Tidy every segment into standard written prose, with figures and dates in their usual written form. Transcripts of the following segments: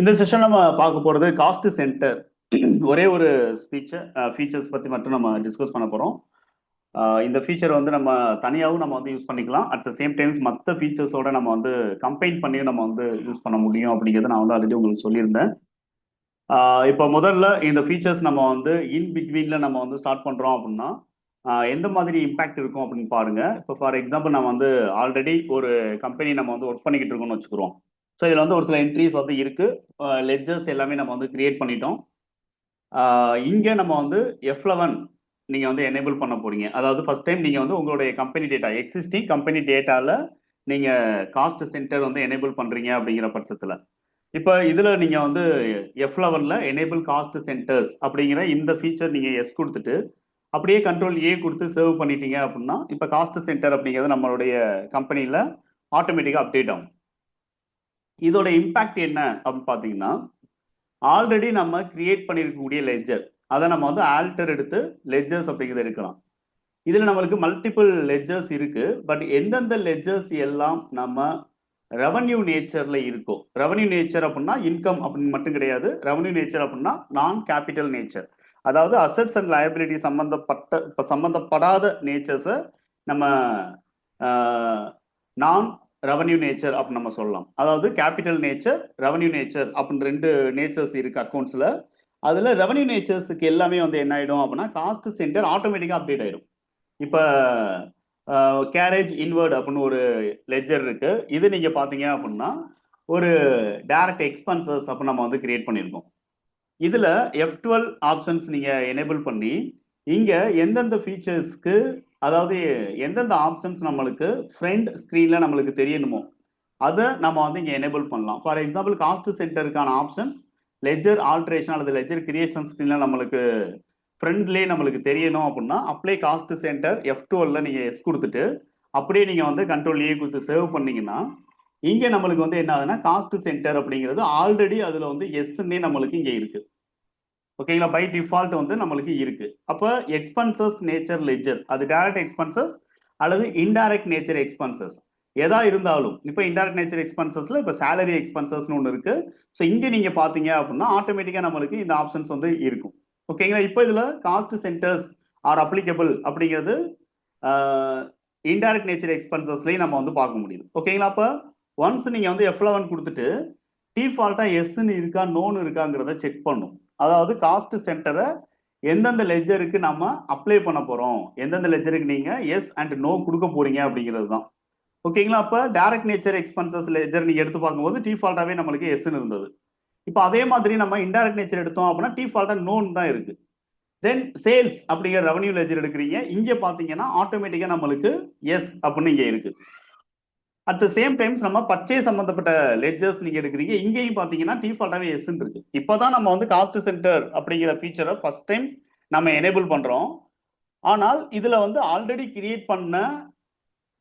இந்த செஷன் நம்ம பார்க்க போறது காஸ்ட் சென்டர். ஒரே ஒரு ஃபீச்சர்ஸ் பத்தி மட்டும் நம்ம டிஸ்கஸ் பண்ண போறோம். இந்த ஃபீச்சர் வந்து நம்ம தனியாகவும் நம்ம வந்து யூஸ் பண்ணிக்கலாம். அட் த சேம் டைம்ஸ் மற்ற ஃபீச்சர்ஸோட நம்ம வந்து கம்பைன் பண்ணி நம்ம வந்து யூஸ் பண்ண முடியும் அப்படிங்கிறத நான் வந்து ஆல்ரெடி உங்களுக்கு சொல்லியிருந்தேன். இப்போ முதல்ல இந்த ஃபீச்சர்ஸ் நம்ம வந்து இன் பிட்வீன்ல நம்ம வந்து ஸ்டார்ட் பண்றோம் அப்படின்னா எந்த மாதிரி இம்பாக்ட் இருக்கும் அப்படின்னு பாருங்க. இப்போ ஃபார் எக்ஸாம்பிள் நம்ம வந்து ஆல்ரெடி ஒரு கம்பெனி நம்ம வந்து ஒர்க் பண்ணிக்கிட்டு இருக்கோம்னு வச்சுக்கிறோம். ஸோ இதில் வந்து ஒரு சில என்ட்ரிஸ் வந்து இருக்கு. லெட்ஜர்ஸ் எல்லாமே நம்ம வந்து கிரியேட் பண்ணிட்டோம். இங்கே நம்ம வந்து F11 நீங்கள் வந்து எனேபிள் பண்ண போறீங்க. அதாவது ஃபர்ஸ்ட் டைம் நீங்கள் வந்து உங்களுடைய கம்பெனி டேட்டா எக்ஸிஸ்டிங் கம்பெனி டேட்டாவில் நீங்கள் காஸ்ட் சென்டர் வந்து எனேபிள் பண்ணுறீங்க அப்படிங்கிற பட்சத்தில் இப்போ இதில் நீங்கள் வந்து F11ல் எனேபிள் காஸ்ட் சென்டர்ஸ் அப்படிங்கிற இந்த ஃபீச்சர் நீங்கள் எஸ் கொடுத்துட்டு அப்படியே கண்ட்ரோல் ஏ கொடுத்து சேவ் பண்ணிட்டீங்க அப்படின்னா இப்போ காஸ்ட் சென்டர் அப்படிங்கிறது நம்மளுடைய கம்பெனியில் ஆட்டோமேட்டிக்காக அப்டேட் ஆகும். இதோட இம்பாக்ட் என்ன அப்படின்னு பார்த்தீங்கன்னா ஆல்ரெடி நம்ம கிரியேட் பண்ணியிருக்கக்கூடிய லெட்ஜர் அதை நம்ம வந்து ஆல்டர் எடுத்து லெட்ஜர்ஸ் அப்படிங்கிறத எடுக்கலாம். இதில் நம்மளுக்கு மல்டிபிள் லெட்ஜர்ஸ் இருக்கு. பட் எந்தெந்த லெட்ஜர்ஸ் எல்லாம் நம்ம ரெவன்யூ நேச்சர்ல இருக்கும். ரெவன்யூ நேச்சர் அப்படின்னா இன்கம் அப்படின்னு மட்டும் கிடையாது. ரெவன்யூ நேச்சர் அப்படின்னா நான் கேபிட்டல் நேச்சர், அதாவது அசட்ஸ் அண்ட் லயபிலிட்டி சம்பந்தப்படாத நேச்சர்ஸை நம்ம நான் ரெவன்யூ நேச்சர் அப்படின்னு நம்ம சொல்லலாம். அதாவது கேபிட்டல் நேச்சர், ரெவன்யூ நேச்சர் அப்படின்னு ரெண்டு நேச்சர்ஸ் இருக்கு அக்கௌண்ட்ஸ்ல. அதுல ரெவன்யூ நேச்சர்ஸுக்கு எல்லாமே வந்து என்ன ஆயிடும் அப்படின்னா காஸ்ட் சென்டர் ஆட்டோமேட்டிக்கா அப்டேட் ஆயிடும். இப்ப கேரேஜ் இன்வர்ட் அப்படின்னு ஒரு லெட்ஜர் இருக்கு. இது நீங்க பாத்தீங்க அப்படின்னா ஒரு டைரக்ட் எக்ஸ்பென்சஸ் அப்படின்னு நம்ம வந்து கிரியேட் பண்ணியிருக்கோம். இதுல F12 ஆப்ஷன்ஸ் நீங்க எனேபிள் பண்ணி இங்க எந்தெந்த ஃபீச்சர்ஸ்க்கு, அதாவது எந்தெந்த ஆப்ஷன்ஸ் நம்மளுக்கு ஃப்ரண்ட் ஸ்க்ரீன்ல நம்மளுக்கு தெரியணுமோ அதை நம்ம வந்து இங்க எனேபிள் பண்ணலாம். ஃபார் எக்ஸாம்பிள் காஸ்ட் சென்டருக்கான ஆப்ஷன்ஸ் லெஜர் ஆல்ட்ரேஷன் அல்லது லெஜர் கிரியேஷன் ஸ்க்ரீன்ல நம்மளுக்கு ஃப்ரண்ட்லேயே நம்மளுக்கு தெரியணும் அப்படின்னா அப்ளை காஸ்ட் சென்டர் F12ல நீங்க எஸ் கொடுத்துட்டு அப்படியே நீங்க வந்து கண்ட்ரோல் ஏ கொடுத்து சேவ் பண்ணீங்கன்னா இங்க நம்மளுக்கு வந்து என்ன ஆகுதுன்னா காஸ்ட் சென்டர் அப்படிங்கிறது ஆல்ரெடி அதுல வந்து எஸ்ன்னே நம்மளுக்கு இங்க இருக்கு. ஓகேங்களா, பை டிஃபால்ட் வந்து நம்மளுக்கு இருக்கு. அப்போ எக்ஸ்பென்சஸ் நேச்சர் லெட்ஜர் அது டைரக்ட் எக்ஸ்பென்சஸ் அல்லது இன்டைரக்ட் நேச்சர் எக்ஸ்பென்சஸ் எதா இருந்தாலும், இப்போ இன்டைரக்ட் நேச்சர் எக்ஸ்பென்சஸ்ல இப்போ சேலரி எக்ஸ்பென்சஸ்னு ஒன்று இருக்கு. ஸோ இங்கே நீங்க பாத்தீங்க அப்படின்னா ஆட்டோமேட்டிக்கா நம்மளுக்கு இந்த ஆப்ஷன்ஸ் வந்து இருக்கும். ஓகேங்களா, இப்போ இதுல காஸ்ட் சென்டர்ஸ் ஆர் அப்ளிகபிள் அப்படிங்கிறது இன்டைரக்ட் நேச்சர் எக்ஸ்பென்சஸ்லயும் நம்ம வந்து பார்க்க முடியுது. ஓகேங்களா, அப்போ ஒன்ஸ் நீங்க வந்து F11 கொடுத்துட்டு டிஃபால்ட்டா எஸ்ன்னு இருக்கா நோன்னு இருக்காங்கிறத செக் பண்ணும். அதாவது காஸ்ட் சென்டரை எந்தெந்த லெட்ஜருக்கு நம்ம அப்ளை பண்ண போறோம், எந்தெந்த லெட்ஜருக்கு நீங்க எஸ் அண்ட் நோ கொடுக்க போறீங்க அப்படிங்கிறது தான். ஓகேங்களா, அப்ப டைரக்ட் நேச்சர் எக்ஸ்பென்சஸ் லெட்ஜர் நீங்க எடுத்து பார்க்கும்போது டிஃபால்ட்டாவே நம்மளுக்கு எஸ்ன்னு இருந்தது. இப்போ அதே மாதிரி நம்ம இன்டைரக்ட் நேச்சர் எடுத்தோம் அப்படின்னா டிஃபால்ட்டா நோன்னு தான் இருக்கு. தென் சேல்ஸ் அப்படிங்கிற ரெவன்யூ லெட்ஜர் எடுக்கிறீங்க, இங்க பாத்தீங்கன்னா ஆட்டோமேட்டிக்கா நம்மளுக்கு எஸ் அப்படின்னு இங்க இருக்கு. அட் த சேம் டைம்ஸ் நம்ம பர்ச்சேஸ் சம்பந்தப்பட்ட லெட்ஜர்ஸ் நீங்க எடுக்கிறீங்க, இங்கேயும் பாத்தீங்கன்னா டிஃபால்ட்டாவே எஸ் இருக்கு. இப்போதான் நம்ம வந்து காஸ்ட் சென்டர் அப்படிங்கிற ஃபீச்சரை ஃபர்ஸ்ட் டைம் நம்ம எனேபிள் பண்றோம். ஆனால் இதுல வந்து ஆல்ரெடி கிரியேட் பண்ண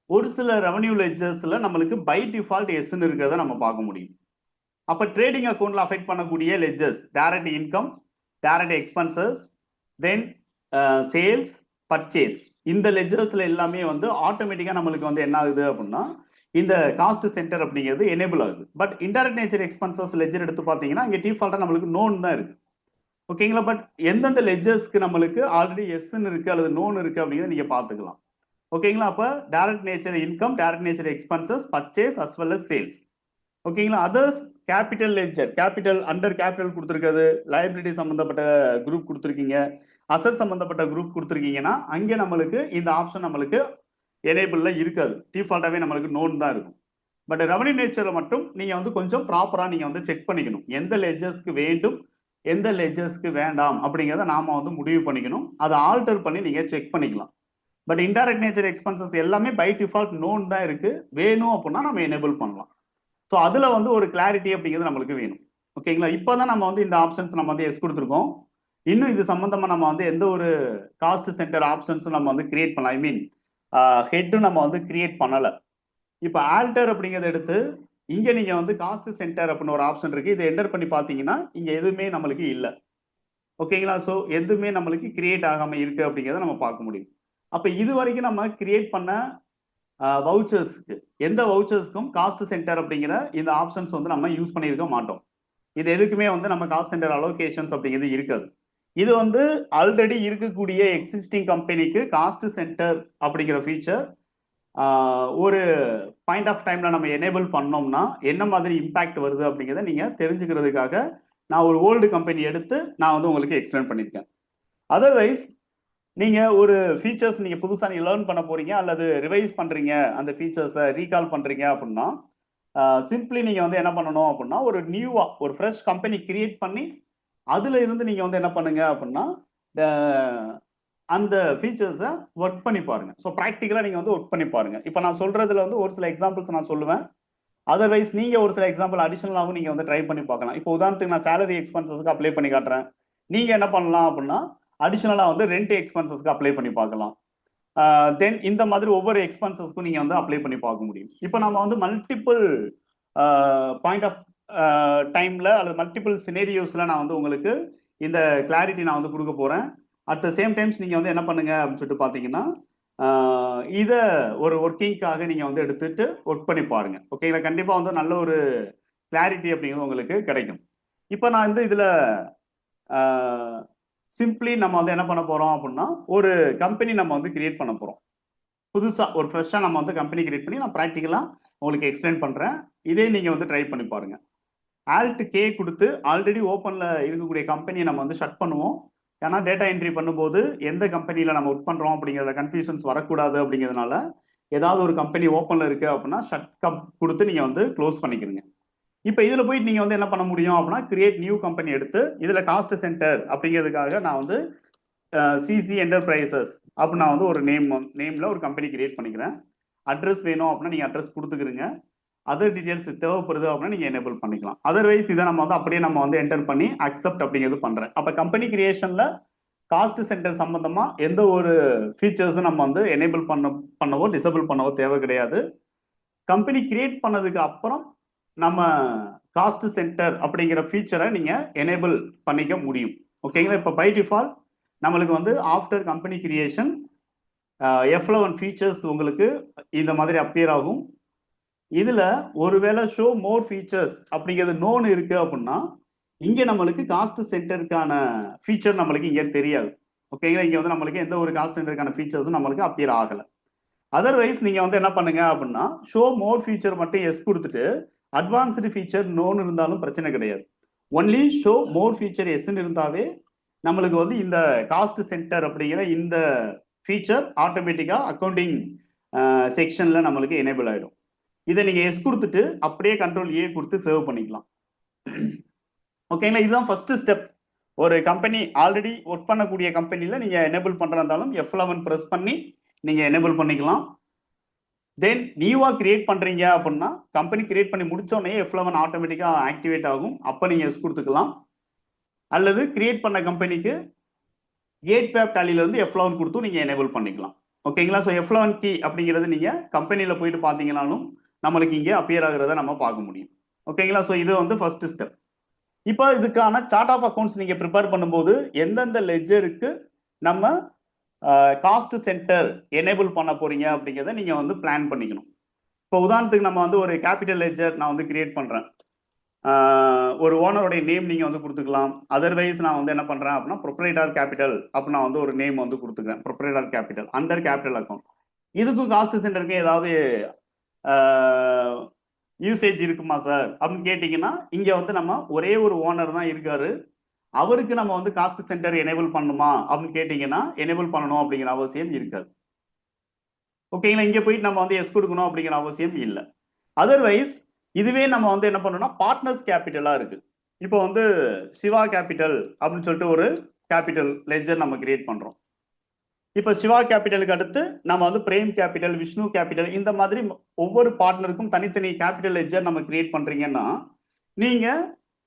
ஒரு சில ரெவன்யூ லெட்ஜர்ஸ்ல நம்மளுக்கு பை டிஃபால்ட் எஸ்ன்னு இருக்கிறத நம்ம பார்க்க முடியும். அப்ப ட்ரேடிங் அக்கௌண்ட்ல அஃபெக்ட் பண்ணக்கூடிய ledgers direct income, direct expenses, then sales, purchase, இந்த லெட்ஜர்ஸ்ல எல்லாமே வந்து ஆட்டோமேட்டிக்கா நம்மளுக்கு வந்து என்ன ஆகுது அப்படின்னா இந்த காஸ்ட் சென்டர் அப்படிங்கிறது எனேபிள் ஆகுது. But indirect nature expenses ledger எடுத்து பார்த்தீங்கன்னா இங்கே டிஃபால்ட்டா நம்மளுக்கு நோன் தான் இருக்கு. ஓகேங்களா, பட் எந்தெந்த லெட்ஜர்ஸ்க்கு நம்மளுக்கு ஆல்ரெடி எஸ்ன்னு இருக்கு அல்லது நோன் இருக்கு அப்படிங்கிறத நீங்க பார்த்துக்கலாம். ஓகேங்களா, அப்போ direct nature income, direct nature expenses, purchase as well as sales. ஓகேங்களா, others capital ledger, capital under capital கொடுத்துருக்கிறது, லயபிலிட்டி சம்பந்தப்பட்ட குரூப் கொடுத்துருக்கீங்க, அசட் சம்பந்தப்பட்ட குரூப் கொடுத்துருக்கீங்கன்னா அங்கே நம்மளுக்கு இந்த ஆப்ஷன் நம்மளுக்கு எனேபிள்ல இருக்காது. டிஃபால்ட்டாவே நம்மளுக்கு நோன் தான் இருக்கும். பட் ரெவன்யூ நேச்சர்ல மட்டும் நீங்க வந்து கொஞ்சம் ப்ராப்பரா நீங்க வந்து செக் பண்ணிக்கணும், எந்த லெட்ஜர்ஸ்க்கு வேண்டும் எந்த லெட்ஜர்ஸ்க்கு வேண்டாம் அப்படிங்கிறத நாம வந்து முடிவு பண்ணிக்கணும். அதை ஆல்டர் பண்ணி நீங்க செக் பண்ணிக்கலாம். பட் இன்டைரக்ட் நேச்சர் எக்ஸ்பென்சஸ் எல்லாமே பை டிஃபால்ட் நோன் தான் இருக்கு. வேணும் அப்படின்னா நம்ம எனேபிள் பண்ணலாம். ஸோ அதுல வந்து ஒரு கிளாரிட்டி அப்படிங்கிறது நம்மளுக்கு வேணும். ஓகேங்களா, இப்போதான் நம்ம வந்து இந்த ஆப்ஷன்ஸ் நம்ம வந்து எஸ் கொடுத்துருக்கோம். இன்னும் இது சம்பந்தமா நம்ம வந்து எந்த ஒரு காஸ்ட் சென்டர் ஆப்ஷன்ஸும் நம்ம வந்து கிரியேட் பண்ணலாம். ஐ மீன் ஹெட்டும் நம்ம வந்து கிரியேட் பண்ணல. இப்போ ஆல்டர் அப்படிங்கிறத எடுத்து இங்க நீங்க வந்து காஸ்ட் சென்டர் அப்படின்னு ஒரு ஆப்ஷன் இருக்கு, இதை என்டர் பண்ணி பாத்தீங்கன்னா இங்க எதுவுமே நம்மளுக்கு இல்லை. ஓகேங்களா, ஸோ எதுவுமே நம்மளுக்கு கிரியேட் ஆகாம இருக்கு அப்படிங்கிறத நம்ம பார்க்க முடியும். அப்ப இது வரைக்கும் நம்ம கிரியேட் பண்ண வவுச்சர்ஸ்க்கு எந்த வவுச்சர்ஸ்க்கும் காஸ்ட் சென்டர் அப்படிங்கிற இந்த ஆப்ஷன்ஸ் வந்து நம்ம யூஸ் பண்ணியிருக்க மாட்டோம். இது எதுக்குமே வந்து நம்ம காஸ்ட் சென்டர் அலோகேஷன்ஸ் அப்படிங்கிறது இருக்காது. இது வந்து ஆல்ரெடி இருக்கக்கூடிய எக்ஸிஸ்டிங் கம்பெனிக்கு காஸ்ட் சென்டர் அப்படிங்கிற ஃபீச்சர் ஒரு பாயிண்ட் ஆஃப் டைம்ல நம்ம எனேபிள் பண்ணோம்னா என்ன மாதிரி இம்பாக்ட் வருது அப்படிங்கிறத நீங்க தெரிஞ்சுக்கிறதுக்காக நான் ஒரு ஓல்டு கம்பெனி எடுத்து நான் வந்து உங்களுக்கு எக்ஸ்பிளைன் பண்ணியிருக்கேன். அதர்வைஸ் நீங்க ஒரு ஃபீச்சர்ஸ் நீங்க புதுசா நீங்க லேர்ன் பண்ண போறீங்க அல்லது ரிவைஸ் பண்றீங்க, அந்த ஃபீச்சர்ஸை ரீகால் பண்றீங்க அப்படின்னா சிம்பிளி நீங்க வந்து என்ன பண்ணணும் அப்படின்னா ஒரு நியூவா ஒரு ஃப்ரெஷ் கம்பெனி கிரியேட் பண்ணி அதுல இருந்து நீங்க வந்து என்ன பண்ணுங்க அப்படின்னா அந்த ஃபீச்சர்ஸை ஒர்க் பண்ணி பாருங்க. ஸோ ப்ராக்டிக்கலா நீங்க வந்து ஒர்க் பண்ணி பாருங்க. இப்போ நான் சொல்றதுல வந்து ஒரு சில எக்ஸாம்பிள்ஸ் நான் சொல்லுவேன். அதர்வைஸ் நீங்க ஒரு சில எக்ஸாம்பிள் அடிஷனலாகவும் நீங்க வந்து ட்ரை பண்ணி பார்க்கலாம். இப்போ உதாரணத்துக்கு நான் சேலரி எக்ஸ்பென்சஸ்க்கு அப்ளை பண்ணி காட்டுறேன். நீங்க என்ன பண்ணலாம் அப்படின்னா அடிஷனலா வந்து ரெண்ட் எக்ஸ்பென்சஸ்க்கு அப்ளை பண்ணி பார்க்கலாம். தென் இந்த மாதிரி ஒவ்வொரு எக்ஸ்பென்சஸ்க்கும் நீங்க வந்து அப்ளை பண்ணி பார்க்க முடியும். இப்போ நம்ம வந்து மல்டிபிள் பாயிண்ட் ஆஃப் டைம்ல அல்லது மல்டிபிள் சினேரியோஸ்ல நான் வந்து உங்களுக்கு இந்த கிளாரிட்டி நான் வந்து கொடுக்க போறேன். அட் த சேம் டைம்ஸ் நீங்க வந்து என்ன பண்ணுங்க அப்படின்னு சொல்லிட்டு பாத்தீங்கன்னா இதை ஒரு ஒர்க்கிங்காக நீங்க வந்து எடுத்துட்டு ஒர்க் பண்ணி பாருங்க. ஓகேங்களா? கண்டிப்பா வந்து நல்ல ஒரு கிளாரிட்டி அப்படிங்கிறது உங்களுக்கு கிடைக்கும். இப்போ நான் வந்து இதுல சிம்பிளி நம்ம வந்து என்ன பண்ண போறோம் அப்படின்னா ஒரு கம்பெனி நம்ம வந்து கிரியேட் பண்ண போறோம். புதுசா ஒரு ஃப்ரெஷ்ஷா நம்ம வந்து கம்பெனி கிரியேட் பண்ணி நான் ப்ராக்டிக்கலா உங்களுக்கு எக்ஸ்பிளைன் பண்றேன். இதே நீங்க வந்து ட்ரை பண்ணி பாருங்க. Alt K கொடுத்து ஆல்ரெடி ஓப்பன்ல இருக்கக்கூடிய கம்பெனியை நம்ம வந்து ஷட் பண்ணுவோம். ஏன்னா டேட்டா என்ட்ரி பண்ணும்போது எந்த கம்பெனியில நம்ம ஒர்க் பண்றோம் அப்படிங்கிறத கன்ஃபியூஷன்ஸ் வரக்கூடாது அப்படிங்கிறதுனால ஏதாவது ஒரு கம்பெனி ஓப்பன்ல இருக்கு அப்படின்னா ஷட் கப் கொடுத்து நீங்க வந்து க்ளோஸ் பண்ணிக்கிறீங்க. இப்போ இதுல போயிட்டு நீங்க வந்து என்ன பண்ண முடியும் அப்படின்னா கிரியேட் நியூ கம்பெனி எடுத்து இதுல காஸ்ட் சென்டர் அப்படிங்கிறதுக்காக நான் வந்து சிசி என்டர்பிரைசஸ் அப்படின்னு நான் வந்து ஒரு நேம்ல ஒரு கம்பெனி கிரியேட் பண்ணிக்கிறேன். அட்ரஸ் வேணும் அப்படின்னா நீங்க அட்ரஸ் கொடுத்துக்கிறீங்க. அதர் டீடைல்ஸ் தேவைப்படுது அப்படின்னா நீங்க எனேபிள் பண்ணிக்கலாம். அதர்வைஸ் இதை நம்ம வந்து அப்படியே நம்ம வந்து என்டர் பண்ணி அக்செப்ட் அப்படிங்கிறது பண்றேன். அப்ப கம்பெனி கிரியேஷன்ல காஸ்ட் சென்டர் சம்பந்தமா எந்த ஒரு ஃபீச்சர்ஸும் நம்ம வந்து எனேபிள் பண்ணவோ டிசபிள் பண்ணவோ தேவை கிடையாது. கம்பெனி கிரியேட் பண்ணதுக்கு அப்புறம் நம்ம காஸ்ட் சென்டர் அப்படிங்கிற ஃபீச்சரை நீங்க எனேபிள் பண்ணிக்க முடியும். ஓகேங்களா? இப்போ பை டிஃபால்ட் நம்மளுக்கு வந்து after company creation F11 features உங்களுக்கு இந்த மாதிரி அப்பியர் ஆகும். இதுல ஒருவேளை ஷோ மோர் ஃபீச்சர்ஸ் அப்படிங்கிறது நோன் இருக்கு அப்படின்னா இங்க நம்மளுக்கு காஸ்ட் சென்டருக்கான ஃபீச்சர் நம்மளுக்கு இங்க தெரியாது. ஓகேங்களா? இங்க வந்து நம்மளுக்கு எந்த ஒரு காஸ்ட் சென்டருக்கான ஃபீச்சர்ஸும் நம்மளுக்கு அப்பியர் ஆகல. அதர்வைஸ் நீங்க வந்து என்ன பண்ணுங்க அப்படின்னா ஷோ மோர் ஃபீச்சர் மட்டும் எஸ் கொடுத்துட்டு அட்வான்ஸ்டு ஃபீச்சர் நோன் இருந்தாலும் பிரச்சனை கிடையாது. ஒன்லி ஷோ மோர் ஃபீச்சர் எஸ்ன்னு இருந்தாவே நம்மளுக்கு வந்து இந்த காஸ்ட் சென்டர் அப்படிங்கிற இந்த ஃபீச்சர் ஆட்டோமேட்டிக்கா அக்கௌண்டிங் செக்ஷன்ல நம்மளுக்கு எனேபிள் ஆயிடும். இதை நீங்க எஸ் கொடுத்துட்டு அப்படியே கண்ட்ரோல் ஏ கொடுத்து சேவ் பண்ணிக்கலாம். ஓகேங்களா? இதுதான் ஃபர்ஸ்ட் ஸ்டெப். ஒரு கம்பெனி ஆல்ரெடி ஒர்க் பண்ணக்கூடிய கம்பெனில நீங்க எனேபிள் பண்றதாலும் F11 பிரஸ் பண்ணி நீங்க எனேபிள் பண்ணிக்கலாம். தென் நியூவா கிரியேட் பண்றீங்க அப்படின்னா கம்பெனி கிரியேட் பண்ணி முடிச்சோடனே F11 ஆட்டோமேட்டிக்கா ஆக்டிவேட் ஆகும். அப்ப நீங்க எஸ் கொடுத்துக்கலாம். அல்லது கிரியேட் பண்ண கம்பெனிக்கு கேட்வே டேலில இருந்து F11 கொடுத்து நீங்க எனேபிள் பண்ணிக்கலாம். ஓகேங்களா? ஸோ F11 கீ அப்படிங்கிறது நீங்க கம்பெனில போயிட்டு பாத்தீங்கன்னாலும் நம்மளுக்கு இங்கே அப்பியர் ஆகுறத நம்ம பார்க்க முடியும். ஓகேங்களா? ஸோ இது வந்து ஃபர்ஸ்ட் ஸ்டெப். இப்போ இதுக்கான சார்ட் ஆஃப் அக்கௌண்ட்ஸ் நீங்க ப்ரிப்பேர் பண்ணும்போது எந்தெந்த லெட்ஜருக்கு நம்ம காஸ்ட் சென்டர் எனேபிள் பண்ண போறீங்க அப்படிங்கிறத நீங்க வந்து பிளான் பண்ணிக்கணும். இப்போ உதாரணத்துக்கு நம்ம வந்து ஒரு கேபிட்டல் லெட்ஜர் நான் வந்து கிரியேட் பண்றேன். ஒரு ஓனருடைய நேம் நீங்க வந்து கொடுத்துக்கலாம். அதர்வைஸ் நான் வந்து என்ன பண்றேன் அப்படின்னா ப்ரொப்ரைட்டார் கேபிட்டல் அப்படின்னு நான் வந்து ஒரு நேம் வந்து கொடுத்துக்கிறேன். ப்ரொப்ரைட்டார் கேபிட்டல் அண்டர் கேபிட்டல் அக்கௌண்ட். இதுக்கும் காஸ்ட் சென்டருக்கு ஏதாவது யூசேஜ் இருக்குமா சார் அப்படின்னு கேட்டீங்கன்னா இங்க வந்து நம்ம ஒரே ஒரு ஓனர் தான் இருக்காரு. அவருக்கு நம்ம வந்து காஸ்ட் சென்டர் எனேபிள் பண்ணுமா அப்படின்னு கேட்டீங்கன்னா எனேபிள் பண்ணணும் அப்படிங்கிற அவசியம் இருக்காது. ஓகேங்களா? இங்க போயிட்டு நம்ம வந்து எஸ் கொடுக்கணும் அப்படிங்கிற அவசியம் இல்லை. அதர்வைஸ் இதுவே நம்ம வந்து என்ன பண்ணோம்னா பார்ட்னர்ஸ் கேபிட்டலா இருக்கு. இப்போ வந்து சிவா கேபிட்டல் அப்படின்னு சொல்லிட்டு ஒரு கேபிட்டல் லெட்ஜர் நம்ம கிரியேட் பண்றோம். இப்போ சிவா கேபிட்டலுக்கு அடுத்து நம்ம வந்து பிரேம் கேபிட்டல், விஷ்ணு கேபிட்டல், இந்த மாதிரி ஒவ்வொரு பார்ட்னருக்கும் தனித்தனி கேபிட்டல் லெட்ஜர் நம்ம கிரியேட் பண்றீங்கன்னா நீங்க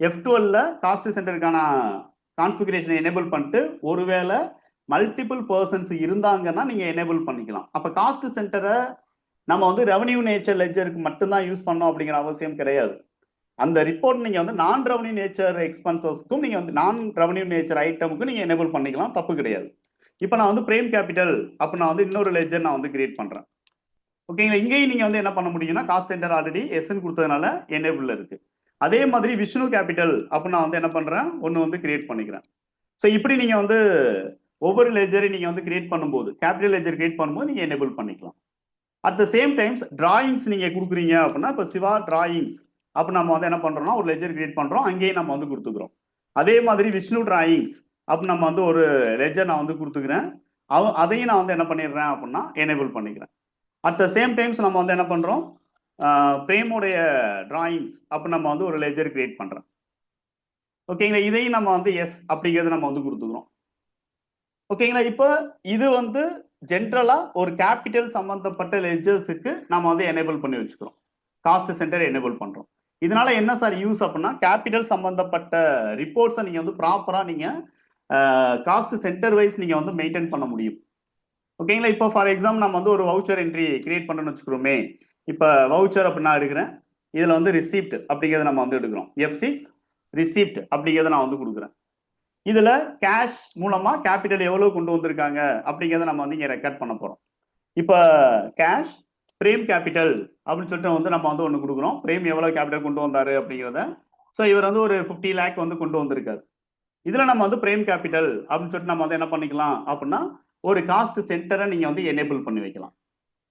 F12ல காஸ்ட் சென்டருக்கான கான்ஃபிகரேஷனை எனேபிள் பண்ணிட்டு ஒருவேளை மல்டிபிள் பர்சன்ஸ் இருந்தாங்கன்னா நீங்க எனேபிள் பண்ணிக்கலாம். அப்ப காஸ்ட் சென்டரை நம்ம வந்து ரெவன்யூ நேச்சர் லெட்ஜருக்கு மட்டும்தான் யூஸ் பண்ணோம் அப்படிங்கிற அவசியம் கிடையாது. அந்த ரிப்போர்ட் நீங்க வந்து நான் ரெவன்யூ நேச்சர் எக்ஸ்பென்சஸ்க்கும் நீங்க வந்து நான் ரெவன்யூ நேச்சர் ஐட்டமுக்கும் நீங்க எனேபிள் பண்ணிக்கலாம், தப்பு கிடையாது. இப்போ நான் வந்து பிரேம் கேபிட்டல் அப்போ நான் வந்து இன்னொரு லெட்ஜர் நான் வந்து கிரியேட் பண்றேன். ஓகேங்களா? இங்கேயும் நீங்க வந்து என்ன பண்ண முடியும்னா காஸ்ட் சென்டர் ஆல்ரெடி எஸ்ன்னு கொடுத்ததுனால எனேபிள் இருக்கு. அதே மாதிரி விஷ்ணு கேபிட்டல் அப்படின்னு நான் வந்து என்ன பண்றேன், ஒன்று வந்து கிரியேட் பண்ணிக்கிறேன். ஸோ இப்படி நீங்க வந்து ஒவ்வொரு லெஜரையும் நீங்க வந்து கிரியேட் பண்ணும்போது, கேபிட்டல் லெஜர் கிரியேட் பண்ணும்போது நீங்க எனேபிள் பண்ணிக்கலாம். At the same times drawings நீங்க கொடுக்குறீங்க அப்படின்னா, இப்போ சிவா டிராயிங்ஸ் அப்போ நம்ம வந்து என்ன பண்றோம்னா ஒரு லெஜர் கிரியேட் பண்றோம், அங்கேயும் நம்ம வந்து கொடுத்துக்கிறோம். அதே மாதிரி விஷ்ணு டிராயிங்ஸ் அப்போ நம்ம வந்து ஒரு லெஜர் நான் வந்து கொடுத்துக்கிறேன், அதையும் நான் வந்து என்ன பண்ணிடுறேன் அப்படின்னா எனேபிள் பண்ணிக்கிறேன். அட் த சேம் டைம்ஸ் நம்ம வந்து என்ன பண்றோம், பிரேமுடைய டிராயிங்ஸ் அப்போ நம்ம வந்து ஒரு லெஜர் கிரியேட் பண்றோம். ஓகேங்களா, இதையும் நம்ம வந்து எஸ் அப்படிங்கிறத நம்ம வந்து கொடுத்துக்கிறோம். ஓகேங்களா, இப்போ இது வந்து ஜென்ரலா ஒரு கேபிட்டல் சம்பந்தப்பட்ட லெஜர்ஸுக்கு நம்ம வந்து எனேபிள் பண்ணி வச்சுக்கிறோம், காஸ்ட் சென்டர் எனேபிள் பண்றோம். இதனால என்ன சார் யூஸ் அப்படின்னா, கேபிட்டல் சம்பந்தப்பட்ட ரிப்போர்ட்ஸை நீங்க வந்து ப்ராப்பரா நீங்க காஸ்ட் சென்டர் வைஸ் நீங்க வந்து மெயின்டைன் பண்ண முடியும். ஓகேங்களா, இப்போ ஃபார் எக்ஸாம்பிள் நம்ம வந்து ஒரு வவுச்சர் என்ட்ரி கிரியேட் பண்ணணும்னு வச்சுக்கிறோமே. இப்போ வவுச்சர் அப்படின்னு நான் எடுக்கிறேன், இதுல வந்து ரிசிப்ட் அப்படிங்கிறத நம்ம வந்து எடுக்கிறோம், F6 ரிசிப்ட் அப்படிங்கிறத நான் வந்து கொடுக்குறேன். இதுல கேஷ் மூலமா கேபிட்டல் எவ்வளவு கொண்டு வந்திருக்காங்க அப்படிங்கிறத நம்ம வந்து இங்க ரெக்கார்ட் பண்ண போறோம். இப்போ கேஷ் பிரேம் கேபிட்டல் அப்படின்னு சொல்லிட்டு வந்து நம்ம வந்து ஒன்று கொடுக்குறோம், பிரேம் எவ்வளவு கேபிட்டல் கொண்டு வந்தாரு அப்படிங்கிறத. ஸோ இவர் வந்து ஒரு 50 லேக் வந்து கொண்டு வந்திருக்காரு. இதுல நம்ம வந்து பிரேம் கேபிட்டல் அப்படின்னு சொல்லிட்டு நம்ம வந்து என்ன பண்ணிக்கலாம் அப்படின்னா, ஒரு காஸ்ட் சென்டரை நீங்க வந்து எனேபிள் பண்ணி வைக்கலாம்.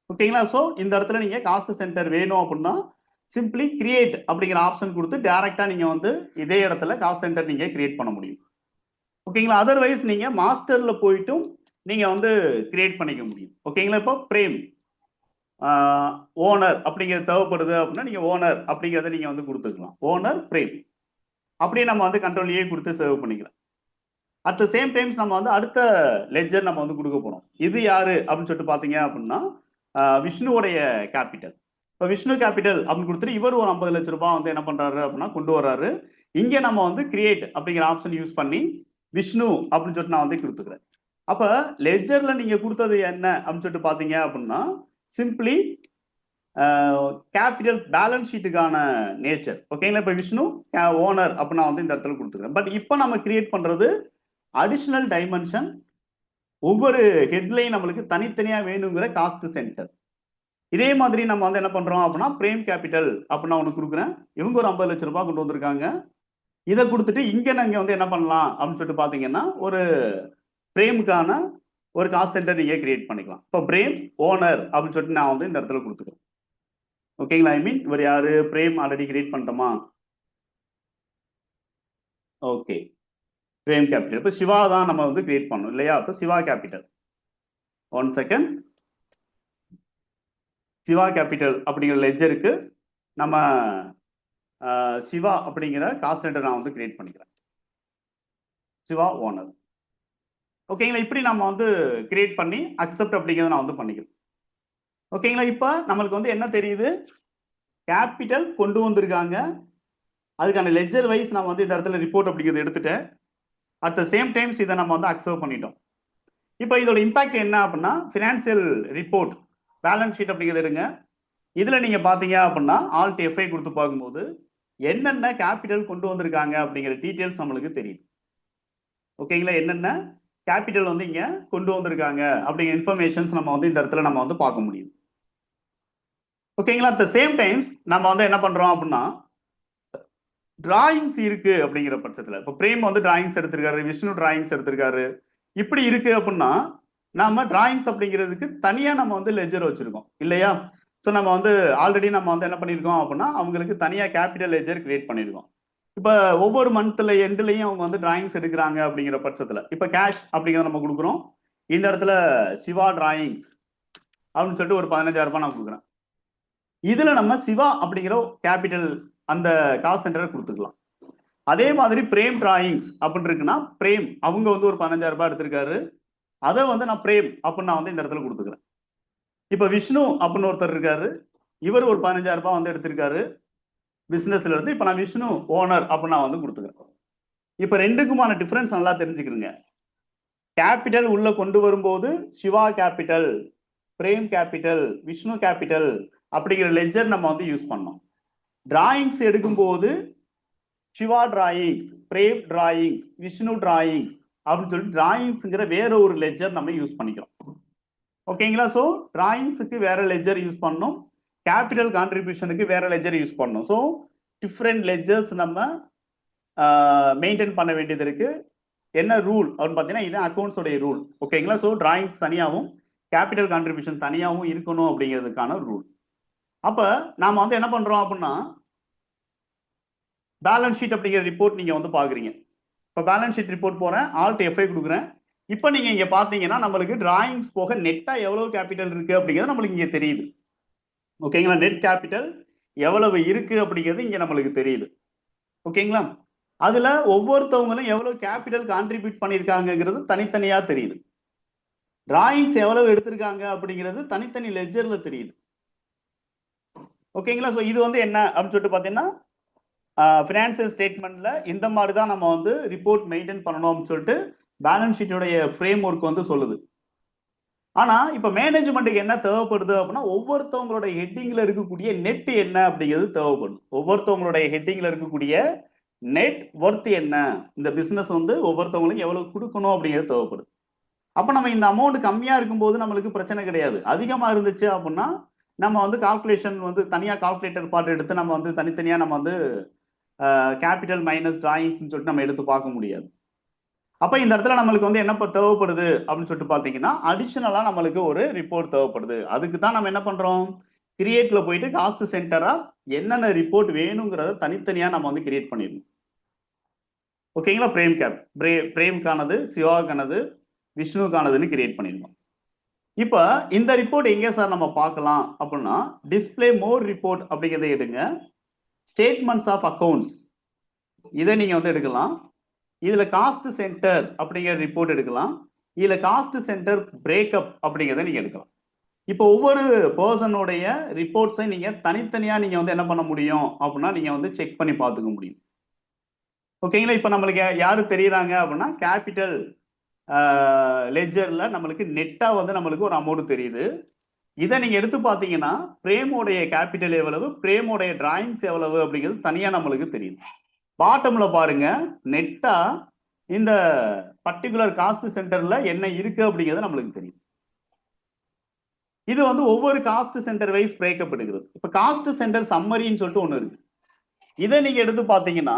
ஓகேங்களா, ஸோ இந்த இடத்துல நீங்க காஸ்ட் சென்டர் வேணும் அப்படின்னா சிம்பிளி கிரியேட் அப்படிங்கிற ஆப்ஷன் கொடுத்து டைரக்டா நீங்க வந்து இதே இடத்துல காஸ்ட் சென்டர் நீங்க கிரியேட் பண்ண முடியும். ஓகேங்களா, அதர்வைஸ் நீங்க மாஸ்டர்ல போயிட்டும் நீங்க வந்து கிரியேட் பண்ணிக்க முடியும். ஓகேங்களா, இப்போ பிரேம் ஓனர் அப்படிங்கிறது தேவைப்படுது அப்படின்னா நீங்க ஓனர் அப்படிங்கிறத நீங்க வந்து கொடுத்துக்கலாம், ஓனர் பிரேம் அப்படியே நம்ம வந்து கண்ட்ரோல் ஏ கொடுத்து சேவ் பண்ணிக்கலாம். அட் த சேம் டைம்ஸ் நம்ம வந்து அடுத்த லெஜர் நம்ம வந்து கொடுக்க போறோம். இது யாரு அப்படின்னு சொல்லிட்டு பாத்தீங்க அப்படின்னா விஷ்ணுவோடைய கேபிட்டல். இப்போ விஷ்ணு கேபிட்டல் அப்படின்னு கொடுத்துட்டு இவர் ஒரு 50 லட்சம் ரூபாய் வந்து என்ன பண்றாரு அப்படின்னா கொண்டு வர்றாரு. இங்க நம்ம வந்து கிரியேட் அப்படிங்கிற ஆப்ஷன் யூஸ் பண்ணி விஷ்ணு அப்படின்னு சொல்லிட்டு நான் வந்து கொடுத்துக்கிறேன். அப்ப லெஜர்ல நீங்க கொடுத்தது என்ன அப்படின்னு சொல்லிட்டு பாத்தீங்க அப்படின்னா சிம்பிளி கேபிட்டல் பேலன்ஸ் ஷீட்டுக்கான நேச்சர். ஓகேங்களா, இப்போ விஷ்ணு ஓனர் அப்படின்னு நான் வந்து இந்த இடத்துல கொடுத்துக்கிறேன். பட் இப்போ நம்ம கிரியேட் பண்றது அடிஷனல் டைமென்ஷன், ஒவ்வொரு ஹெட்லையும் நம்மளுக்கு தனித்தனியா வேணுங்கிற காஸ்ட் சென்டர். இதே மாதிரி நம்ம வந்து என்ன பண்றோம் அப்படின்னா பிரேம் கேபிட்டல் அப்படின்னு ஒன்று கொடுக்குறேன், இவங்க ஒரு 50 லட்சம் ரூபாய் கொண்டு வந்திருக்காங்க. இதை கொடுத்துட்டு இங்க நாங்க வந்து என்ன பண்ணலாம் அப்படின்னு சொல்லிட்டு பாத்தீங்கன்னா ஒரு பிரேமுக்கான ஒரு காஸ்ட் சென்டர் நீங்க கிரியேட் பண்ணிக்கலாம். இப்போ பிரேம் ஓனர் அப்படின்னு சொல்லிட்டு நான் வந்து இந்த இடத்துல கொடுத்துக்கிறேன். ஓகேங்களா, ஐ மீன் இவர் யாரு, பிரேம் ஆல்ரெடி கிரியேட் பண்ணிட்டோமா. ஓகே, பிரேம் கேபிட்டல் இப்போ சிவா தான் நம்ம வந்து கிரியேட் பண்ணோம் இல்லையா. இப்போ Siva capital, 1 second, Siva capital அப்படிங்கிற லெஜருக்கு நம்ம சிவா அப்படிங்கிற காஸ்ட் சென்டர் நான் வந்து கிரியேட் பண்ணிக்கிறேன், சிவா ஓனர். ஓகேங்களா, இப்படி நம்ம வந்து கிரியேட் பண்ணி அக்செப்ட் அப்படிங்கிறத நான் வந்து பண்ணிக்கிறேன். ஓகேங்களா, இப்போ நம்மளுக்கு வந்து என்ன தெரியுது, கேபிட்டல் கொண்டு வந்திருக்காங்க, அதுக்கான லெஜர் வைஸ் நம்ம வந்து இந்த இடத்துல ரிப்போர்ட் அப்படிங்கிறது எடுத்துட்டேன். அட் த சேம் டைம்ஸ் இதை நம்ம வந்து அக்செப்ட் பண்ணிட்டோம். இப்போ இதோட இம்பாக்ட் என்ன அப்படின்னா ஃபினான்சியல் ரிப்போர்ட் பேலன்ஸ் ஷீட் அப்படிங்கிறது எடுங்க. இதுல நீங்க பாத்தீங்க அப்படின்னா ஆல்ட் F5 கொடுத்து பார்க்கும்போது என்னென்ன கேபிட்டல் கொண்டு வந்திருக்காங்க அப்படிங்கிற டீடைல்ஸ் நம்மளுக்கு தெரியுது. ஓகேங்களா, என்னென்ன கேபிட்டல் வந்து இங்க கொண்டு வந்திருக்காங்க அப்படிங்கிற இன்ஃபர்மேஷன்ஸ் நம்ம வந்து இந்த இடத்துல நம்ம வந்து பார்க்க முடியும். ஓகேங்களா, அட் த சேம் டைம்ஸ் நம்ம வந்து என்ன பண்றோம் அப்படின்னா டிராயிங்ஸ் இருக்கு அப்படிங்கிற பட்சத்துல, இப்போ பிரேம் வந்து டிராயிங்ஸ் எடுத்திருக்காரு, விஷ்ணு டிராயிங்ஸ் எடுத்திருக்காரு, இப்படி இருக்கு அப்படின்னா நாம டிராயிங்ஸ் அப்படிங்கிறதுக்கு தனியா நம்ம வந்து லெஜர் வச்சிருக்கோம் இல்லையா. ஸோ நம்ம வந்து ஆல்ரெடி நம்ம வந்து என்ன பண்ணியிருக்கோம் அப்படின்னா அவங்களுக்கு தனியா கேபிட்டல் லெஜர் கிரியேட் பண்ணியிருக்கோம். இப்போ ஒவ்வொரு மந்த்ல எண்ட்லையும் அவங்க வந்து டிராயிங்ஸ் எடுக்கிறாங்க அப்படிங்கிற பட்சத்துல இப்போ கேஷ் அப்படிங்கிறத நம்ம கொடுக்குறோம். இந்த இடத்துல சிவா டிராயிங்ஸ் அப்படின்னு சொல்லிட்டு ஒரு 15,000 ரூபாய் நான் கொடுக்குறேன். இதுல நம்ம சிவா அப்படிங்கிற கேபிட்டல் அந்த காஸ்ட் சென்டரை கொடுத்துக்கலாம். அதே மாதிரி பிரேம் டிராயிங்ஸ் அப்படின்னு இருக்குன்னா பிரேம் அவங்க வந்து ஒரு 15,000 ரூபாய் எடுத்திருக்காரு, அதை வந்து நான் பிரேம் அப்படின்னு நான் வந்து இந்த இடத்துல கொடுத்துக்கிறேன். இப்ப விஷ்ணு அப்படின்னு ஒருத்தர் இருக்காரு, இவர் ஒரு 15,000 ரூபாய் வந்து எடுத்திருக்காரு பிசினஸ்ல இருந்து, இப்ப நான் விஷ்ணு ஓனர் அப்படின்னு நான் வந்து கொடுத்துக்கிறேன். இப்ப ரெண்டுக்குமான டிஃபரன்ஸ் நல்லா தெரிஞ்சுக்கிறீங்க. கேபிட்டல் உள்ள கொண்டு வரும்போது Siva capital, Prem capital, Vishnu capital அப்படிங்கிற லெஜர் நம்ம வந்து யூஸ் பண்ணோம். டிராயிங்ஸ் எடுக்கும்போது Siva drawings, Prem drawings, Vishnu drawings அப்படின்னு சொல்லிட்டு டிராயிங்ஸ்ங்கிற வேற ஒரு லெஜர் நம்ம யூஸ் பண்ணிக்கிறோம். ஓகேங்களா, ஸோ டிராயிங்ஸுக்கு வேற லெஜர் யூஸ் பண்ணணும், கேபிட்டல் கான்ட்ரிபியூஷனுக்கு வேற லெஜர் யூஸ் பண்ணணும். ஸோ டிஃப்ரெண்ட் லெஜர்ஸ் நம்ம மெயின்டைன் பண்ண வேண்டியது இருக்கு. என்ன ரூல் அப்படின்னு பார்த்தீங்கன்னா இது அக்கௌண்ட்ஸோடைய ரூல். ஓகேங்களா? ஸோ டிராயிங்ஸ் தனியாகவும் கேபிட்டல் கான்ட்ரிபியூஷன் தனியாகவும் இருக்கணும் அப்படிங்கிறதுக்கான ரூல். அப்போ நாம வந்து என்ன பண்றோம் அப்படின்னா பேலன்ஸ் ஷீட் அப்படிங்கிற ரிப்போர்ட் நீங்க வந்து பாக்குறீங்க. இப்போ பேலன்ஸ் ஷீட் ரிப்போர்ட் போறேன், ஆல்ட் எஃப்ஐ கொடுக்குறேன். இப்போ நீங்க இங்க பாத்தீங்கன்னா நம்மளுக்கு டிராயிங்ஸ் போக நெட்டா எவ்வளவு கேபிட்டல் இருக்கு அப்படிங்கிறது நம்மளுக்கு இங்க தெரியுது. ஓகேங்களா? நெட் கேபிட்டல் எவ்வளவு இருக்கு அப்படிங்கிறது இங்க நம்மளுக்கு தெரியுது. ஓகேங்களா? அதுல ஒவ்வொருத்தவங்களும் எவ்வளவு கேபிட்டல் கான்ட்ரிபியூட் பண்ணிருக்காங்கிறது தனித்தனியா தெரியுது. டிராயிங்ஸ் எவ்வளவு எடுத்திருக்காங்க அப்படிங்கிறது தனித்தனி லெஜர்ல தெரியுது. ஓகேங்களா? ஸோ இது வந்து என்ன அப்படின்னு சொல்லிட்டு பார்த்தீங்கன்னா ஃபினான்சியல் ஸ்டேட்மெண்ட்ல இந்த மாதிரி தான் நம்ம வந்து ரிப்போர்ட் மெயின்டைன் பண்ணணும் அப்படின்னு சொல்லிட்டு பேலன்ஸ் ஷீட்டோடைய ஃப்ரேம் ஒர்க் வந்து சொல்லுது. ஆனா இப்ப மேனேஜ்மெண்ட்டுக்கு என்ன தேவைப்படுது அப்படின்னா ஒவ்வொருத்தவங்களோட ஹெட்டிங்ல இருக்கக்கூடிய நெட் என்ன அப்படிங்கிறது தேவைப்படும். ஒவ்வொருத்தவங்களுடைய ஹெட்டிங்ல இருக்கக்கூடிய நெட் ஒர்த் என்ன, இந்த பிசினஸ் வந்து ஒவ்வொருத்தவங்களுக்கு எவ்வளவு கொடுக்கணும் அப்படிங்கிறது தேவைப்படுது. அப்ப நம்ம இந்த அமௌண்ட் கம்மியா இருக்கும்போது நம்மளுக்கு பிரச்சனை கிடையாது. அதிகமா இருந்துச்சு அப்படின்னா நம்ம வந்து கால்குலேஷன் வந்து தனியா கால்குலேட்டர் பார்ட் எடுத்து நம்ம வந்து தனித்தனியா நம்ம வந்து கேபிட்டல் மைனஸ் டிராயிங்ஸ் சொல்லிட்டு நம்ம எடுத்து பார்க்க முடியாது. அப்ப இந்த இடத்துல நம்மளுக்கு வந்து என்ன தேவைப்படுது அப்படின்னு சொல்லிட்டு பாத்தீங்கன்னா அடிஷனலா நம்மளுக்கு ஒரு ரிப்போர்ட் தேவைப்படுது. அதுக்கு தான் நம்ம என்ன பண்றோம், கிரியேட்ல போயிட்டு காஸ்ட் சென்டரா என்னென்ன ரிப்போர்ட் வேணுங்கிறத தனித்தனியா நம்ம வந்து கிரியேட் பண்ணிடணும். ஓகேங்களா? பிரேம்கானது, சிவாக்கானது, விஷ்ணுக்கானதுன்னு கிரியேட் பண்ணிடணும். இப்ப இந்த ரிப்போர்ட் எங்கே சார் நம்ம பார்க்கலாம் அப்படின்னா டிஸ்பிளே மோர் ரிப்போர்ட் அப்படிங்கிறத எடுங்க. ஸ்டேட்மெண்ட்ஸ் ஆஃப் அக்கௌண்ட்ஸ் இதை நீங்க வந்து எடுக்கலாம். இதுல காஸ்ட் சென்டர் அப்படிங்கிற ரிப்போர்ட் எடுக்கலாம். இதுல காஸ்ட் சென்டர் பிரேக்கப் அப்படிங்கிறத நீங்க எடுக்கலாம். இப்போ ஒவ்வொரு பர்சனுடைய ரிப்போர்ட்ஸை நீங்க தனித்தனியா நீங்க வந்து என்ன பண்ண முடியும் அப்படின்னா நீங்க வந்து செக் பண்ணி பார்த்துக்க முடியும். ஓகேங்களா? இப்போ நம்மளுக்கு யாரு தெரியுறாங்க அப்படின்னா கேபிட்டல் லெஜர்ல நம்மளுக்கு நெட்டா வந்து நம்மளுக்கு ஒரு அமௌண்ட் தெரியுது. இதை நீங்க எடுத்து பார்த்தீங்கன்னா பிரேமோடைய கேபிட்டல் எவ்வளவு, பிரேமோடைய டிராயிங்ஸ் எவ்வளவு அப்படிங்கிறது தனியா நம்மளுக்கு தெரியுது. பாட்டம்ல பாருங்க நெட்டா இந்த பர்டிகுலர் காஸ்ட் சென்டர்ல என்ன இருக்கு அப்படிங்கிறது நம்மளுக்கு தெரியும். இது வந்து ஒவ்வொரு காஸ்ட் சென்டர் வைஸ் பிரேக்கப் எடுக்கிறது. இப்ப காஸ்ட் சென்டர் சம்மரின்னு சொல்லிட்டு ஒண்ணு இருக்கு. இதை நீங்க எடுத்து பாத்தீங்கன்னா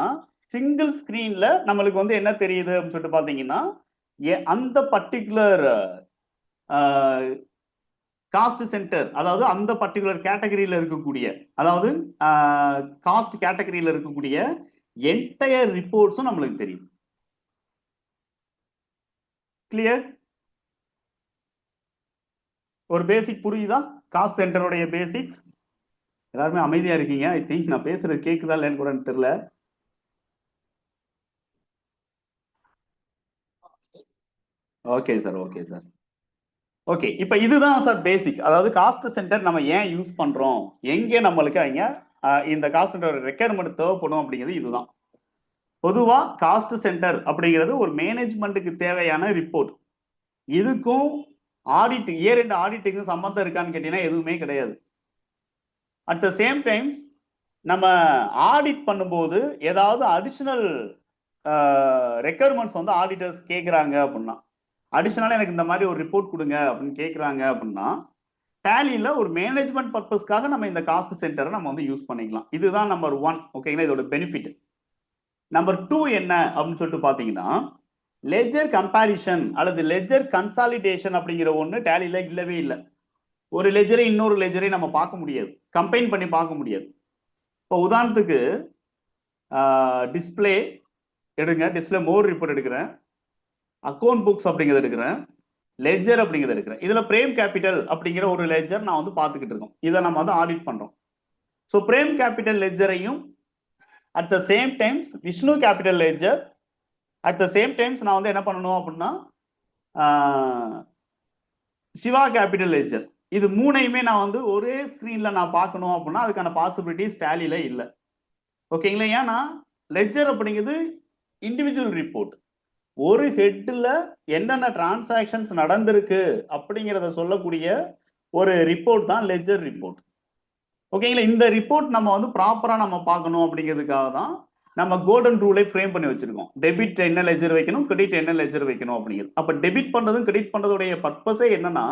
சிங்கிள் ஸ்கிரீன்ல நம்மளுக்கு வந்து என்ன தெரியுது அப்படின்னு சொல்லிட்டு பாத்தீங்கன்னா அந்த பர்டிகுலர் காஸ்ட் சென்டர், அதாவது அந்த பர்டிகுலர் கேட்டகரியில இருக்கக்கூடிய, அதாவது காஸ்ட் கேட்டகரியில இருக்கக்கூடிய என்டையர் ரிப்போர்ட்ஸும் நம்மளுக்கு தெரியும். கிளியர்? ஒரு பேசிக் புரியுதா? காஸ்ட் சென்டருடைய பேசிக்ஸ். எல்லாருமே அமைதியா இருக்கீங்க. ஐ திங்க் நான் பேசுறது கேக்குதா இல்லைன்னு கூட தெரியல. Okay sir, okay sir. Okay, இப்போ இதுதான் சார் பேசிக். அதாவது காஸ்ட் சென்டர் நம்ம ஏன் யூஸ் பண்றோம், எங்கே நம்மளுக்கு அங்க இந்த காஸ்ட் சென்டர் ரெக்யர்மெண்ட் தேவைப்படும் அப்படிங்கிறது இதுதான். பொதுவா காஸ்ட் சென்டர் அப்படிங்கிறது ஒரு மேனேஜ்மெண்ட்டுக்கு தேவையான ரிப்போர்ட். இதுக்கும் ஆடிட், இயர் எண்ட் ஆடிட்டுக்கும் சம்பந்தம் இருக்கான்னு கேட்டீங்கன்னா எதுவுமே கிடையாது. அட் த சேம் டைம்ஸ் நம்ம ஆடிட் பண்ணும்போது ஏதாவது அடிஷனல் ரெக்யர்மெண்ட்ஸ் வந்து ஆடிட்டர்ஸ் கேட்குறாங்க அப்படின்னா, அடிஷனலாக எனக்கு இந்த மாதிரி ஒரு ரிப்போர்ட் கொடுங்க அப்படின்னு கேட்குறாங்க அப்படின்னா டேலியில் ஒரு மேனேஜ்மெண்ட் பர்பஸ்க்காக நம்ம இந்த காஸ்ட் சென்டரை நம்ம வந்து யூஸ் பண்ணிக்கலாம். இதுதான் நம்பர் 1. ஓகேங்களா? இதோட பெனிஃபிட். நம்பர் 2 என்ன அப்படின்னு சொல்லிட்டு பார்த்தீங்கன்னா லெஜர் கம்பேரிஷன் அல்லது லெஜர் கன்சாலிடேஷன் அப்படிங்கிற ஒன்று டேலியில் இல்லவே இல்லை. ஒரு லெஜரை இன்னொரு லெஜரை நம்ம பார்க்க முடியாது, கம்பைன் பண்ணி பார்க்க முடியாது. இப்போ உதாரணத்துக்கு டிஸ்பிளே எடுங்க, டிஸ்பிளே மோர் ரிப்போர்ட் எடுக்கிறேன், அக்கௌண்ட் புக்ஸ் அப்படிங்கிறது எடுக்கிறேன், லெஜர் அப்படிங்கிறது எடுக்கிறேன். இதுல பிரேம் கேபிட்டல் அப்படிங்கிற ஒரு லெஜர் நான் வந்து பார்த்துக்கிட்டு இருக்கோம். இதை நம்ம வந்து ஆடிட் பண்றோம். ஸோ பிரேம் கேபிட்டல் லெஜரையும் at the same times Vishnu capital ledger, at the same times நான் வந்து என்ன பண்ணணும் அப்படின்னா சிவா கேபிட்டல் லெஜர், இது மூணையுமே நான் வந்து ஒரே ஸ்கிரீன்ல நான் பார்க்கணும் அப்படின்னா அதுக்கான பாசிபிலிட்டிஸ் டேலியில இல்லை. ஓகேங்களா? ஏன்னா லெஜர் அப்படிங்கிறது இண்டிவிஜுவல் ரிப்போர்ட். ஒரு ஹெட்ல என்னென்ன டிரான்சாக்ஷன்ஸ் நடந்திருக்கு அப்படிங்கிறத சொல்லக்கூடிய ஒரு ரிப்போர்ட் தான் லெஜர் ரிப்போர்ட். ஓகேங்களா? இந்த ரிப்போர்ட் நம்ம வந்து ப்ராப்பரா நம்ம பார்க்கணும் அப்படிங்கிறதுக்காக தான் நம்ம கோல்டன் ரூலை ஃப்ரேம் பண்ணி வச்சிருக்கோம். டெபிட் என்ன லெஜர் வைக்கணும், கிரெடிட் என்ன லெஜர் வைக்கணும் அப்படிங்கிறது. அப்ப டெபிட் பண்றதும் கிரெடிட் பண்றதுடைய பர்பஸே என்னன்னா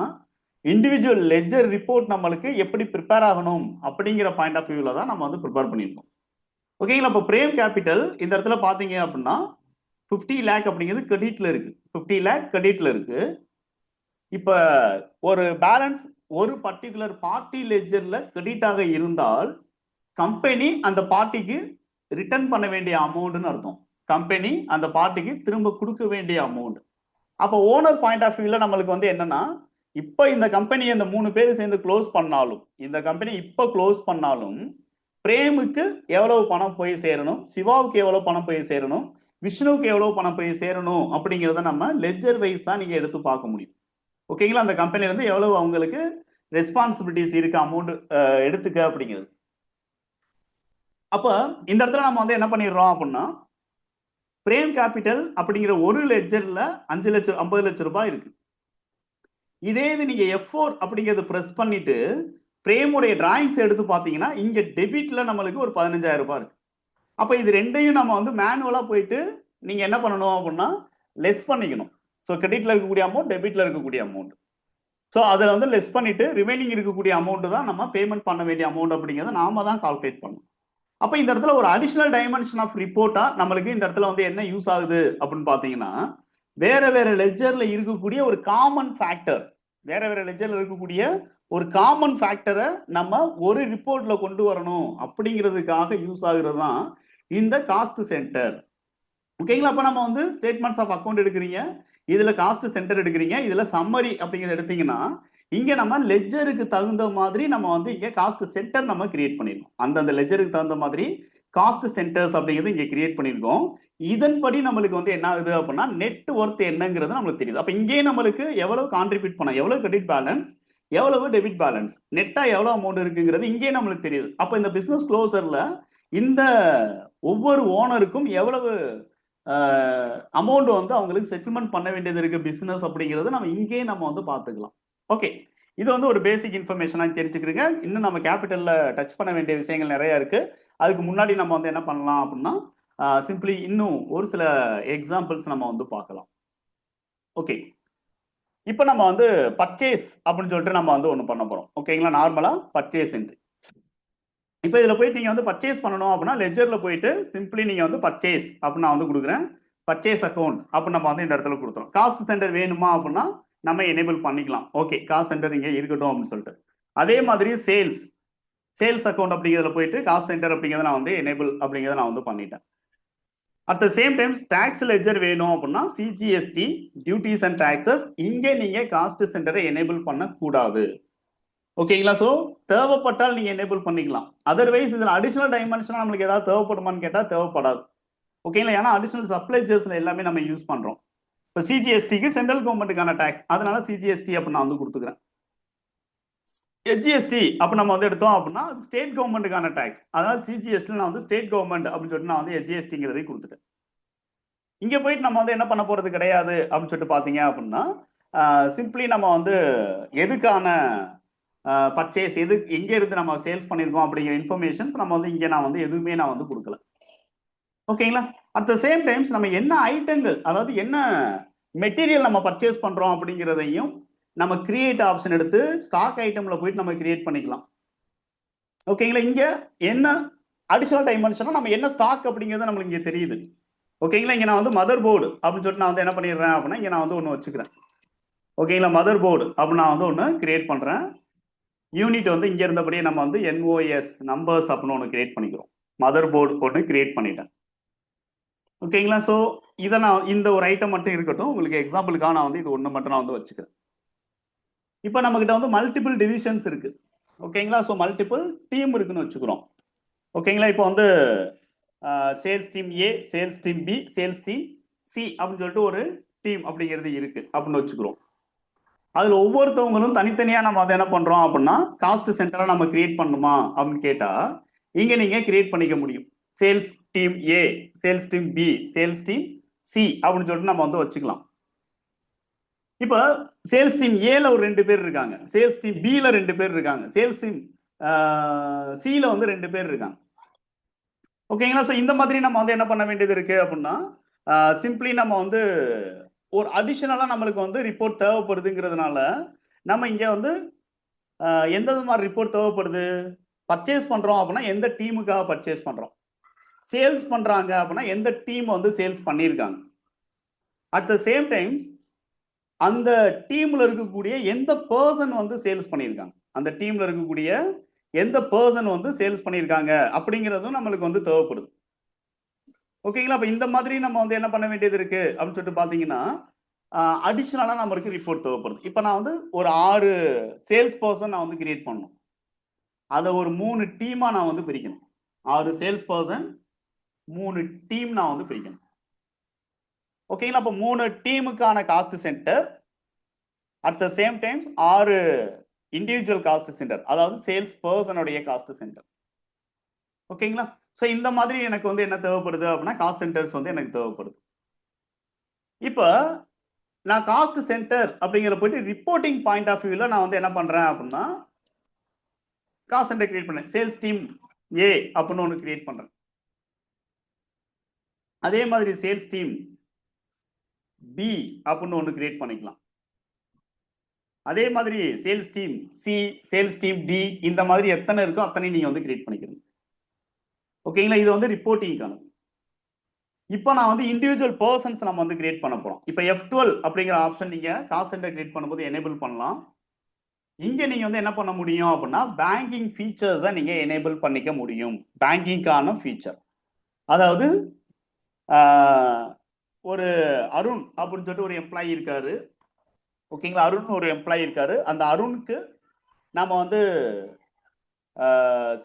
இண்டிவிஜுவல் லெஜர் ரிப்போர்ட் நம்மளுக்கு எப்படி ப்ரிப்பேர் ஆகணும் அப்படிங்கிற பாயிண்ட் ஆஃப் வியூல தான் நம்ம வந்து ப்ரிப்பேர் பண்ணியிருக்கோம். ஓகேங்களா? இப்போ பிரேம் கேபிட்டல் இந்த இடத்துல பாத்தீங்க அப்படின்னா 50 லேக் அப்படிங்கிறது கிரெடிட்ல இருக்கு. 50 லேக் கிரெடிட்ல இருக்கு. இப்ப ஒரு பேலன்ஸ் ஒரு பர்டிகுலர் பார்ட்டி லெட்ஜர்ல கிரெடிட் ஆக இருந்தால் கம்பெனி அந்த பார்ட்டிக்கு ரிட்டர்ன் பண்ண வேண்டிய அமௌண்ட்னு அர்த்தம். கம்பெனி அந்த பார்ட்டிக்கு திரும்ப கொடுக்க வேண்டிய அமௌண்ட். அப்போ ஓனர் பாயிண்ட் ஆஃப் வியூல நம்மளுக்கு வந்து என்னன்னா, இப்ப இந்த கம்பெனி அந்த 3 பேர் சேர்ந்து க்ளோஸ் பண்ணாலும், இந்த கம்பெனி இப்ப க்ளோஸ் பண்ணாலும் பிரேமுக்கு எவ்வளவு பணம் போய் சேரணும், சிவாவுக்கு எவ்வளவு பணம் போய் சேரணும், விஷ்ணுவுக்கு எவ்வளவு பணம் போய் சேரணும் அப்படிங்கிறத நம்ம லெட்ஜர் வைஸ் தான் நீங்க எடுத்து பார்க்க முடியும். ஓகேங்களா? அந்த கம்பெனில இருந்து எவ்வளவு அவங்களுக்கு ரெஸ்பான்சிபிலிட்டிஸ் இருக்கு அமௌண்ட் எடுத்துக்க அப்படிங்கிறது. அப்ப இந்த இடத்துல நம்ம வந்து என்ன பண்ணிடுறோம் அப்படின்னா, பிரேம் கேபிட்டல் அப்படிங்கிற ஒரு லெட்ஜர்ல 5 லட்சம் 50 லட்சம் ரூபாய் இருக்கு. இதே இது நீங்க F4 அப்படிங்கறது பிரஸ் பண்ணிட்டு பிரேமுடைய டிராயிங்ஸ் எடுத்து பாத்தீங்கன்னா இங்க டெபிட்ல நம்மளுக்கு ஒரு 15,000 ரூபாய் இருக்கு. அப்ப இது ரெண்டையும் நம்ம வந்து மேனுவலா போயிட்டு நீங்க என்ன பண்ணணும் அப்படின்னா லெஸ் பண்ணிக்கணும். ஸோ கிரெடிட்ல இருக்கக்கூடிய அமௌண்ட், டெபிட்ல இருக்கக்கூடிய அமௌண்ட். ஸோ அதில் வந்து லெஸ் பண்ணிட்டு ரிமைனிங் இருக்கக்கூடிய அமௌண்ட் தான் நம்ம பேமெண்ட் பண்ண வேண்டிய அமௌண்ட் அப்படிங்கிறத நாம தான் கால்குலேட் பண்ணணும். அப்போ இந்த இடத்துல ஒரு அடிஷனல் டைமென்ஷன் ஆஃப் ரிப்போர்ட்டா நம்மளுக்கு இந்த இடத்துல வந்து என்ன யூஸ் ஆகுது அப்படின்னு பாத்தீங்கன்னா, வேற வேற லெட்ஜர்ல இருக்கக்கூடிய ஒரு காமன் ஃபேக்டர், வேற வேற லெட்ஜர்ல இருக்கக்கூடிய ஒரு காமன் ஃபேக்டரை நம்ம ஒரு ரிப்போர்ட்ல கொண்டு வரணும் அப்படிங்கிறதுக்காக யூஸ் ஆகுறது தான் இந்த காஸ்ட் சென்டர். ஓகேங்களா? அப்ப நம்ம வந்து ஸ்டேட்மெண்ட்ஸ் ஆஃப் அக்கௌண்ட் எடுக்கிறீங்க, இதுல காஸ்ட் சென்டர் எடுக்கிறீங்க, இதுல சம்மரி அப்படிங்கிறது எடுத்தீங்கன்னா இங்க நம்ம லெட்ஜருக்கு தகுந்த மாதிரி நம்ம வந்து இங்க காஸ்ட் சென்டர் நம்ம கிரியேட் பண்ணிருக்கோம். அந்தந்த லெட்ஜருக்கு தகுந்த மாதிரி காஸ்ட் சென்டர்ஸ் அப்படிங்கிறது இங்க கிரியேட் பண்ணிருக்கோம். இதன்படி நம்மளுக்கு வந்து என்ன ஆகுது அப்படின்னா நெட் ஒர்த் என்னங்கிறது நம்மளுக்கு தெரியுது. அப்ப இங்கே நம்மளுக்கு எவ்வளவு கான்ட்ரிபியூட் பண்ண, எவ்வளவு கிரெடிட் பேலன்ஸ், எவ்வளவு டெபிட் பேலன்ஸ், நெட்டா எவ்வளவு அமௌண்ட் இருக்குங்கிறது இங்கே நம்மளுக்கு தெரியுது. அப்ப இந்த பிசினஸ் க்ளோசர்ல இந்த ஒவ்வொரு ஓனருக்கும் எவ்வளவு அமௌண்ட் வந்து அவங்களுக்கு செட்டில்மெண்ட் பண்ண வேண்டியது இருக்கு பிசினஸ் அப்படிங்கிறது நம்ம இங்கே நம்ம வந்து பார்த்துக்கலாம். ஓகே, இது வந்து ஒரு பேசிக் இன்ஃபர்மேஷனா தெரிஞ்சுக்கிறீங்க. இன்னும் நம்ம கேபிட்டல்ல டச் பண்ண வேண்டிய விஷயங்கள் நிறைய இருக்கு. அதுக்கு முன்னாடி நம்ம வந்து என்ன பண்ணலாம் அப்படின்னா சிம்பிளி இன்னும் ஒரு சில எக்ஸாம்பிள்ஸ் நம்ம வந்து பார்க்கலாம். ஓகே, இப்போ நம்ம வந்து பர்ச்சேஸ் அப்படின்னு சொல்லிட்டு நம்ம வந்து ஒன்று பண்ண போறோம். ஓகேங்களா? நார்மலா பர்ச்சேஸ் என்ட்ரி. இப்போ இதில் போயிட்டு நீங்கள் வந்து பர்ச்சேஸ் பண்ணணும் அப்படின்னா லெட்ஜரில் போயிட்டு சிம்பிளி நீங்கள் வந்து பர்ச்சேஸ் அப்படின்னு நான் வந்து கொடுக்குறேன். பர்ச்சேஸ் அக்கௌண்ட் அப்படின்னு நம்ம வந்து இந்த இடத்துல கொடுத்துறோம். காஸ்ட் சென்டர் வேணுமா அப்படின்னா நம்ம எனேபிள் பண்ணிக்கலாம். ஓகே, காஸ்ட் சென்டர் இங்கே இருக்கட்டும் அப்படின்னு சொல்லிட்டு. அதே மாதிரி சேல்ஸ் அக்கௌண்ட் அப்படிங்கிறதுல போயிட்டு காஸ்ட் சென்டர் அப்படிங்கிறத நான் வந்து எனேபிள் அப்படிங்கிறத நான் வந்து பண்ணிட்டேன். At the same time tax ledger வேணும் அப்படின்னா சிஜிஎஸ்டி டியூட்டிஸ் அண்ட் டாக்ஸஸ் இங்கே நீங்க காஸ்ட் சென்டரை எனேபிள் பண்ணக்கூடாது. ஓகேங்களா? ஸோ தேவைப்பட்டால் நீங்க எனேபிள் பண்ணிக்கலாம். அதர்வைஸ் இதில் அடிஷனல் டைமென்ஷனா நம்மளுக்கு ஏதாவது தேவைப்படுமான்னு கேட்டால் தேவைப்படாது. ஓகேங்களா? ஏன்னா அடிஷனல் சப்ளைஜர்ஸ்ல எல்லாமே நம்ம யூஸ் பண்றோம். இப்போ சிஜிஎஸ்டிக்கு சென்ட்ரல் கவர்மெண்ட்டுக்கான டாக்ஸ், அதனால சிஜிஎஸ்டி அப்படி நான் வந்து கொடுத்துக்கிறேன். எஸ்ஜிஎஸ்டி அப்போ நம்ம வந்து எடுத்தோம் அப்படின்னா ஸ்டேட் கவர்மெண்ட்டுக்கான டாக்ஸ், அதனால சிஜிஎஸ்டி நான் வந்து ஸ்டேட் கவர்மெண்ட் அப்படின்னு சொல்லிட்டு நான் வந்து எஸ்ஜிஎஸ்டிங்கிறதையும் கொடுத்துட்டேன். இங்க போயிட்டு நம்ம வந்து என்ன பண்ண போறது கிடையாது அப்படின்னு சொல்லிட்டு பாத்தீங்க அப்படின்னா சிம்பிளி நம்ம வந்து எதுக்கான பர்ச்சேஸ் எது எங்க இருந்து நம்ம சேல்ஸ் பண்ணிருக்கோம் அப்படிங்கிற இன்ஃபர்மேஷன்ஸ் நம்ம வந்து இங்க நான் வந்து எதுவுமே நான் வந்து கொடுக்கல. ஓகேங்களா? அட் த சேம் டைம்ஸ் நம்ம என்ன ஐட்டங்கள், அதாவது என்ன மெட்டீரியல் நம்ம பர்ச்சேஸ் பண்றோம் அப்படிங்கிறதையும் நம்ம கிரியேட் ஆப்ஷன் எடுத்து ஸ்டாக் ஐட்டம்ல போயிட்டு நம்ம கிரியேட் பண்ணிக்கலாம். ஓகேங்களா? இங்க என்ன அடிஷனல் டைமென்ஷனா நம்ம என்ன ஸ்டாக் அப்படிங்கிறது நம்மளுக்கு இங்க தெரியுது. ஓகேங்களா? இங்க நான் வந்து மதர் போர்டு அப்படின்னு சொல்லிட்டு நான் வந்து என்ன பண்ணிடுறேன் அப்படின்னா இங்க நான் வந்து ஒன்று வச்சுக்கிறேன். ஓகேங்களா? மதர் போர்டு அப்படின்னு நான் வந்து ஒன்று கிரியேட் பண்றேன். யூனிட் வந்து இங்க இருந்தபடியே நம்ம வந்து NOS நம்பர்ஸ் அப்படின்னு ஒன்று கிரியேட் பண்ணிக்கிறோம். மதர் போர்டு ஒன்று கிரியேட் பண்ணிட்டேன். ஓகேங்களா? ஸோ இதை நான் இந்த ஒரு ஐட்டம் மட்டும் இருக்கட்டும், உங்களுக்கு எக்ஸாம்பிளுக்காக நான் வந்து இது ஒன்று மட்டும் நான் வந்து வச்சுக்கிறேன். இப்போ நம்ம கிட்ட வந்து மல்டிபிள் டிவிஷன்ஸ் இருக்கு. ஓகேங்களா? ஸோ மல்டிபிள் டீம் இருக்குன்னு வச்சுக்கிறோம். ஓகேங்களா? இப்போ வந்து sales team A, sales team B, sales team C அப்படின்னு சொல்லிட்டு ஒரு டீம் அப்படிங்கிறது இருக்கு அப்படின்னு வச்சுக்கிறோம். அதுல ஒவ்வொருத்தவங்களும் தனித்தனியா நம்ம அதை என்ன பண்றோம் அப்படின்னா காஸ்ட் சென்டரா நம்ம கிரியேட் பண்ணுமா அப்படின்னு கேட்டா இங்க நீங்க கிரியேட் பண்ணிக்க முடியும். Sales team A, sales team B, sales team C அப்படின்னு சொல்லிட்டு நம்ம வந்து வச்சுக்கலாம். இப்ப சேல்ஸ் டீம் ஏல ஒரு 2 பேர் இருக்காங்க, சேல்ஸ் டீம் பில 2 பேர் இருக்காங்க, சேல்ஸ் டீம் சில வந்து 2 பேர் இருக்காங்க. ஓகேங்களா? ஸோ இந்த மாதிரி நம்ம வந்து என்ன பண்ண வேண்டியது இருக்கு அப்படின்னா சிம்பிளி நம்ம வந்து ஒரு அடிஷனலா நம்மளுக்கு வந்து ரிப்போர்ட் தேவைப்படுதுங்கிறதுனால நம்ம இங்க வந்து எந்த மாதிரி ரிப்போர்ட் தேவைப்படுது, பர்ச்சேஸ் பண்றோம் அப்படின்னா எந்த டீமுக்காக பர்ச்சேஸ் பண்றோம். சேல்ஸ் பண்றாங்க அப்படின்னா எந்த டீம் வந்து சேல்ஸ் பண்ணியிருக்காங்க. அட் த சேம் டைம்ஸ் அந்த டீம்ல இருக்கக்கூடிய எந்த பர்சன் வந்து சேல்ஸ் பண்ணியிருக்காங்க. அந்த டீம்ல இருக்கக்கூடிய எந்த பர்சன் வந்து சேல்ஸ் பண்ணியிருக்காங்க அப்படிங்கிறதும் நம்மளுக்கு வந்து தேவைப்படுது. ஓகேங்களா? அப்ப இந்த மாதிரி நம்ம வந்து என்ன பண்ண வேண்டியது இருக்கு அப்படின்னு சொல்லிட்டு பார்த்தீங்கன்னா, அடிஷனலா நம்மளுக்கு ரிப்போர்ட் தேவைப்படுது. இப்ப நான் வந்து ஒரு 6 சேல்ஸ் பெர்சன் நான் வந்து கிரியேட் பண்ணணும். அத ஒரு 3 டீமா நான் வந்து பிரிக்கணும். 6 சேல்ஸ் பெர்சன் 3 டீம் நான் வந்து பிரிக்கணும். ஓகேங்களா? அப்ப 3 டீமுக்கான cost centre at the same times 6 individual cost centre, அதாவது சேல்ஸ் பெர்சனுடைய காஸ்ட் சென்டர். ஓகேங்களா? ஸோ இந்த மாதிரி எனக்கு வந்து என்ன தேவைப்படுது அப்படின்னா காஸ்ட் சென்டர்ஸ் வந்து எனக்கு தேவைப்படுது. இப்ப நான் காஸ்ட் சென்டர் அப்படிங்கிற போயிட்டு ரிப்போர்ட்டிங் பாயிண்ட் ஆஃப் வியூல நான் வந்து என்ன பண்றேன் அப்படின்னா காஸ்ட் சென்டர் கிரியேட் பண்ணேன். சேல்ஸ் டீம் ஏ அப்படின்னு ஒன்று கிரியேட் பண்றேன். அதே மாதிரி சேல்ஸ் டீம் பி அப்படின்னு ஒன்று கிரியேட் பண்ணிக்கலாம். அதே மாதிரி sales team C, sales team D, இந்த மாதிரி எத்தனை இருக்கோ அத்தனை நீங்க வந்து கிரியேட் பண்ணிக்கணும். ஓகேங்களா? இது வந்து ரிப்போர்ட்டிங்கானது. இப்போ நான் வந்து இண்டிவிஜுவல் பர்சன்ஸ் நம்ம வந்து கிரியேட் பண்ண போறோம். இப்போ F12 அப்படிங்கிற ஆப்ஷன் நீங்க காஸ்ட் சென்டர் கிரியேட் பண்ணும்போது எனேபிள் பண்ணலாம். இங்க நீங்க வந்து என்ன பண்ண முடியும் அப்படின்னா பேங்கிங் ஃபீச்சர்ஸை நீங்க எனேபிள் பண்ணிக்க முடியும். பேங்கிங்கான ஃபீச்சர், அதாவது ஒரு அருண் அப்படின்னு சொல்லிட்டு ஒரு எம்ப்ளாயி இருக்காரு. ஓகேங்களா? அருண் ஒரு எம்ப்ளாயி இருக்காரு. அந்த அருணுக்கு நம்ம வந்து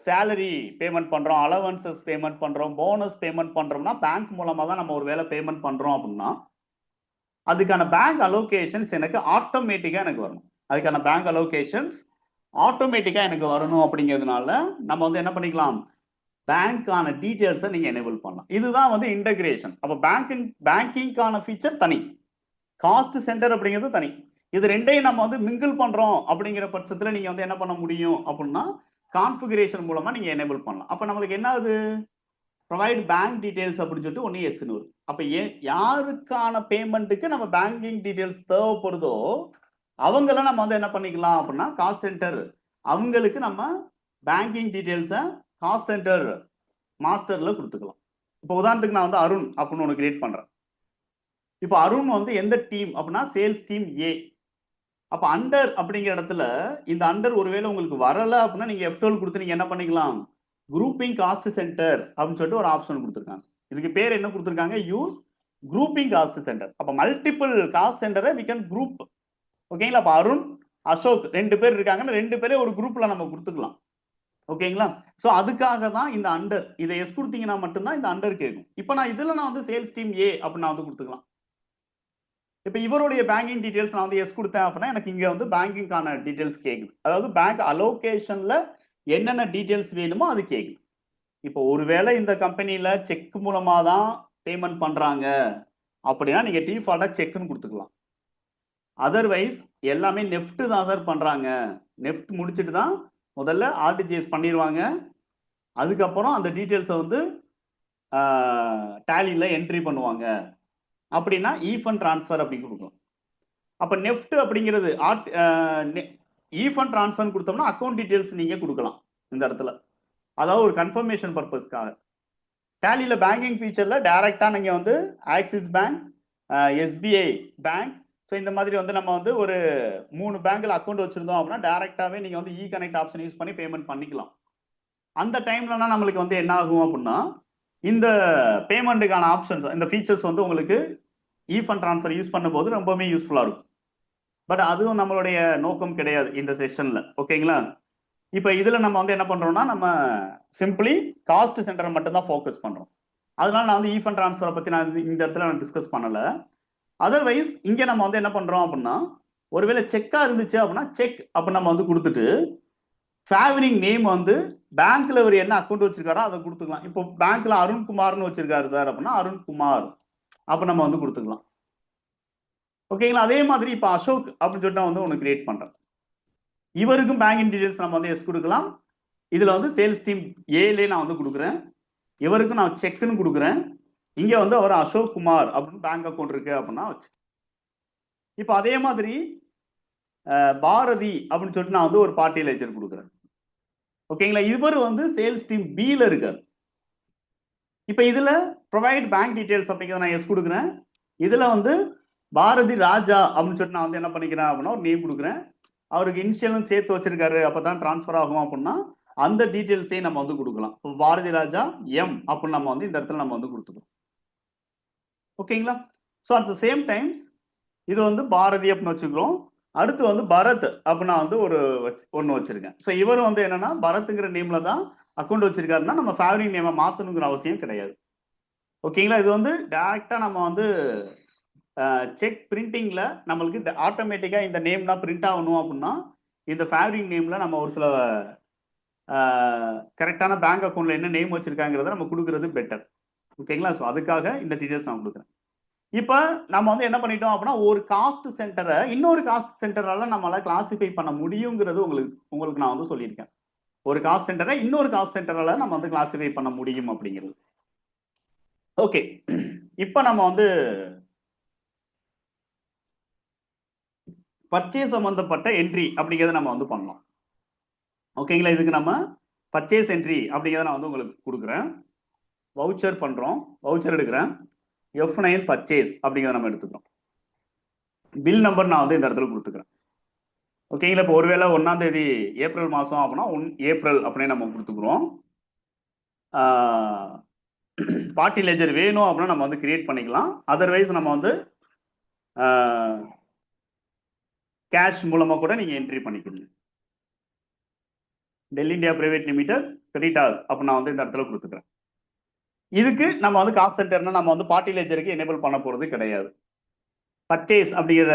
சேலரி பேமெண்ட் பண்றோம், அலவன்சஸ் பேமெண்ட் பண்றோம், போனஸ் பேமெண்ட் பண்றோம்னா பேங்க் மூலமா தான் நம்ம ஒரு வேலை பேமெண்ட் பண்றோம் அப்படின்னா அதுக்கான பேங்க் அலோகேஷன்ஸ் எனக்கு ஆட்டோமேட்டிக்கா எனக்கு வரணும். அதுக்கான பேங்க் அலோகேஷன்ஸ் ஆட்டோமேட்டிக்கா எனக்கு வரணும். அப்படிங்கிறதுனால நம்ம வந்து என்ன பண்ணிக்கலாம், பேங்க்கான டீடைல்ஸை நீங்க எனேபிள் பண்ணலாம். இதுதான் வந்து இன்டகிரேஷன். அப்போ பேங்கிங்கான ஃபீச்சர் தனி, காஸ்ட் சென்டர் அப்படிங்கிறது தனி. இது ரெண்டையும் நம்ம வந்து மிங்கிள் பண்றோம் அப்படிங்கிற பட்சத்தில் நீங்க வந்து என்ன பண்ண முடியும் அப்படின்னா கான்ஃபிகரேஷன் மூலமா நீங்க எனேபிள் பண்ணலாம். அப்ப நம்மளுக்கு என்ன ஆகுது, ப்ரொவைட் பேங்க் டீடைல்ஸ் அப்படின்னு சொல்லிட்டு ஒன்று எஸ்ன்னு வரும். அப்ப யாருக்கான பேமெண்ட்டுக்கு நம்ம பேங்கிங் டீடைல்ஸ் தேவைப்படுதோ அவங்கள நம்ம வந்து என்ன பண்ணிக்கலாம் அப்படின்னா காஸ்ட் சென்டர் அவங்களுக்கு நம்ம பேங்கிங் டீடைல்ஸை காஸ்ட் சென்டர் மாஸ்டர்ல கொடுத்துக்கலாம். இப்போ உதாரணத்துக்கு நான் வந்து அருண் அப்படின்னு ஒன்று கிரியேட் பண்றேன். இப்போ அருண் வந்து எந்த டீம் அப்படின்னா சேல்ஸ் டீம் ஏ. அப்ப அண்டர் அப்படிங்கிற இடத்துல இந்த அண்டர் ஒருவேளை உங்களுக்கு வரல அப்படின்னா நீங்க F12 கொடுத்து நீங்க என்ன பண்ணிக்கலாம், குரூப்பிங் காஸ்ட் சென்டர் அப்படின்னு சொல்லிட்டு ஒரு ஆப்ஷன் கொடுத்துருக்காங்க. இதுக்கு பேர் என்ன கொடுத்துருக்காங்க, யூஸ் குரூப்பிங் காஸ்ட் சென்டர். அப்ப மல்டிபிள் காஸ்ட் சென்டரை வி கேன் குரூப். ஓகேங்களா? அப்ப அருண் அசோக் 2 பேர் இருக்காங்கன்னா 2 பேரே ஒரு குரூப்ல நம்ம கொடுத்துக்கலாம். ஓகேங்களா? சோ அதுக்காக தான் இந்த அண்டர், இதை எஸ் கொடுத்தீங்கன்னா மட்டும்தான் இந்த அண்டர் கேட்கும். இப்போ நான் இதுல நான் வந்து சேல்ஸ் டீம் ஏ அப்படின்னு நான் வந்து கொடுத்துக்கலாம். இப்போ இவருடைய பேங்கிங் டீடைல்ஸ் நான் வந்து எஸ் கொடுத்தேன் அப்படின்னா எனக்கு இங்க வந்து பேங்கிங்கான டீடைல்ஸ் கேக்குது. அதாவது பேங்க் அலோகேஷன்ல என்னென்ன டீடைல்ஸ் வேணுமோ அது கேக்குது. இப்போ ஒருவேளை இந்த கம்பெனில செக் மூலமா தான் பேமெண்ட் பண்றாங்க அப்படின்னா நீங்க டிஃபால்ட்டா செக்னு கொடுத்துக்கலாம். அதர்வைஸ் எல்லாமே நெஃப்ட் தான் சார் பண்றாங்க, நெஃப்ட் முடிச்சுட்டு தான் முதல்ல ஆர்டிஜிஎஸ் பண்ணிடுவாங்க, அதுக்கப்புறம் அந்த டீடைல்ஸை வந்து டேலியில என்ட்ரி பண்ணுவாங்க அப்படின்னா ஈஃபண்ட் ட்ரான்ஸ்ஃபர் அப்படின்னு கொடுக்கலாம். அப்ப நெஃப்ட் அப்படிங்கிறது ஈஃபண்ட் ட்ரான்ஸ்ஃபர் கொடுத்தோம்னா அக்கௌண்ட் டீடைல்ஸ் நீங்க கொடுக்கலாம் இந்த இடத்துல, அதாவது ஒரு கன்ஃபர்மேஷன் பர்பஸ்க்காக. டேலியில பேங்கிங் ஃபீச்சர்ல டைரக்டா நீங்க வந்து axis bank, SBI bank, so இந்த மாதிரி வந்து நம்ம வந்து ஒரு 3 பேங்க்ல அக்கௌண்ட் வச்சிருந்தோம் அப்படின்னா டைரக்டாவே நீங்க வந்து இ கனெக்ட் ஆப்ஷன் யூஸ் பண்ணி பேமெண்ட் பண்ணிக்கலாம். அந்த டைம்லனா நம்மளுக்கு வந்து என்ன ஆகும் அப்படின்னா இந்த பேமெண்ட்டுக்கான ஆப்ஷன்ஸ், இந்த ஃபீச்சர்ஸ் வந்து உங்களுக்கு ஈஃபண்ட் ட்ரான்ஸ்ஃபர் யூஸ் பண்ணும்போது ரொம்பவே யூஸ்ஃபுல்லா இருக்கும். பட் அதுவும் நம்மளுடைய நோக்கம் கிடையாது இந்த செஷன்ல. ஓகேங்களா? இப்போ இதுல நம்ம வந்து என்ன பண்றோம்னா நம்ம சிம்பிளி காஸ்ட் சென்டரை மட்டும் தான் ஃபோக்கஸ் பண்றோம். அதனால நான் வந்து ஈஃபண்ட் ட்ரான்ஸ்ஃபரை பத்தி நான் இந்த இடத்துல நான் டிஸ்கஸ் பண்ணல. அதர்வைஸ் இங்க நம்ம வந்து என்ன பண்றோம் அப்படின்னா ஒருவேளை செக்கா இருந்துச்சு அப்படின்னா செக் அப்ப நம்ம வந்து கொடுத்துட்டு ஃபேவரிங் நேம் வந்து பேங்க்ல ஒரு என்ன அக்கௌண்ட் வச்சிருக்காரோ அதை கொடுத்துக்கலாம். இப்போ பேங்க்ல அருண்குமார்னு வச்சிருக்காரு சார் அப்படின்னா அருண்குமார் அப்ப நம்ம வந்து கொடுத்துக்கலாம். ஓகேங்களா? அதே மாதிரி இப்போ அசோக் அப்படின்னு சொல்லிட்டு வந்து ஒன்று கிரியேட் பண்றேன். இவருக்கும் பேங்கிங் டீடைல்ஸ் நம்ம வந்து எஸ் கொடுக்கலாம். இதுல வந்து சேல்ஸ் டீம் ஏலே நான் வந்து கொடுக்குறேன், இவருக்கும் நான் செக்னு கொடுக்குறேன். இங்க வந்து அவர் அசோக் குமார் அப்படின்னு பேங்க் அக்கௌண்ட் இருக்கு அப்படின்னா வச்சு. இப்போ அதே மாதிரி பாரதி அப்படின்னு சொல்லிட்டு நான் வந்து ஒரு பார்ட்டி லெஜர் கொடுக்குறேன். ஓகேங்களா? இவர் வந்து சேல்ஸ் டீம் பில இருக்காரு. இப்போ இதுல ப்ரொவைட் பேங்க் டீடைல்ஸ் அப்படிங்கிறத நான் எஸ் கொடுக்குறேன். இதுல வந்து பாரதி ராஜா அப்படின்னு சொல்லிட்டு நான் வந்து என்ன பண்ணிக்கிறேன் அப்படின்னா ஒரு நேம் கொடுக்குறேன். அவருக்கு இனிஷியலும் சேர்த்து வச்சிருக்காரு, அப்பதான் டிரான்ஸ்ஃபர் ஆகும் அப்படின்னா அந்த டீடைல்ஸையும் நம்ம வந்து கொடுக்கலாம். இப்போ பாரதி ராஜா எம் அப்படின்னு நம்ம வந்து இந்த இடத்துல நம்ம வந்து கொடுத்துக்கணும். ஓகேங்களா? So at the same times இது வந்து பாரதி அப்படின்னு வச்சுக்கிறோம். அடுத்து வந்து பரத் அப்படின்னு நான் வந்து ஒன்று வச்சிருக்கேன். ஸோ இவர் வந்து என்னன்னா பரத்ங்கிற நேம்ல தான் அக்கௌண்ட் வச்சிருக்காருன்னா நம்ம ஃபேவரிங் நேமை மாற்றணுங்கிற அவசியம் கிடையாது. ஓகேங்களா? இது வந்து டைரக்டா நம்ம வந்து செக் பிரிண்டிங்ல நம்மளுக்கு ஆட்டோமேட்டிக்கா இந்த நேம் தான் பிரிண்ட் ஆகணும் அப்படின்னா இந்த ஃபேவரிங் நேம்ல நம்ம ஒரு சில கரெக்டான பேங்க் அக்கௌண்ட்ல என்ன நேம் வச்சிருக்காங்கிறத நம்ம கொடுக்கறது பெட்டர். ஓகேங்களா? ஸோ அதுக்காக இந்த டீடைல்ஸ் நான் கொடுக்குறேன். இப்போ நம்ம வந்து என்ன பண்ணிட்டோம் அப்படின்னா ஒரு காஸ்ட் சென்டரை இன்னொரு காஸ்ட் சென்டரால நம்மளால கிளாசிஃபை பண்ண முடியுங்கிறது உங்களுக்கு நான் வந்து சொல்லியிருக்கேன். ஒரு காஸ்ட் சென்டரை இன்னொரு காஸ்ட் சென்டரால நம்ம வந்து கிளாசிஃபை பண்ண முடியும் அப்படிங்கிறது. ஓகே, இப்போ நம்ம வந்து பர்ச்சேஸ் சம்பந்தப்பட்ட என்ட்ரி அப்படிங்கிறத நம்ம வந்து பண்ணலாம். ஓகேங்களா? இதுக்கு நம்ம பர்ச்சேஸ் என்ட்ரி அப்படிங்கிறத நான் வந்து உங்களுக்கு கொடுக்குறேன். வவுச்சர் பண்றோம், வவுச்சர் எடுக்கிறேன். F9 பர்ச்சேஸ் அப்படிங்கிறத நம்ம எடுத்துக்கிறோம். பில் நம்பர் நான் வந்து இந்த இடத்துல கொடுத்துக்கிறேன். ஓகேங்களா? இப்போ ஒருவேளை 1ஆம் தேதி ஏப்ரல் மாதம் அப்படின்னா ஏப்ரல் அப்படின்னு நம்ம கொடுத்துக்கிறோம். பார்ட்டி லெஜர் வேணும் அப்படின்னா நம்ம வந்து கிரியேட் பண்ணிக்கலாம். அதர்வைஸ் நம்ம வந்து கேஷ் மூலமா கூட நீங்க என்ட்ரி பண்ணிக்கணும். Dell India private limited creditors அப்ப நான் வந்து இந்த இடத்துல கொடுத்துக்கிறேன். இதுக்கு நம்ம வந்து காஸ்ட் சென்டர்னா நம்ம வந்து பார்ட்டி லெஜருக்கு எனேபிள் பண்ண போறது கிடையாது. பர்ச்சேஸ் அப்படிங்கிற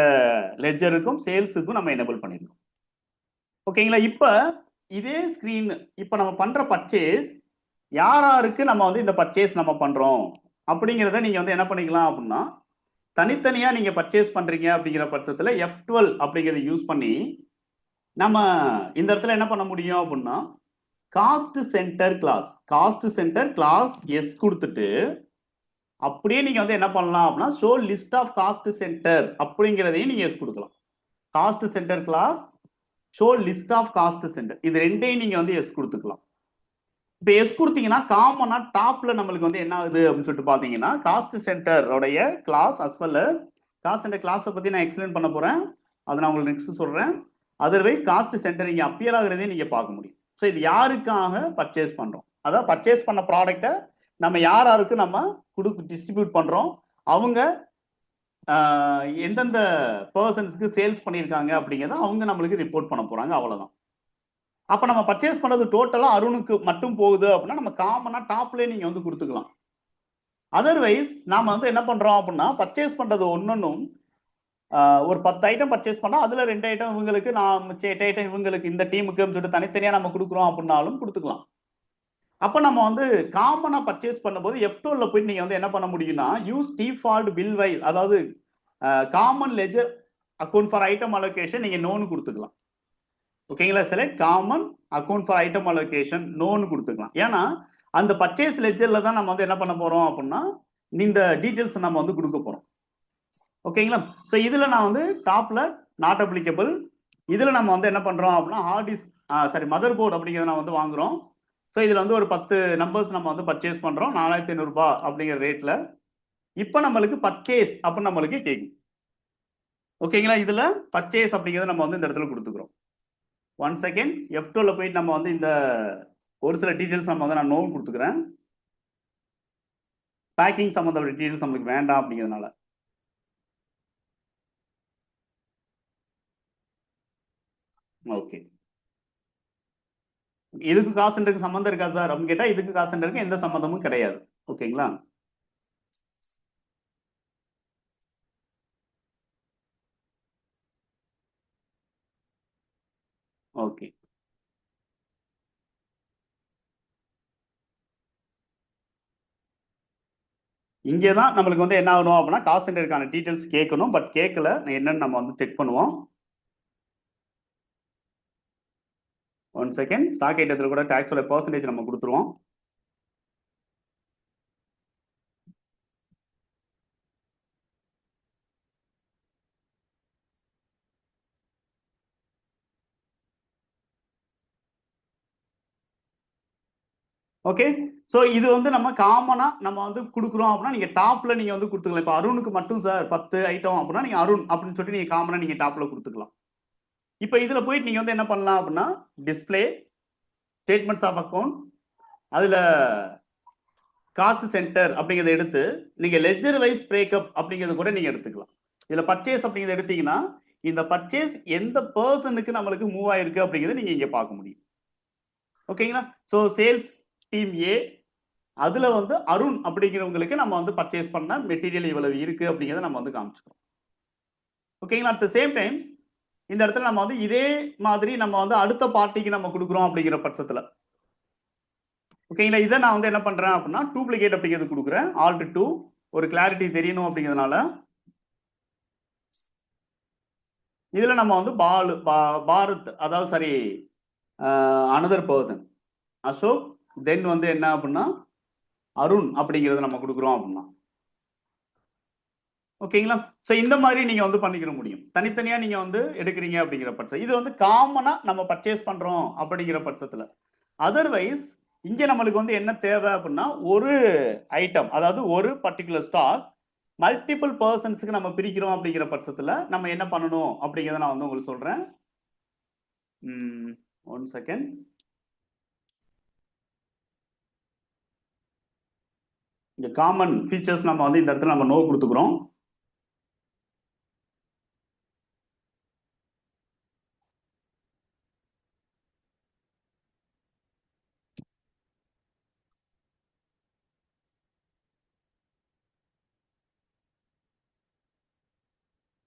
லெஜருக்கும் சேல்ஸுக்கும் நம்ம எனேபிள் பண்ணிருக்கோம். ஓகேங்களா? இப்ப இதே ஸ்கிரீன் இப்ப நம்ம பண்ற பர்ச்சேஸ் யாருக்கு நம்ம வந்து இந்த பர்ச்சேஸ் நம்ம பண்றோம் அப்படிங்கிறத நீங்க வந்து என்ன பண்ணிக்கலாம் அப்படின்னா தனித்தனியா நீங்க பர்ச்சேஸ் பண்றீங்க அப்படிங்கிற பட்சத்துல F12 அப்படிங்கிறத யூஸ் பண்ணி நம்ம இந்த இடத்துல என்ன பண்ண முடியும் அப்படின்னா காஸ்ட் சென்டர் கிளாஸ் எஸ் கொடுத்துட்டு அப்படியே நீங்க வந்து என்ன பண்ணலாம் அப்படின்னா show list of cost centre அப்படிங்கிறதையும் நீங்க எஸ் கொடுக்கலாம். Cost centre class show list of cost centre இது ரெண்டையும் நீங்க வந்து எஸ் கொடுத்துக்கலாம். இப்போ எஸ் கொடுத்தீங்கன்னா காமனா டாப்ல நம்மளுக்கு வந்து என்ன ஆகுது அப்படின்னு சொல்லிட்டு பாத்தீங்கன்னா காஸ்ட் சென்டரோடைய class as well as cost centre கிளாஸை பத்தி நான் எக்ஸ்பிளைன் பண்ண போறேன். அதை நான் உங்களுக்கு நெக்ஸ்ட் சொல்றேன். அதர்வைஸ் காஸ்ட் சென்டர் இங்க அப்பியர் ஆகுறதே நீங்க பார்க்க முடியும். ஸோ இது யாருக்காக பர்ச்சேஸ் பண்றோம், அதாவது பர்ச்சேஸ் பண்ண ப்ராடக்ட்டை நம்ம யாருக்கு நம்ம டிஸ்ட்ரிபியூட் பண்றோம், அவங்க எந்தெந்த பர்சன்ஸ்க்கு சேல்ஸ் பண்ணியிருக்காங்க அப்படிங்கிறத அவங்க நம்மளுக்கு ரிப்போர்ட் பண்ண போறாங்க. அவ்வளவுதான். அப்ப நம்ம பர்ச்சேஸ் பண்ணது டோட்டலா அருணுக்கு மட்டும் போகுது அப்படின்னா நம்ம காமனா டாப்லேயே நீங்க வந்து கொடுத்துக்கலாம். அதர்வைஸ் நாம வந்து என்ன பண்றோம் அப்படின்னா பர்ச்சேஸ் பண்றது ஒன்னொன்னும் ஒரு 10 ஐட்டம் பர்ச்சேஸ் பண்ணா அதுல 2 ஐட்டம் இவங்களுக்கு, நான் 8 ஐட்டம் இவங்களுக்கு, இந்த டீமுக்கு சொல்லிட்டு தனித்தனியா நம்ம கொடுக்குறோம் அப்படின்னாலும் கொடுத்துக்கலாம். அப்ப நம்ம வந்து காமனா பர்ச்சேஸ் பண்ணும்போது F12 போய் நீங்க வந்து என்ன பண்ண முடியும்னா யூஸ் டிஃபால்ட் பில் வைஸ், அதாவது common ledger account for item allocation நீங்க நோன்னு கொடுத்துக்கலாம். ஓகேங்களா? Select common account for item allocation நோன்னு கொடுத்துக்கலாம். ஏன்னா அந்த பர்ச்சேஸ் லெஜர்ல தான் நம்ம வந்து என்ன பண்ண போறோம் அப்படின்னா இந்த டீடைல்ஸ் நம்ம வந்து கொடுக்க போறோம். ஓகேங்களா? ஸோ இதுல நான் வந்து டாப்ல நாட் அப்ளிகபிள், இதுல நம்ம வந்து என்ன பண்றோம் அப்படின்னா hard disk sorry mother board அப்படிங்கிறத நான் வந்து வாங்குறோம். ஸோ இதுல வந்து ஒரு 10 நம்பர்ஸ் நம்ம வந்து பர்ச்சேஸ் பண்றோம் 4500 ரூபாய் அப்படிங்கிற ரேட்ல. இப்போ நம்மளுக்கு பர்ச்சேஸ் அப்படின்னு நம்மளுக்கு கேட்கும். ஓகேங்களா? இதுல பர்ச்சேஸ் அப்படிங்கிறத நம்ம வந்து இந்த இடத்துல கொடுத்துக்கிறோம். 1 செகண்ட், F12 போயிட்டு நம்ம வந்து இந்த ஒரு சில டீடைல்ஸ் நம்ம வந்து நான் நோ கொடுத்துக்கிறேன். பேக்கிங் சம்பந்தப்பட்ட டீடைல்ஸ் நம்மளுக்கு வேண்டாம் அப்படிங்கிறதுனால. ஓகே, இதுக்கு காசு சென்டருக்கு சம்பந்தம் இருக்கா சார் அப்படின்னு கேட்டா இதுக்கு காசு சென்டருக்கு எந்த சம்பந்தமும் கிடையாது. ஓகேங்களா? ஓகே, இங்கேதான் நம்மளுக்கு வந்து என்ன ஆகணும் அப்படின்னா காசு சென்டருக்கான டீடைல்ஸ் கேட்கணும். பட் கேட்கல, என்னன்னு நம்ம வந்து செக் பண்ணுவோம். 1 செகண்ட், ஸ்டாக் ஐட்டத்தில் கூட டாக்ஸோட பெர்சன்டேஜ் நம்ம கொடுத்துருவோம். ஓகே, ஸோ இது வந்து நம்ம காமனா நம்ம வந்து கொடுக்குறோம் அப்படின்னா நீங்க டாப்ல நீங்க வந்து கொடுத்துக்கலாம். இப்போ அருணுக்கு மட்டும் சார் 10 ஐட்டம் அப்படின்னா நீங்க அருண் அப்படின்னு சொல்லிட்டு நீங்க காமனா நீங்க டாப்ல கொடுத்துக்கலாம். இப்போ இதுல போயிட்டு நீங்க வந்து என்ன பண்ணலாம் அப்படின்னா டிஸ்பிளே, ஸ்டேட்மெண்ட்ஸ் ஆஃப் அக்கௌண்ட், அதுல காஸ்ட் சென்டர் அப்படிங்கிறத எடுத்து நீங்க லெட்ஜர் வைஸ் பிரேக்கப் அப்படிங்கிறது கூட நீங்க எடுத்துக்கலாம். இதுல பர்ச்சேஸ் அப்படிங்கிறத எடுத்தீங்கன்னா இந்த பர்ச்சேஸ் எந்த பர்சனுக்கு நம்மளுக்கு மூவ் ஆயிருக்கு அப்படிங்கிறத நீங்க இங்க பார்க்க முடியும். ஓகேங்களா? ஸோ சேல்ஸ் டீம் ஏ அதுல வந்து அருண் அப்படிங்கிறவங்களுக்கு நம்ம வந்து பர்ச்சேஸ் பண்ண மெட்டீரியல் இவ்வளவு இருக்கு அப்படிங்கிறத நம்ம வந்து காமிச்சுக்கிறோம். ஓகேங்களா? அட் த சேம் டைம்ஸ் இந்த இடத்துல நம்ம வந்து இதே மாதிரி நம்ம வந்து அடுத்த பார்ட்டிக்கு நம்ம கொடுக்குறோம் அப்படிங்கிற பட்சத்துல ஓகேங்களா, இதை நான் வந்து என்ன பண்றேன் அப்படின்னா டூப்ளிகேட் அப்படிங்கிறது கொடுக்குறேன். ஆல்ட் 2 ஒரு கிளாரிட்டி தெரியணும் அப்படிங்கிறதுனால இதுல நம்ம வந்து பாரத் அதாவது சரி அனதர் பர்சன் அசோக் தென் வந்து என்ன அப்படின்னா அருண் அப்படிங்கிறத நம்ம கொடுக்குறோம் அப்படின்னா ஓகேங்களா. ஸோ இந்த மாதிரி நீங்க வந்து பண்ணிக்கிற முடியும். தனித்தனியா நீங்க வந்து எடுக்கிறீங்க அப்படிங்கிற பட்சம் இது வந்து காமனா நம்ம பர்ச்சேஸ் பண்றோம் அப்படிங்கிற பட்சத்துல. அதர்வைஸ் இங்க நம்மளுக்கு வந்து என்ன தேவை அப்படின்னா ஒரு ஐட்டம் அதாவது ஒரு பர்டிகுலர் ஸ்டாக் மல்டிபிள் பர்சன்ஸுக்கு நம்ம பிரிக்கிறோம் அப்படிங்கிற பட்சத்துல நம்ம என்ன பண்ணணும் அப்படிங்கிறத நான் வந்து உங்களுக்கு சொல்றேன். 1 செகண்ட். இந்த காமன் ஃபீச்சர்ஸ் நம்ம வந்து இந்த இடத்துல நம்ம நோ கொடுத்துக்கிறோம்.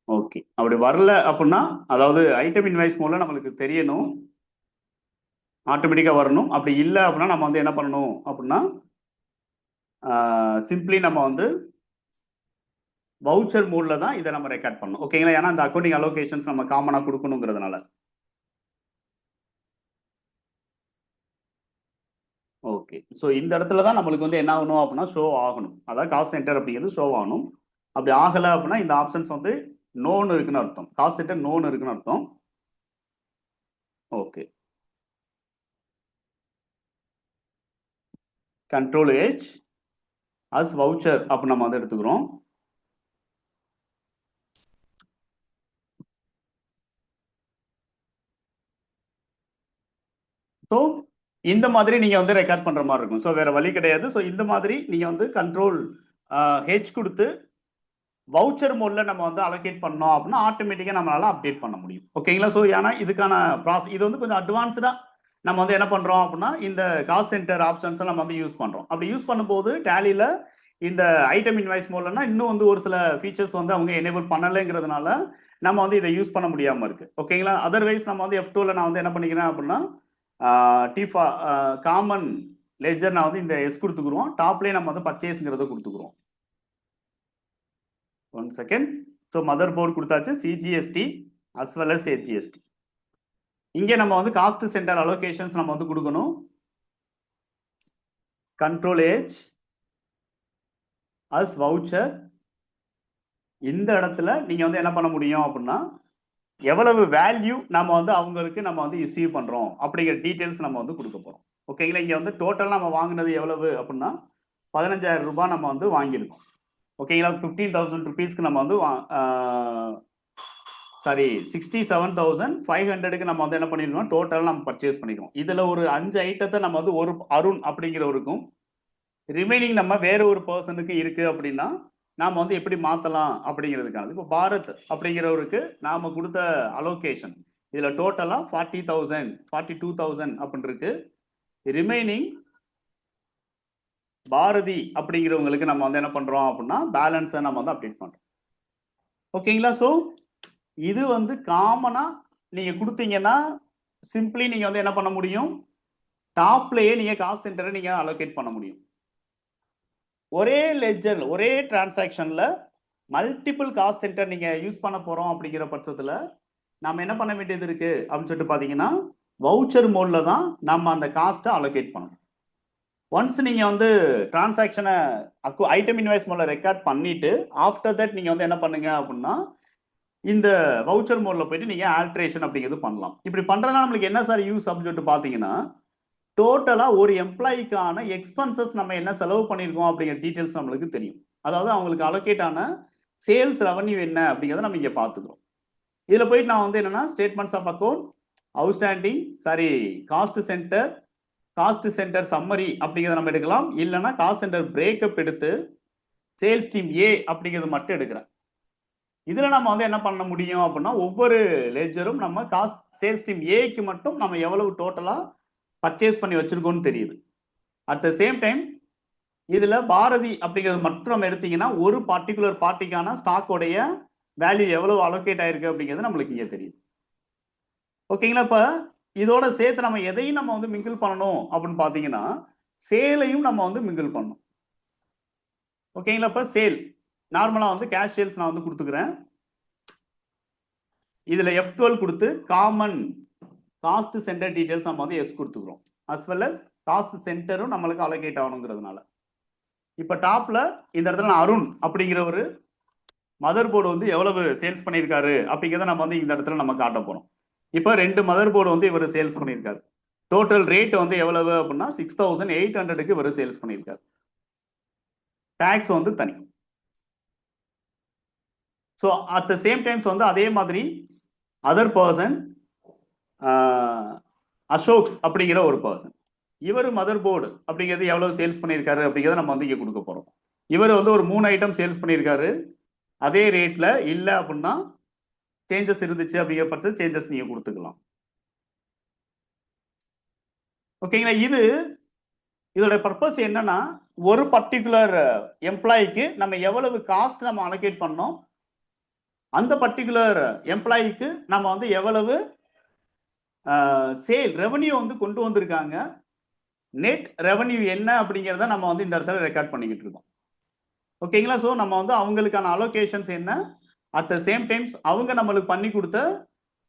ஓகே, அப்படி வரல அப்படின்னா அதாவது ஐட்டம் இன்வாய்ஸ் மூலம் நம்மளுக்கு தெரியணும், ஆட்டோமேட்டிக்கா வரணும். அப்படி இல்லை அப்படின்னா நம்ம வந்து என்ன பண்ணணும் அப்படின்னா சிம்பிளி நம்ம வந்து வவுச்சர் மோட்ல தான் இதை நம்ம ரெக்கார்ட் பண்ணணும். ஓகேங்களா? ஏன்னா இந்த அக்கௌண்டிங் அலோகேஷன்ஸ் நம்ம காமனா கொடுக்கணுங்கிறதுனால. ஓகே, ஸோ இந்த இடத்துல தான் நம்மளுக்கு வந்து என்ன ஆகணும் அப்படின்னா ஷோ ஆகணும். அதாவது காஸ்ட் சென்டர் அப்படிங்கிறது ஷோ ஆகணும். அப்படி ஆகலை அப்படின்னா இந்த ஆப்ஷன்ஸ் வந்து நோன்னு இருக்குன்னு அர்த்தம். காஸ்ட் சென்டர் நோன்னு இருக்குன்னு அர்த்தம். Okay, control H as voucher அப்படி நம்ம வந்து எடுத்துக்கிறோம். ஸோ இந்த மாதிரி நீங்க வந்து ரெக்கார்ட் பண்ற மாதிரி இருக்கும். ஸோ வேற வழி கிடையாது. ஸோ இந்த மாதிரி நீங்க வந்து கண்ட்ரோல் ஹெச் கொடுத்து வவுச்சர் மோட்ல நம்ம வந்து அலோகேட் பண்ணோம் அப்படின்னா ஆட்டோமேட்டிக்கா நம்மளால அப்டேட் பண்ண முடியும். ஓகேங்களா? ஸோ ஏன்னா இதுக்கான ப்ராசஸ் இது வந்து கொஞ்சம் அட்வான்ஸ்டா நம்ம வந்து என்ன பண்றோம் அப்படின்னா இந்த காஸ்ட் சென்டர் ஆப்ஷன்ஸ் நம்ம வந்து யூஸ் பண்றோம். அப்படி யூஸ் பண்ணும்போது டேலியில இந்த ஐட்டம் இன்வாய்ஸ் மோட்லன்னா இன்னும் வந்து ஒரு சில ஃபீச்சர்ஸ் வந்து அவங்க எனேபிள் பண்ணலைங்கிறதுனால நம்ம வந்து இதை யூஸ் பண்ண முடியாம இருக்கு. ஓகேங்களா? அதர்வைஸ் நம்ம வந்து F2ல நான் வந்து என்ன பண்ணிக்கிறேன் அப்படின்னா டிஃபா காமன் லெஜர் நான் வந்து இந்த எஸ் கொடுத்துக்குறோம். டாப்லேயே நம்ம வந்து பர்ச்சேஸ்ங்கிறத கொடுத்துக்குறோம். 1 செகண்ட். ஸோ மதர் போர்டு கொடுத்தாச்சு, CGST as well as HGST. இங்கே நம்ம வந்து காஸ்ட் சென்டர் அலோகேஷன்ஸ் நம்ம வந்து கொடுக்கணும். Control H as voucher. இந்த இடத்துல நீங்க வந்து என்ன பண்ண முடியும் அப்படின்னா எவ்வளவு வேல்யூ நம்ம வந்து அவங்களுக்கு நம்ம வந்து ரிசீவ் பண்றோம் அப்படிங்கிற டீடைல்ஸ் நம்ம வந்து கொடுக்க போறோம். ஓகேங்களா? இங்க வந்து டோட்டல் நம்ம வாங்கினது எவ்வளவு அப்படின்னா 15,000 ரூபாய் நம்ம வந்து வாங்கியிருக்கோம். ஓகேங்களா? 15,000 ருபீஸ்க்கு நம்ம வந்து சாரி 67,500க்கு நம்ம வந்து என்ன பண்ணிருக்கோம் டோட்டல் நம்ம பர்ச்சேஸ் பண்ணிருக்கோம். இதுல ஒரு 5 ஐட்டத்தை நம்ம வந்து ஒரு அருண் அப்படிங்கிறவருக்கும் ரிமைனிங் நம்ம வேற ஒரு பர்சனுக்கு இருக்கு அப்படின்னா நாம வந்து எப்படி மாத்தலாம் அப்படிங்கிறதுக்கானது. இப்போ பாரத் அப்படிங்கிறவருக்கு நாம கொடுத்த அலோகேஷன் இதுல டோட்டலா 40,000 42,000 அப்படின்னு இருக்கு. ரிமைனிங் பாரதி அப்படிங்கிறவங்களுக்கு நம்ம வந்து என்ன பண்றோம் அப்படின்னா பேலன்ஸை நம்ம வந்து அப்டேட் பண்றோம். ஓகேங்களா? ஸோ இது வந்து காமனா நீங்க கொடுத்தீங்கன்னா சிம்பிளி நீங்க வந்து என்ன பண்ண முடியும் டாப்லயே நீங்க காஸ்ட் சென்டரை நீங்க அலோகேட் பண்ண முடியும். ஒரே லெட்ஜர் ஒரே டிரான்சாக்ஷன்ல மல்டிபிள் காஸ்ட் சென்டர் நீங்க யூஸ் பண்ண போறோம் அப்படிங்கிற பட்சத்துல நம்ம என்ன பண்ண வேண்டியது இருக்கு அப்படின்னு சொல்லிட்டு பாத்தீங்கன்னா வவுச்சர் மோட்ல தான் நம்ம அந்த காஸ்ட்டை அலோகேட் பண்ணணும். ஒன்ஸ் நீங்க வந்து டிரான்சாக்ஷனை ஐட்டம் இன்வாய்ஸ் மோட்ல ரெக்கார்ட் பண்ணிட்டு ஆஃப்டர் தட் நீங்க வந்து என்ன பண்ணுங்க அப்படின்னா இந்த வவுச்சர் மோட்ல போயிட்டு நீங்க ஆல்ட்ரேஷன் அப்படிங்கிறது பண்ணலாம். இப்படி பண்றதுனால நம்மளுக்கு என்ன சார் யூஸ் அப்படின்னு சொல்லிட்டு பாத்தீங்கன்னா டோட்டலா ஒரு எம்ப்ளாய்க்கான எக்ஸ்பென்சஸ் நம்ம என்ன செலவு பண்ணியிருக்கோம் அப்படிங்கிற டீட்டெயில்ஸ் நம்மளுக்கு தெரியும். அதாவது அவங்களுக்கு அலோகேட் ஆன சேல்ஸ் ரெவன்யூ என்ன அப்படிங்கிறத நம்ம இங்க பார்த்துக்கிறோம். இதுல போயிட்டு நான் வந்து என்னன்னா statements of account, outstanding, cost centre summary அப்படிங்கிறத நம்ம எடுக்கலாம். இல்லைன்னா காஸ்ட் சென்டர் பிரேக்கப் எடுத்து சேல்ஸ் டீம் ஏ அப்படிங்கிறது மட்டும் எடுக்கிறேன். இதுல நம்ம வந்து என்ன பண்ண முடியும் அப்படின்னா ஒவ்வொரு லெட்ஜரும் நம்ம சேல்ஸ் டீம் ஏக்கு மட்டும் நம்ம எவ்வளவு டோட்டலா பர்ச்சேஸ் பண்ணி வச்சிருக்கோம்னு தெரியுது. அட் த சேம் டைம் இதுல பாரதி அப்படிங்கிறது மட்டும் நம்ம எடுத்தீங்கன்னா ஒரு பர்டிகுலர் பார்ட்டிக்கான ஸ்டாக்கோடைய வேல்யூ எவ்வளவு அலோகேட் ஆயிருக்கு அப்படிங்கிறது நம்மளுக்கு இங்கே தெரியுது. ஓகேங்களா? இப்ப இதோட சேர்த்து நம்ம எதையும் நம்ம வந்து மிங்கிள் பண்ணணும் அப்படின்னு பாத்தீங்கன்னா சேலையும் நம்ம வந்து மிங்கிள் பண்ணணும். ஓகேங்களா? இப்ப சேல் நார்மலா வந்து கேஷ் சேல்ஸ் நான் வந்து கொடுத்துக்கிறேன். இதுல F12 கொடுத்து காமன் காஸ்ட் சென்டர் டீடைல்ஸ் நம்ம வந்து எஸ் கொடுத்துக்கிறோம். as well as காஸ்ட் சென்டரும் நம்மளுக்கு அலோகேட் ஆகணுங்கிறதுனால இப்ப டாப்ல இந்த இடத்துல நான் அருண் அப்படிங்கிற ஒரு மதர் போர்டு வந்து எவ்வளவு சேல்ஸ் பண்ணியிருக்காரு அப்படிங்கிறத நம்ம வந்து இந்த இடத்துல நம்ம காட்ட போறோம். இப்ப 2 மதர் போர்டு வந்து இவர் சேல்ஸ் பண்ணியிருக்காரு. டோட்டல் ரேட் வந்து எவ்வளவு அப்படின்னா 6800க்கு இவர் சேல்ஸ் பண்ணியிருக்காரு. டாக்ஸ் வந்து தனி. So at the same times வந்து அதே மாதிரி அதர் பர்சன் அசோக் அப்படிங்கிற ஒரு பர்சன் இவர் மதர் போர்டு அப்படிங்கிறது எவ்வளவு சேல்ஸ் பண்ணியிருக்காரு அப்படிங்கிறத நம்ம வந்து இங்கே கொடுக்க போறோம். இவர் வந்து ஒரு 3 ஐட்டம் சேல்ஸ் பண்ணியிருக்காரு. அதே ரேட்ல இல்லை அப்படின்னா சேஞ்சஸ் இருந்துச்சு அப்படிங்கிற பட்சம் சேஞ்சஸ் நீங்க கொடுத்துக்கலாம். ஓகேங்களா? இதோட பர்பஸ் என்னன்னா ஒரு பர்டிகுலர் எம்ப்ளாய்க்கு நம்ம எவ்வளவு காஸ்ட் நம்ம அலோகேட் பண்ணோம், அந்த பர்டிகுலர் எம்ப்ளாய்க்கு நம்ம வந்து எவ்வளவு சேல் ரெவன்யூ வந்து கொண்டு வந்திருக்காங்க, நெட் ரெவன்யூ என்ன அப்படிங்கிறத நம்ம வந்து இந்த இடத்துல ரெக்கார்ட் பண்ணிக்கிட்டு இருக்கோம். ஓகேங்களா? ஸோ நம்ம வந்து அவங்களுக்கான அலோகேஷன்ஸ் என்ன, அட் த சேம் டைம்ஸ் அவங்க நம்மளுக்கு பண்ணி கொடுத்த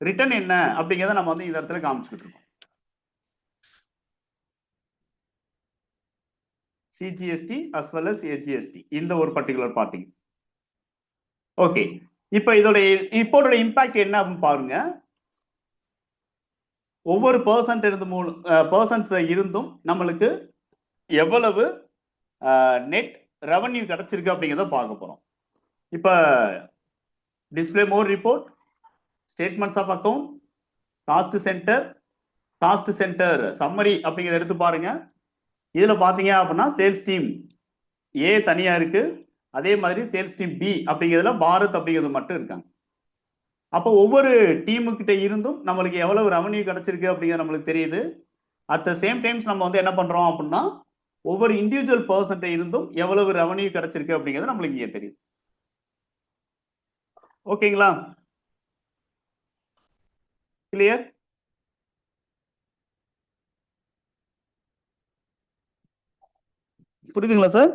ரிட்டர்ன் என்ன அப்படிங்கிறத நம்ம வந்து இந்த இடத்துல காமிச்சுக்கிட்டு இருக்கோம். CGST as well as SGST இந்த ஒரு பர்டிகுலர் பார்ட்டி. ஓகே, இப்போ இதோட இம்பாக்ட் என்ன அப்படின்னு பாருங்க. ஒவ்வொரு பர்சன்ஸ் இருந்தும் நம்மளுக்கு எவ்வளவு நெட் ரெவன்யூ கிடைச்சிருக்கு அப்படிங்கிறத பார்க்க போறோம். இப்போ display more report, statements of account, cost centre summary அப்படிங்கிறத எடுத்து பாருங்க. இதுல பாத்தீங்க அப்படின்னா சேல்ஸ் டீம் ஏ தனியா இருக்கு, அதே மாதிரி சேல்ஸ் டீம் பி அப்படிங்கிறதுல பாரத் அப்படிங்கிறது மட்டும் இருக்காங்க. அப்போ ஒவ்வொரு டீமுக்கிட்ட இருந்தும் நம்மளுக்கு எவ்வளவு ரெவன்யூ கிடைச்சிருக்கு அப்படிங்கிறது நம்மளுக்கு தெரியுது. அட் த சேம் டைம்ஸ் நம்ம வந்து என்ன பண்றோம் அப்படின்னா ஒவ்வொரு இண்டிவிஜுவல் பர்சன்ட்ட இருந்தும் எவ்வளவு ரெவன்யூ கிடைச்சிருக்கு அப்படிங்கிறது நம்மளுக்கு இங்கே தெரியுது. ஓகேங்களா? கிளியர்? புரியுதுங்களா சார்?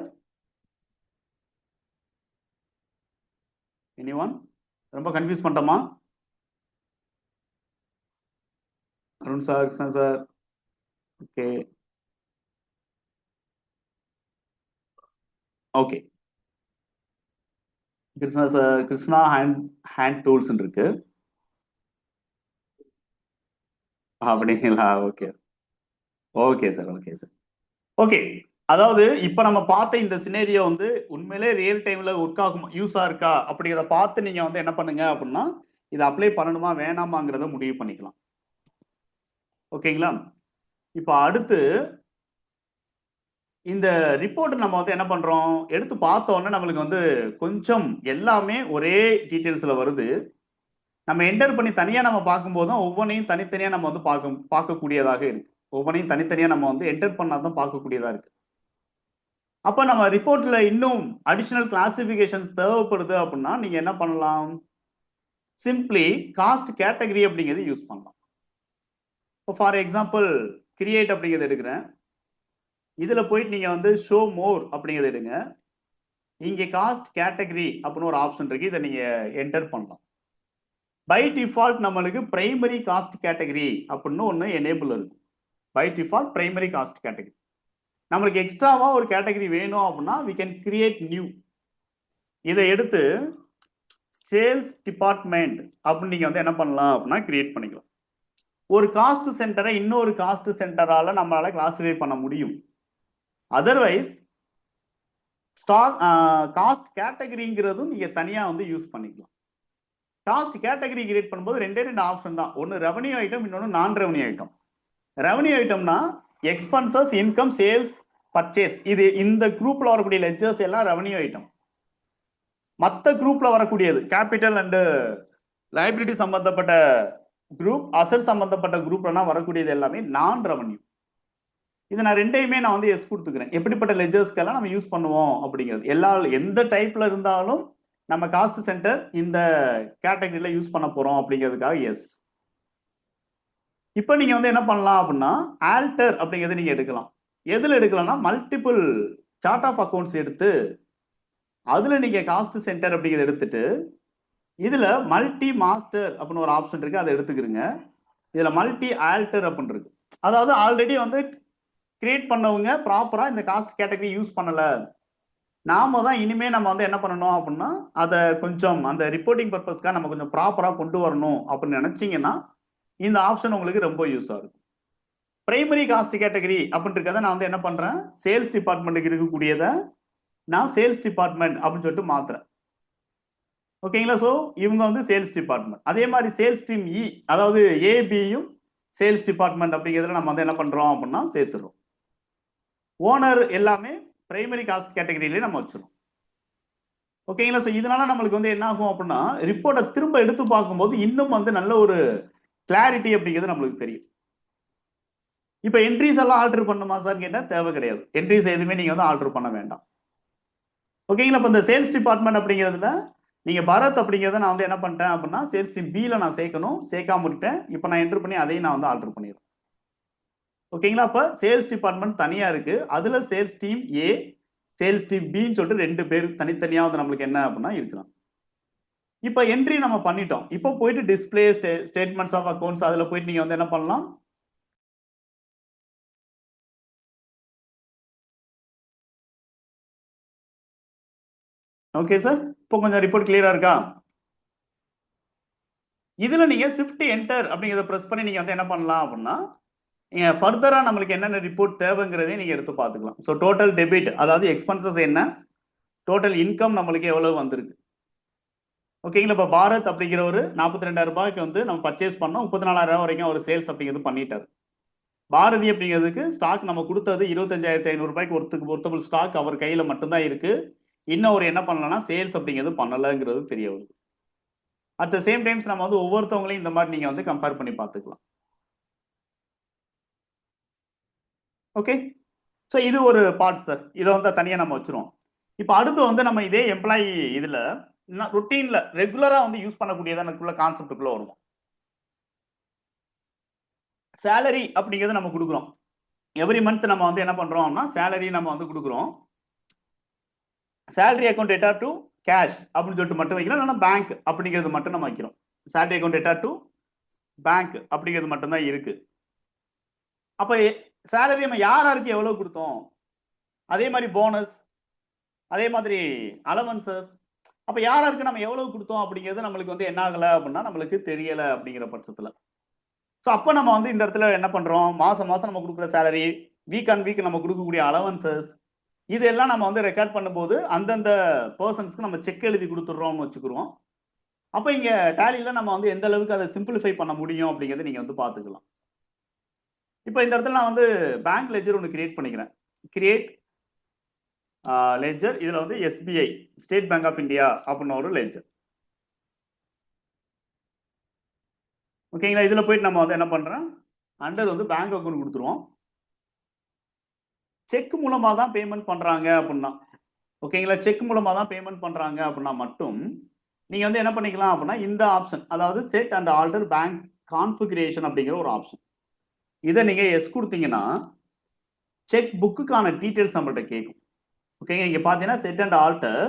எனிஒன்? ரொம்ப கன்ஃபியூஸ் பண்ணிட்டோமா? Arun sir, Krishna sir. Okay okay. Krishna sir, Krishna hand tools இருக்கு அப்படிங்களா? Okay okay sir, okay sir. Okay, அதாவது இப்ப நம்ம பார்த்த இந்த சினேரியோ வந்து உண்மையிலே ரியல் டைம்ல ஒர்க் ஆகும், யூஸா இருக்கா அப்படிங்கிறத பார்த்து நீங்க வந்து என்ன பண்ணுங்க அப்படின்னா இதை அப்ளை பண்ணணுமா வேணாமாங்கிறத முடிவு பண்ணிக்கலாம். ஓகேங்களா? இப்ப அடுத்து இந்த ரிப்போர்ட் நம்ம வந்து என்ன பண்றோம், எடுத்து பார்த்தோன்னே நம்மளுக்கு வந்து கொஞ்சம் எல்லாமே ஒரே டீட்டெயில்ஸ்ல வருது. நம்ம என்டர் பண்ணி தனியா நம்ம பார்க்கும்போது ஒவ்வொன்றையும் தனித்தனியா நம்ம வந்து பார்க்கக்கூடியதாக இருக்கு. ஒவ்வொன்றையும் தனித்தனியா நம்ம வந்து என்டர் பண்ணாதான் பார்க்கக்கூடியதா இருக்கு. அப்ப நம்ம ரிப்போர்ட்ல இன்னும் அடிஷனல் கிளாசிபிகேஷன்ஸ் தேவைப்படுது அப்படின்னா நீங்க என்ன பண்ணலாம், சிம்பிளி காஸ்ட் கேட்டகரி அப்படிங்கிறது யூஸ் பண்ணலாம். இப்போ ஃபார் எக்ஸாம்பிள் கிரியேட் அப்படிங்கிறது எடுக்கிறேன். இதுல போயிட்டு நீங்க வந்து ஷோ மோர் அப்படிங்கிறது எடுங்க. இங்க காஸ்ட் கேட்டகரி அப்படின்னு ஒரு ஆப்ஷன் இருக்கு, இதை நீங்க என்டர் பண்ணலாம். பை டிஃபால்ட் நம்மளுக்கு பிரைமரி காஸ்ட் கேட்டகரி அப்படின்னு ஒன்று எனேபிள் இருக்கும். By default primary cost category. நம்மளுக்கு எக்ஸ்ட்ராவா ஒரு கேட்டகரி வேணும் அப்படின்னா we can create நியூ. இதை எடுத்து சேல்ஸ் டிபார்ட்மெண்ட் அப்படின்னு நீங்க வந்து என்ன பண்ணலாம் அப்படின்னா கிரியேட் பண்ணிக்கலாம். ஒரு காஸ்ட் சென்டரை இன்னொரு காஸ்ட் சென்டரால நம்மளால கிளாசிஃபை பண்ண முடியும். அதர்வைஸ் ஸ்டாக் காஸ்ட் கேட்டகரிங்கிறதும் நீங்க தனியா வந்து யூஸ் பண்ணிக்கலாம். காஸ்ட் கேட்டகரி கிரியேட் பண்ணும்போது ரெண்டு ஆப்ஷன் தான். ஒன்று ரெவன்யூ ஐட்டம், இன்னொன்று நான் ரெவன்யூ ஐட்டம். ரெவன்யூ ஐட்டம்னா எக்ஸ்பென்சஸ், இன்கம், சேல்ஸ், பர்ச்சேஸ், இது இந்த குரூப்ல வரக்கூடிய லெட்ஜர்ஸ் எல்லாம் ரெவன்யூ ஐட்டம். மற்ற குரூப்ல வரக்கூடியது கேபிட்டல் அண்ட் லைபிலிட்டி சம்பந்தப்பட்ட குரூப், அசட் சம்பந்தப்பட்ட குரூப்லாம் வரக்கூடியது எல்லாமே நான் ரெவன்யூ. இது நான் ரெண்டையுமே நான் வந்து எஸ் கொடுத்துக்கிறேன். எப்படிப்பட்ட லெஜர்ஸ்க்கெல்லாம் நம்ம யூஸ் பண்ணுவோம் அப்படிங்கிறது, எந்த டைப்ல இருந்தாலும் நம்ம காஸ்ட் சென்டர் இந்த கேட்டகரியில யூஸ் பண்ண போறோம் அப்படிங்கிறதுக்காக எஸ். இப்போ நீங்க வந்து என்ன பண்ணலாம் அப்படின்னா ஆல்டர் அப்படிங்கிறத நீங்க எடுக்கலாம். எதுல எடுக்கலாம்னா மல்டிபிள் சார்ட் ஆஃப் அக்கௌண்ட்ஸ் எடுத்து அதுல நீங்க காஸ்ட் சென்டர் அப்படிங்கிறத எடுத்துட்டு இதுல மல்டி மாஸ்டர் அப்படின்னு ஒரு ஆப்ஷன் இருக்கு, அதை எடுத்துக்கிறீங்க. இதுல மல்டி ஆல்டர் அப்படின்னு இருக்கு. அதாவது ஆல்ரெடி வந்து கிரியேட் பண்ணவங்க ப்ராப்பரா இந்த காஸ்ட் கேட்டகரி யூஸ் பண்ணல, நாம தான் இனிமே நம்ம வந்து என்ன பண்ணணும் அப்படின்னா அதை கொஞ்சம் அந்த ரிப்போர்ட்டிங் பர்பஸ்க்காக நம்ம கொஞ்சம் ப்ராப்பரா கொண்டு வரணும் அப்படின்னு நினைச்சீங்கன்னா இந்த ஆப்ஷன் உங்களுக்கு ரொம்ப யூஸ் ஆகும். பிரைமரி காஸ்ட் கேட்டகரி அப்படின்றத நான் வந்து என்ன பண்றேன், சேல்ஸ் டிபார்ட்மெண்ட்டுக்கு இருக்கக்கூடியதை நான் சேல்ஸ் டிபார்ட்மெண்ட் அப்படின்னு சொல்லிட்டு மாத்துறேன். ஓகேங்களா? ஸோ இவங்க வந்து சேல்ஸ் டிபார்ட்மெண்ட். அதே மாதிரி சேல்ஸ் டீம் இ, அதாவது ஏபியும் சேல்ஸ் டிபார்ட்மெண்ட் அப்படிங்கிறதுல நம்ம வந்து என்ன பண்றோம் அப்படின்னா சேர்த்துறோம். ஓனர் எல்லாமே பிரைமரி காஸ்ட் கேட்டகரியிலே நம்ம வச்சிடும். ஓகேங்களா? ஸோ இதனால நம்மளுக்கு வந்து என்ன ஆகும் அப்படின்னா ரிப்போர்ட்டை திரும்ப எடுத்து பார்க்கும்போது இன்னும் வந்து நல்ல ஒரு கிளாரிட்டி அப்படிங்கிறது நம்மளுக்கு தெரியும். இப்போ என்ட்ரிஸ் எல்லாம் ஆல்டர் பண்ணுமா சார் கேட்டால் தேவை கிடையாது. என்ட்ரிஸ் எதுவுமே நீங்க வந்து ஆல்டர் பண்ண வேண்டாம். ஓகேங்களா? இப்போ இந்த சேல்ஸ் டிபார்ட்மெண்ட் அப்படிங்கிறதுல நீங்க பரத் அப்படிங்கிறத நான் வந்து என்ன பண்ணிட்டேன் அப்படின்னா சேல்ஸ் டீம் பில நான் சேர்க்கணும், சேர்க்காம விட்டேன். இப்போ நான் என்டர் பண்ணி அதையும் நான் வந்து ஆல்டர் பண்ணிடுறேன். ஓகேங்களா? அப்ப சேல்ஸ் டிபார்ட்மெண்ட் தனியா இருக்கு, அதுல sales team A, sales team பின்னு சொல்லிட்டு ரெண்டு பேர் தனித்தனியா வந்து நம்மளுக்கு என்ன அப்படின்னா இருக்கலாம். இப்போ என்ட்ரி நம்ம பண்ணிட்டோம். இப்போ போயிட்டு டிஸ்பிளே ஸ்டேட்மெண்ட்ஸ் ஆஃப் அக்கௌண்ட்ஸ் அதுல போயிட்டு நீங்க வந்து என்ன பண்ணலாம், ஓகே சார். இப்போ கொஞ்சம் ரிப்போர்ட் கிளியரா இருக்கா? இதுல நீங்க ஷிஃப்ட் என்டர் அப்படிங்கிறத பிரஸ் பண்ணி நீங்க வந்து என்ன பண்ணலாம் அப்படின்னா ஃபர்தரா நம்மளுக்கு என்னென்ன ரிப்போர்ட் தேவைங்கிறதையும் நீங்க எடுத்து பார்த்துக்கலாம். ஸோ டோட்டல் டெபிட், அதாவது எக்ஸ்பென்சஸ் என்ன, டோட்டல் இன்கம் நம்மளுக்கு எவ்வளவு வந்திருக்கு. ஓகேங்களா? இப்போ பாரத் அப்படிங்கிற ஒரு 42,000 ரூபாய்க்கு வந்து நம்ம பர்ச்சேஸ் பண்ணோம், 34,000 வரைக்கும் ஒரு சேல்ஸ் அப்படிங்கிறது பண்ணிட்டாரு. பாரதி அப்படிங்கிறதுக்கு ஸ்டாக் நம்ம கொடுத்தது 25,500 ரூபாய்க்கு ஒர்த்தபிள் ஸ்டாக் அவர் கையில மட்டும்தான் இருக்கு. இன்னும் ஒரு என்ன பண்ணலன்னா சேல்ஸ் அப்படிங்கிறது பண்ணலங்கிறது தெரிய வருது. அட் த சேம் டைம்ஸ் நம்ம வந்து ஒவ்வொருத்தவங்களையும் இந்த மாதிரி நீங்க வந்து கம்பேர் பண்ணி பார்த்துக்கலாம். ஓகே, ஸோ இது ஒரு பார்ட் சார். இதை வந்து தனியாக நம்ம வச்சிருவோம். இப்போ அடுத்து வந்து நம்ம இதே எம்ப்ளாயி இதுல ருட்டீன்ல ரெகுலரா வந்து யூஸ் பண்ணக்கூடியதான கான்செப்டுக்குள்ள வருவோம். சேலரி அப்படிங்கிறத நம்ம கொடுக்குறோம். எவ்ரி மந்த் நம்ம வந்து என்ன பண்றோம்னா சேலரி நம்ம வந்து கொடுக்குறோம். Salary account data to cash அப்படின்னு சொல்லிட்டு மட்டும் வைக்கலாம், இல்லைன்னா பேங்க் அப்படிங்கிறது மட்டும் நம்ம வைக்கிறோம். Salary account data to bank அப்படிங்கிறது மட்டும்தான் இருக்கு. அப்ப சேலரி நம்ம யாருக்கு எவ்வளவு கொடுத்தோம், அதே மாதிரி போனஸ், அதே மாதிரி அலவன்சஸ், அப்ப யாருக்கு நம்ம எவ்வளவு கொடுத்தோம் அப்படிங்கிறது நம்மளுக்கு வந்து என்ன ஆகல அப்படின்னா நம்மளுக்கு தெரியல அப்படிங்கிற பட்சத்துல. ஸோ அப்போ நம்ம வந்து இந்த இடத்துல என்ன பண்றோம், மாசம் மாசம் நம்ம கொடுக்குற சேலரி, வீக் ஆன் வீக் நம்ம கொடுக்கக்கூடிய அலவன்சஸ், இதெல்லாம் நம்ம வந்து ரெக்கார்ட் பண்ணும்போது அந்தந்த பர்சன்ஸ்க்கு நம்ம செக் எழுதி கொடுத்துட்றோம்னு வச்சுக்கிறோம். அப்போ இங்க டேலியில நம்ம வந்து எந்த அளவுக்கு அதை சிம்பிளிஃபை பண்ண முடியும் அப்படிங்கிறத நீங்க வந்து பார்த்துக்கலாம். இப்போ இந்த இடத்துல நான் வந்து பேங்க் லெஜர் ஒன்று கிரியேட் பண்ணிக்கிறேன். கிரியேட் லெஜர், இதுல வந்து SBI, state bank of India அப்படின்னு ஒரு லெஜர். ஓகேங்களா? இதுல போயிட்டு நம்ம வந்து என்ன பண்றோம், அண்டர் வந்து பேங்க் அக்கௌண்ட் கொடுத்துருவோம். செக் மூலமா தான் பேமெண்ட் பண்றாங்க அப்படின்னா, ஓகேங்களா? செக் மூலமா தான் பேமெண்ட் பண்றாங்க அப்படின்னா மட்டும் நீங்க வந்து என்ன பண்ணிக்கலாம் அப்படின்னா இந்த ஆப்ஷன், அதாவது set and alter bank configuration அப்படிங்கிற ஒரு ஆப்ஷன், இதை நீங்க எஸ் கொடுத்தீங்கன்னா செக் புக்குக்கான டீடைல்ஸ் நம்மள்ட்ட கேட்கும். ஓகேங்க? இங்க பாத்தீங்கன்னா செட் அண்ட் ஆல்டர்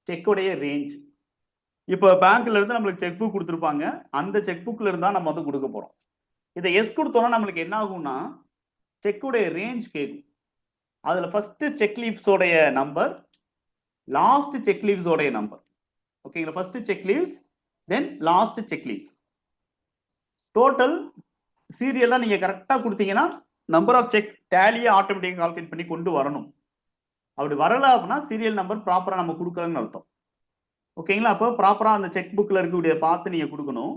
செக்குடைய ரேஞ்ச். இப்போ பேங்க்ல இருந்து நம்மளுக்கு செக் புக் கொடுத்துருப்பாங்க, அந்த செக் புக்ல இருந்தா நம்ம வந்து கொடுக்க போறோம். இதை எஸ் கொடுத்தோம்னா நம்மளுக்கு என்ன ஆகும்னா செக்குடைய ரேஞ்ச் கேட்கும். அதுல ஃபர்ஸ்ட் செக் லீவ்ஸோடைய நம்பர், லாஸ்ட் செக் லீவ்ஸோடைய நம்பர். ஓகேங்களா? First cheque leaves, then last cheque leaves, total சீரியலா நீங்க கரெக்டா கொடுத்தீங்கன்னா நம்பர் ஆஃப் செக்ஸ் டேலியை ஆட்டோமேட்டிக்காக கால்குலேட் பண்ணி கொண்டு வரணும். அப்படி வரல அப்படின்னா சீரியல் நம்பர் ப்ராப்பரா நம்ம கொடுக்கலன்னு அர்த்தம். ஓகேங்களா? அப்போ ப்ராப்பரா அந்த செக் புக்ல இருக்கக்கூடிய பார்த்து நீங்க கொடுக்கணும்.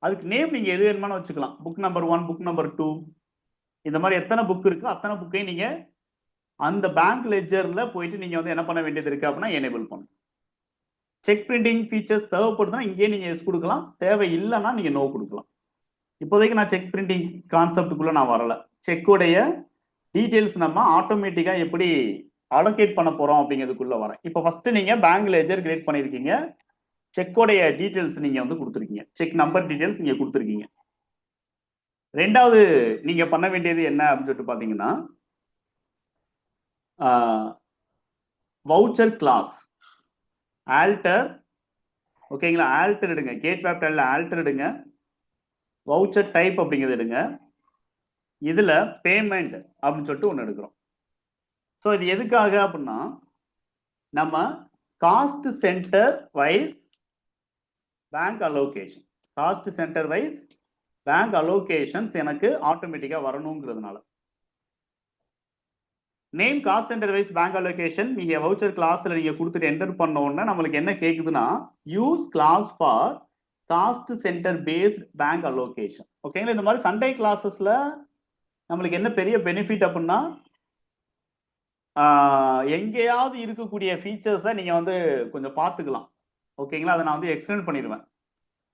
அதுக்கு நேம் நீங்க எது வேணுமானு வச்சுக்கலாம். புக் நம்பர் 1, புக் நம்பர் 2, இந்த மாதிரி எத்தனை புக் இருக்கு அத்தனை புக்கையும் நீங்க அந்த பேங்க் லெட்ஜர்ல போயிட்டு நீங்க வந்து என்ன பண்ண வேண்டியது இருக்கு அப்படின்னா எனேபிள் பண்ணணும். செக் பிரிண்டிங் ஃபீச்சர்ஸ் தேவைப்படுதுன்னா இங்கே நீங்க எஸ் கொடுக்கலாம், தேவை இல்லைன்னா நீங்க நோ கொடுக்கலாம். இப்போதைக்கு நான் செக் பிரிண்டிங் கான்செப்டுக்குள்ள நான் வரல. செக்குடைய டீடைல்ஸ் நம்ம ஆட்டோமேட்டிக்கா எப்படி அலோகேட் பண்ண போறோம் அப்படிங்கிறதுக்குள்ள வரேன். இப்போ ஃபர்ஸ்ட் நீங்க பேங்க் லெட்ஜர் கிரியேட் பண்ணிருக்கீங்க, செக்கோடைய டீடைல்ஸ் நீங்க வந்து கொடுத்துருக்கீங்க, செக் நம்பர் டீடைல்ஸ் நீங்க கொடுத்துருக்கீங்க. ரெண்டாவது நீங்க பண்ண வேண்டியது என்ன அப்படின்னு சொல்லிட்டு பாத்தீங்கன்னா வவுச்சர் கிளாஸ் ஆல்டர். ஓகேங்களா? ஆல்டர் எடுங்க, கேட் கேபிட்டல்ல ஆல்டர் எடுங்க, வவுச்சர் டைப் அப்படிங்கிறது எடுங்க, இதுல பேமெண்ட் அப்படின்னு சொல்லிட்டு ஒன்று எடுக்கிறோம். ஸோ இது எதுக்காக அப்படின்னா நம்ம cost centre wise bank allocation, cost centre wise bank allocations எனக்கு ஆட்டோமேட்டிக்கா வரணுங்கிறதுனால. Name cost centre wise bank allocation நீங்க வவுச்சர் கிளாஸ்ல நீங்க கொடுத்துட்டு என்டர் பண்ண உடனே நம்மளுக்கு என்ன கேக்குதுன்னா use class for cost centre based bank allocation. ஓகேங்களா? இந்த மாதிரி சண்டே கிளாஸஸ்ல நம்மளுக்கு என்ன பெரிய பெனிஃபிட் அப்படின்னா எங்கேயாவது இருக்கக்கூடிய ஃபீச்சர்ஸை நீங்க வந்து கொஞ்சம் பார்த்துக்கலாம். ஓகேங்களா? அதை நான் வந்து எக்ஸ்பிளைன் பண்ணிடுவேன்.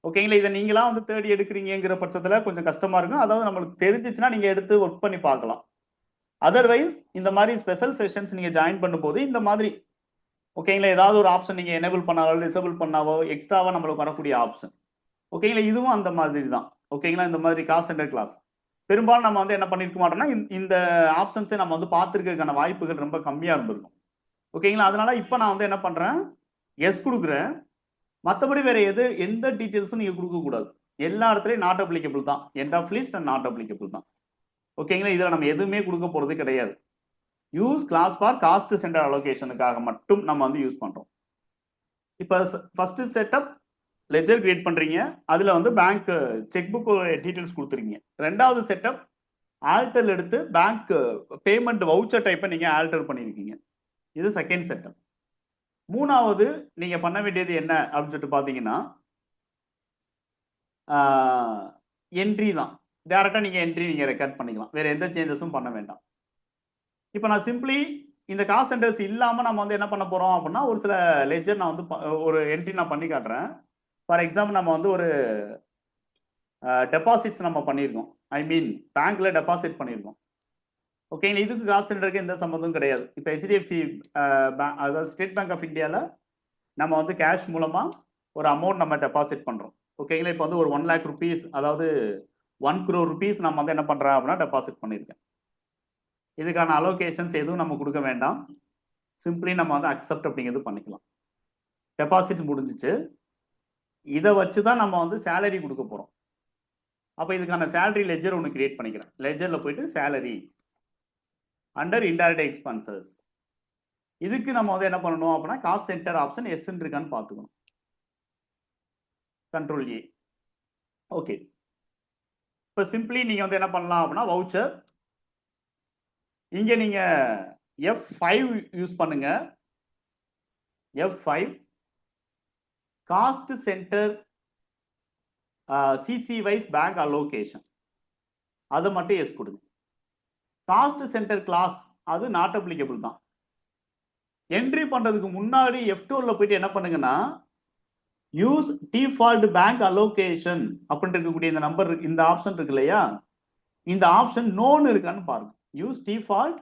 ஓகேங்களா? இதை நீங்களா வந்து தேடி எடுக்கிறீங்கிற பட்சத்தில் கொஞ்சம் கஷ்டமா இருக்கும். அதாவது நம்மளுக்கு தெரிஞ்சிச்சுன்னா நீங்க எடுத்து ஒர்க் பண்ணி பார்க்கலாம். அதர்வைஸ் இந்த மாதிரி ஸ்பெஷல் செஷன்ஸ் நீங்க ஜாயின் பண்ணும்போது இந்த மாதிரி ஓகேங்களா ஏதாவது ஒரு ஆப்ஷன் நீங்க எனேபிள் பண்ணாவோ டிசேபிள் பண்ணாவோ எக்ஸ்ட்ராவா நம்மளுக்கு வரக்கூடிய ஆப்ஷன். ஓகேங்களா? இதுவும் அந்த மாதிரி தான். ஓகேங்களா? இந்த மாதிரி காஸ்ட் சென்டர் கிளாஸ் பெரும்பாலும் நம்ம வந்து என்ன பண்ணிருக்க மாட்டோம்னா இந்த ஆப்ஷன்ஸை நம்ம வந்து பார்த்துருக்கிறதுக்கான வாய்ப்புகள் ரொம்ப கம்மியா இருந்திருக்கும். ஓகேங்களா? அதனால இப்போ நான் வந்து என்ன பண்றேன், எஸ் கொடுக்குறேன். மற்றபடி வேற எந்த டீட்டெயில்ஸும் நீங்க கொடுக்க கூடாது. எல்லா இடத்துலையும் நாட் அப்ளிகபிள் தான், end of list and not applicable தான். ஓகேங்களா? இதில் நம்ம எதுவுமே கொடுக்க போறது கிடையாது. Use class for cost centre அலோகேஷனுக்காக மட்டும் நம்ம வந்து யூஸ் பண்றோம். இப்போ ஃபர்ஸ்ட் செட்டப் லெஜர் கிரியேட் பண்றீங்க, அதுல வந்து பேங்க் செக் புக் டீடைல்ஸ் கொடுத்துருக்கீங்க. ரெண்டாவது செட்டப் ஆல்டர் எடுத்து பேங்க் பேமெண்ட் வவுச்சர் டைப்பை நீங்க ஆல்டர் பண்ணிருக்கீங்க. இது செகண்ட் செட்டப். மூணாவது நீங்க பண்ண வேண்டியது என்ன அப்படின்னு சொல்லிட்டு பாத்தீங்கன்னா என்ட்ரி தான். டைரக்டா நீங்க என்ட்ரி நீங்க ரெக்கார்ட் பண்ணிக்கலாம், வேற எந்த சேஞ்சஸும் பண்ண வேண்டாம். இப்போ நான் சிம்பிளி இந்த காஸ்ட் சென்டர்ஸ் இல்லாம நம்ம வந்து என்ன பண்ண போறோம் அப்படின்னா ஒரு சில லெஜர் நான் வந்து ஒரு என்ட்ரி நான் பண்ணி காட்டுறேன். ஃபார் எக்ஸாம்பிள் நம்ம வந்து ஒரு டெபாசிட்ஸ் நம்ம பண்ணியிருக்கோம், ஐ மீன் பேங்க்ல டெபாசிட் பண்ணியிருக்கோம். ஓகேங்களா? இதுக்கு காஸ்ட் சென்டருக்கு எந்த சம்மந்தமும் கிடையாது. இப்போ HDFC அதாவது ஸ்டேட் பேங்க் ஆஃப் இந்தியாவில் நம்ம வந்து கேஷ் மூலமா ஒரு அமௌண்ட் நம்ம டெபாசிட் பண்றோம். ஓகேங்களா? இப்போ வந்து ஒரு 1 lakh rupees அதாவது 1 crore rupees நம்ம வந்து என்ன பண்றோம் அப்படின்னா டெபாசிட் பண்ணியிருக்கேன். இதுக்கான அலோகேஷன்ஸ் எதுவும் நம்ம கொடுக்க வேண்டாம், சிம்பிளி நம்ம வந்து அக்செப்ட் அப்படிங்கிறது பண்ணிக்கலாம். டெபாசிட் முடிஞ்சிச்சு. இதை வச்சு தான் நம்ம வந்து சேலரி கொடுக்க போறோம். அப்போ இதுக்கான சேலரி லெஜர் ஒன்று கிரியேட் பண்ணிக்கிறேன். லெஜர்ல போயிட்டு சேலரி அண்டர் இன்டைரக்ட் எக்ஸ்பென்சஸ். இதுக்கு நம்ம வந்து என்ன பண்ணணும் அப்படின்னா காஸ்ட் சென்டர் ஆப்ஷன் எஸ் இருக்கான்னு பார்த்துக்கணும். கண்ட்ரோல் ஏ. ஓகே. இப்போ சிம்பிளி நீங்க வந்து என்ன பண்ணலாம் அப்படின்னா வவுச்சர் இங்க நீங்க F5 யூஸ் பண்ணுங்க. F5 cost centre CC wise bank allocation அதை மட்டும் எஸ் கொடுங்க. காஸ்ட் சென்டர் கிளாஸ் அது நாட் அப்ளிகபிள் தான். என்ட்ரி பண்றதுக்கு முன்னாடி F2ல போயிட்டு என்ன பண்ணுங்கன்னா யூஸ் டிஃபால்ட் பேங்க் அலோகேஷன் அப்படின்னு இருக்கக்கூடிய இந்த நம்பர் இந்த ஆப்ஷன் இருக்கு இல்லையா, இந்த ஆப்ஷன் நோன் இருக்கான்னு பாருங்க. Use default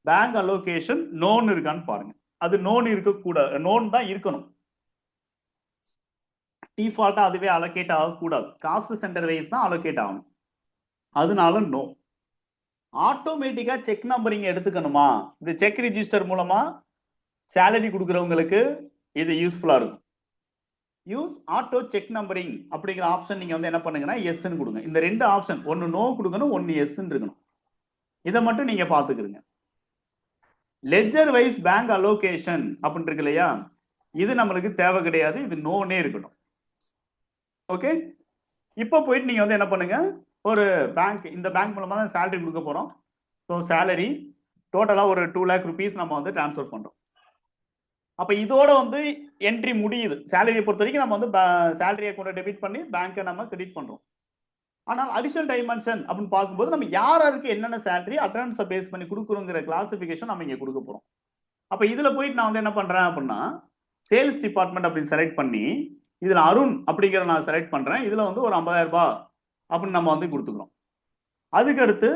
bank allocation known இருக்கான்னு பாருங்க. அது நோன் இருக்கக்கூடாது, நோன் தான் இருக்கணும். டிஃபால்ட்டா அதுவே அலோகேட் ஆகக்கூடாது, காஸ்ட் சென்டர் வைஸ் தான் அலோகேட் ஆகணும். அதனால நோ. ஆட்டோமேட்டிக்கா செக் நம்பரிங் எடுத்துக்கணுமா, இந்த செக் ரிஜிஸ்டர் மூலமா சேலரி கொடுக்குறவங்களுக்கு இது யூஸ்ஃபுல்லா இருக்கும். யூஸ் ஆட்டோ செக் நம்பரிங் அப்படிங்கிற ஆப்ஷன் நீங்க வந்து என்ன பண்ணுங்கன்னா எஸ்ன்னு கொடுங்க. இந்த ரெண்டு ஆப்ஷன், ஒன்னு நோ கொடுக்கணும், ஒன்னு எஸ்ன்னு இருக்கணும். இதை மட்டும் நீங்க பாத்துக்கிறீங்க. லெஜர் வைஸ் பேங்க் அலோகேஷன் அப்படின்னு இருக்கு இல்லையா, இது நம்மளுக்கு தேவை கிடையாது, இது நோனே இருக்கணும். ஓகே. இப்போ போயிட்டு நீங்க வந்து என்ன பண்ணுங்க ஒரு பேங்க், இந்த பேங்க் மூலமா தான் சேலரி கொடுக்க போறோம். ஸோ சேலரி டோட்டலா ஒரு 2 lakh rupees நம்ம வந்து டிரான்ஸ்ஃபர் பண்றோம். அப்ப இதோட வந்து என்ட்ரி முடியுது. சேலரியை பொறுத்த வரைக்கும் நம்ம வந்து சேலரி அக்கௌண்ட் டெபிட் பண்ணி பேங்க்கை நம்ம கிரெடிட் பண்றோம். ஆனால் அடிஷனல் டைமென்ஷன் அப்படின்னு பார்க்கும்போது நம்ம யாருக்கு என்னென்ன சேலரி அட்டண்டன்ஸை பேஸ் பண்ணி கொடுக்குறோங்கிற கிளாசிஃபிகேஷன் நம்ம இங்க கொடுக்க போறோம். அப்ப இதுல போயிட்டு நான் வந்து என்ன பண்றேன் அப்படின்னா, சேல்ஸ் டிபார்ட்மெண்ட் அப்படின்னு செலக்ட் பண்ணி இதுல அருண் அப்படிங்கிற நான் செலக்ட் பண்றேன். இதுல வந்து ஒரு 50,000 ரூபாய் அப்படின்னு நம்ம வந்து கொடுத்துக்கிறோம். அதுக்கு அடுத்து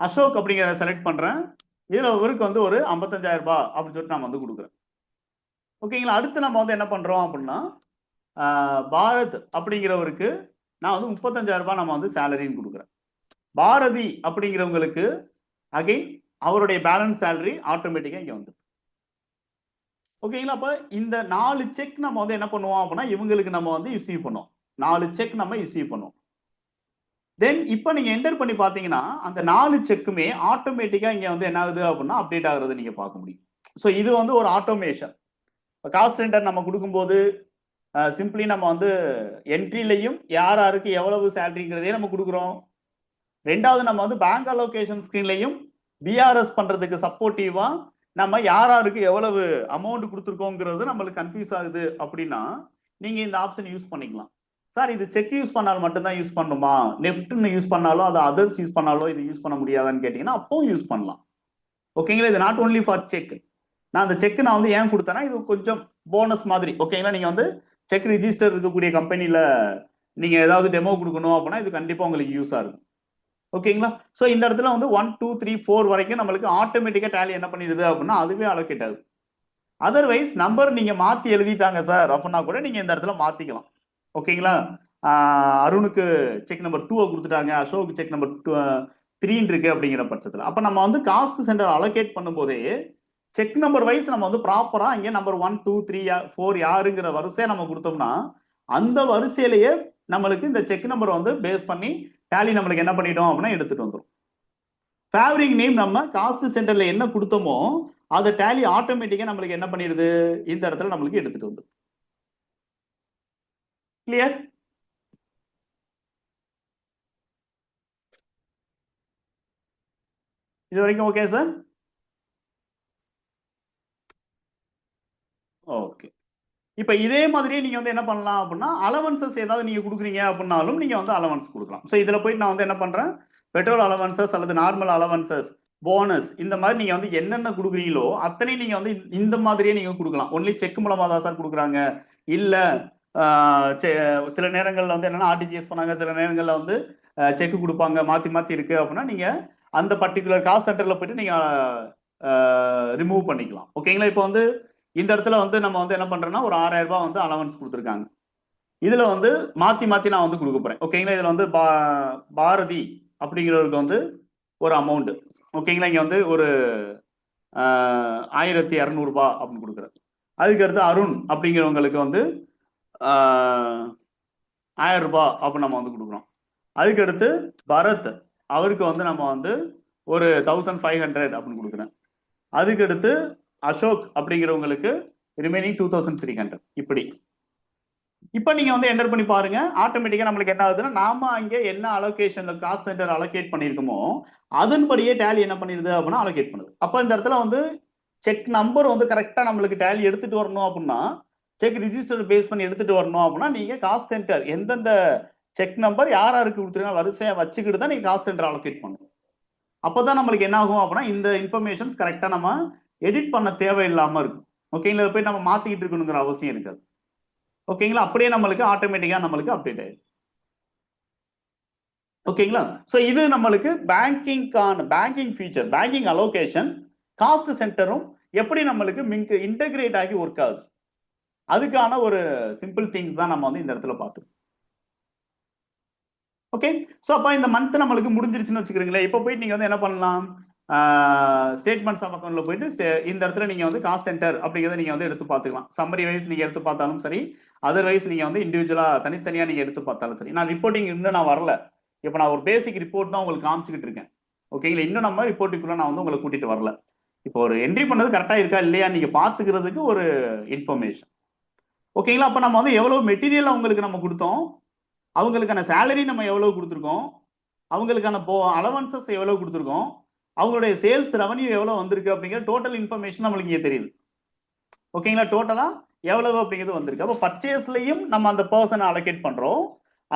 அசோக் அப்படிங்கிறத செலக்ட் பண்றேன். இதுல இவருக்கு வந்து ஒரு 55,000 ரூபாய் அப்படின்னு சொல்லிட்டு நான் வந்து கொடுக்குறேன். ஓகேங்களா. அடுத்து நம்ம வந்து என்ன பண்றோம் அப்படின்னா, பாரத் அப்படிங்கிறவருக்கு நான் வந்து 35,000 ரூபாய் நம்ம வந்து சேலரின்னு கொடுக்குறேன். பாரதி அப்படிங்கிறவங்களுக்கு அகைன் அவருடைய பேலன்ஸ் சேலரி ஆட்டோமேட்டிக்கா இங்க வந்து. ஓகேங்களா. அப்ப இந்த 4 செக் நம்ம வந்து என்ன பண்ணுவோம் அப்படின்னா, இவங்களுக்கு நம்ம வந்து இஸ்யூ பண்ணுவோம். 4 செக் நம்ம இஸ்யூ பண்ணுவோம். தென் இப்ப நீங்க என்டர் பண்ணி பாத்தீங்கன்னா, அந்த 4 செக்குமே ஆட்டோமேட்டிக்கா இங்க வந்து என்ன ஆகுது அப்படின்னா அப்டேட் ஆகுறத நீங்க பார்க்க முடியும். ஸோ இது வந்து ஒரு ஆட்டோமேஷன். காஸ்ட் சென்டர் நம்ம கொடுக்கும்போது சிம்பிளி நம்ம வந்து என்ட்ரிலையும் யாருக்கு எவ்வளவு சேலரிங்கிறதே நம்ம கொடுக்குறோம். ரெண்டாவது நம்ம வந்து பேங்க் அலோகேஷன் ஸ்கிரீன்லையும் பிஆர்எஸ் பண்றதுக்கு சப்போர்ட்டிவா நம்ம யாருக்கு எவ்வளவு அமௌண்ட் கொடுத்துருக்கோங்கிறது நம்மளுக்கு கன்ஃபியூஸ் ஆகுது அப்படின்னா நீங்க இந்த ஆப்ஷன் யூஸ் பண்ணிக்கலாம். சார் இது செக் யூஸ் பண்ணாலும் மட்டும்தான் யூஸ் பண்ணணுமா, நெஃப்ட்னு யூஸ் பண்ணாலும் அது அதர்ஸ் யூஸ் பண்ணாலும் இது யூஸ் பண்ண முடியாதான்னு கேட்டீங்கன்னா அப்பவும் யூஸ் பண்ணலாம். ஓகேங்களா. இது நாட் ஓன்லி ஃபார் செக். நான் அந்த செக் நான் வந்து ஏன் கொடுத்தேன்னா இது கொஞ்சம் போனஸ் மாதிரி. ஓகேங்களா. நீங்க வந்து செக் ரிஜிஸ்டர் இருக்கக்கூடிய கம்பெனில நீங்க ஏதாவது டெமோ கொடுக்கணும் அப்படின்னா இது கண்டிப்பா உங்களுக்கு யூஸா இருக்கும். ஓகேங்களா. ஸோ இந்த இடத்துல வந்து 1 2 3 4 வரைக்கும் நம்மளுக்கு ஆட்டோமேட்டிக்கா டேலி என்ன பண்ணிடுது அப்படின்னா அதுவே அலோகேட் ஆகுது. அதர்வைஸ் நம்பர் நீங்க மாத்தி எழுதிட்டாங்க சார் அப்படின்னா கூட நீங்க இந்த இடத்துல மாத்திக்கலாம். ஓகேங்களா. அருணுக்கு செக் நம்பர் 2 கொடுத்துட்டாங்க, அசோக் செக் நம்பர் 3 இருக்கு அப்படிங்கிற பட்சத்தில் அப்ப நம்ம வந்து காஸ்ட் சென்டர் அலோகேட் பண்ணும்போதே செக் நம்பர் வைஸ் நம்ம வந்து ப்ராப்பரா இங்க நம்பர் 1 2 3 4 யாருங்கிற வரிசையை நம்ம கொடுத்தோம்னா அந்த வரிசையிலேயே நம்மளுக்கு இந்த செக் நம்பர் வந்து பேஸ் பண்ணி டேலி நம்மளுக்கு என்ன பண்ணிட்டோம் அப்படின்னா எடுத்துட்டு வந்துடும். ஃபேவரிங் நேம் நம்ம காஸ்ட் சென்டர்ல என்ன கொடுத்தோமோ அதை டேலி ஆட்டோமேட்டிக்கா நம்மளுக்கு என்ன பண்ணிடுது இந்த இடத்துல நம்மளுக்கு எடுத்துட்டு வந்து. கிளியர். இது வரைக்கும் ஓகே சார். ஓகே. இப்ப இதே மாதிரியே நீங்க வந்து என்ன பண்ணலாம் அப்படின்னா அலவன்சஸ் ஏதாவது நீங்க கொடுக்குறீங்க அப்படின்னாலும் நீங்க வந்து அலவன்ஸ் கொடுக்கலாம். ஸோ இதுல போயிட்டு நான் வந்து என்ன பண்றேன், பெட்ரோல் அலவன்சஸ் அல்லது நார்மல் அலவன்சஸ் போனஸ் இந்த மாதிரி நீங்க வந்து என்னென்ன கொடுக்குறீங்களோ அத்தனையும் நீங்க வந்து இந்த மாதிரியே நீங்க கொடுக்கலாம். ஒன்லி செக் மூலமா தான் சார் கொடுக்குறாங்க இல்ல சில நேரங்கள்ல வந்து என்னன்னா ஆர்டிஜிஎஸ் பண்ணாங்க, சில நேரங்கள்ல வந்து செக் கொடுப்பாங்க, மாத்தி மாத்தி இருக்கு அப்படின்னா நீங்க அந்த பர்டிகுலர் காஸ்ட் சென்டர்ல போயிட்டு நீங்க ரிமூவ் பண்ணிக்கலாம். ஓகேங்களா. இப்போ வந்து இந்த இடத்துல வந்து நம்ம வந்து என்ன பண்றோம்னா ஒரு 6,000 ரூபாய் வந்து அலவன்ஸ் கொடுத்துருக்காங்க. இதுல வந்து மாத்தி மாத்தி நான் வந்து கொடுக்க போறேன். ஓகேங்களா. இதுல வந்து பாரதி அப்படிங்கிறவருக்கு வந்து ஒரு அமௌண்ட். ஓகேங்களா. இங்க வந்து ஒரு 1,200 ரூபாய் அப்படின்னு கொடுக்குறேன். அதுக்கு அடுத்து அருண் அப்படிங்கிறவங்களுக்கு வந்து 1000 ரூபாய் அப்படின்னு நம்ம வந்து கொடுக்குறோம். அதுக்கு அடுத்து பரத் அவருக்கு வந்து நம்ம வந்து ஒரு 1500 அப்படின்னு கொடுக்குறேன். அதுக்கு அடுத்து அசோக் அப்படிங்கிறவங்களுக்கு ரிமைனிங் 2300 இப்படி. இப்ப நீங்க வந்து என்டர் பண்ணி பாருங்க, ஆட்டோமேட்டிக்கா நம்மளுக்கு என்ன ஆகுதுன்னா நாம அங்கே என்ன அலோகேஷன்ல காஸ்ட் சென்டர் அலோகேட் பண்ணிருக்கோமோ அதன்படியே டேலி என்ன பண்ணிடுது அப்படின்னா அலோகேட் பண்ணுது. அப்ப இந்த இடத்துல வந்து செக் நம்பர் வந்து கரெக்டா நம்மளுக்கு டேலி எடுத்துட்டு வரணும் அப்படின்னா செக் ரிஜிஸ்டர் பேஸ் பண்ணி எடுத்துட்டு வரணும் அப்படின்னா நீங்க காஸ்ட் சென்டர் எந்தெந்த செக் நம்பர் யாருக்கு கொடுத்துருங்க வரிசையா வச்சுக்கிட்டு தான் நீங்க காஸ்ட் சென்டர் அலோகேட் பண்ணணும். அப்பதான் நம்மளுக்கு என்ன ஆகும் அப்படின்னா இந்த இன்ஃபர்மேஷன்ஸ் கரெக்டா நம்ம எடிட் பண்ண தேவையில்லாம இருக்கும். ஓகேங்களா. போய் நம்ம மாத்திக்கிட்டு இருக்கணுங்கிற அவசியம் இருக்காது. ஓகேங்களா. அப்படியே நம்மளுக்கு ஆட்டோமேட்டிக்கா நம்மளுக்கு அப்டேட் ஆயிடும். ஓகேங்களா. சோ இது நம்மளுக்கு banking feature, banking allocation cost சென்டரும் எப்படி நம்மளுக்கு இன்டகிரேட் ஆகி ஒர்க் ஆகுது அதுக்கான ஒரு சிம்பிள் திங்ஸ் தான் நம்ம வந்து இந்த இடத்துல பார்த்தோம். ஓகே. சோ அப்ப இந்த மந்த் நம்மளுக்கு முடிஞ்சிருச்சுன்னு வச்சுக்கிறீங்களா. இப்ப போயிட்டு நீங்க வந்து என்ன பண்ணலாம், ஸ்டேட்மெண்ட்ஸ் ஆஃப் அக்கௌண்ட்ல போயிட்டு இந்த இடத்துல நீங்க வந்து காஸ்ட் சென்டர் அப்படிங்கிறத நீங்க வந்து எடுத்து பார்த்துக்கலாம். சம்மரி வைஸ் நீங்க எடுத்து பார்த்தாலும் சரி, அதர்வைஸ் நீங்க வந்து இண்டிவிஜுவலா தனித்தனியா நீங்க எடுத்து பார்த்தாலும் சரி. நான் ரிப்போர்ட்டிங் இன்னும் நான் வரல. இப்போ நான் ஒரு பேசிக் ரிப்போர்ட் தான் உங்களுக்கு காமிச்சுக்கிட்டு இருக்கேன். ஓகேங்களா. இன்னும் நம்ம ரிப்போர்ட்டுக்குள்ள நான் வந்து உங்களை கூட்டிட்டு வரல. இப்போ ஒரு என்ட்ரி பண்ணது கரெக்டா இருக்கா இல்லையா நீங்க பாத்துக்கிறதுக்கு ஒரு இன்ஃபர்மேஷன். ஓகேங்களா. அப்ப நம்ம வந்து எவ்வளவு மெட்டீரியல் அவங்களுக்கு நம்ம கொடுத்தோம், அவங்களுக்கான சேலரி நம்ம எவ்வளவு கொடுத்துருக்கோம், அவங்களுக்கான அலவன்சஸ் எவ்வளவு கொடுத்துருக்கோம், அவங்களுடைய சேல்ஸ் ரெவன்யூ எவ்வளவு வந்திருக்கு அப்படிங்கிற டோட்டல் இன்ஃபர்மேஷன் நம்மளுக்கு இங்கே தெரியுது. ஓகேங்களா, டோட்டலா எவ்வளவு அப்படிங்கிறது வந்திருக்கு. அப்போ பர்ச்சேஸ்லையும் நம்ம அந்த பர்சனை அலோகேட் பண்றோம்,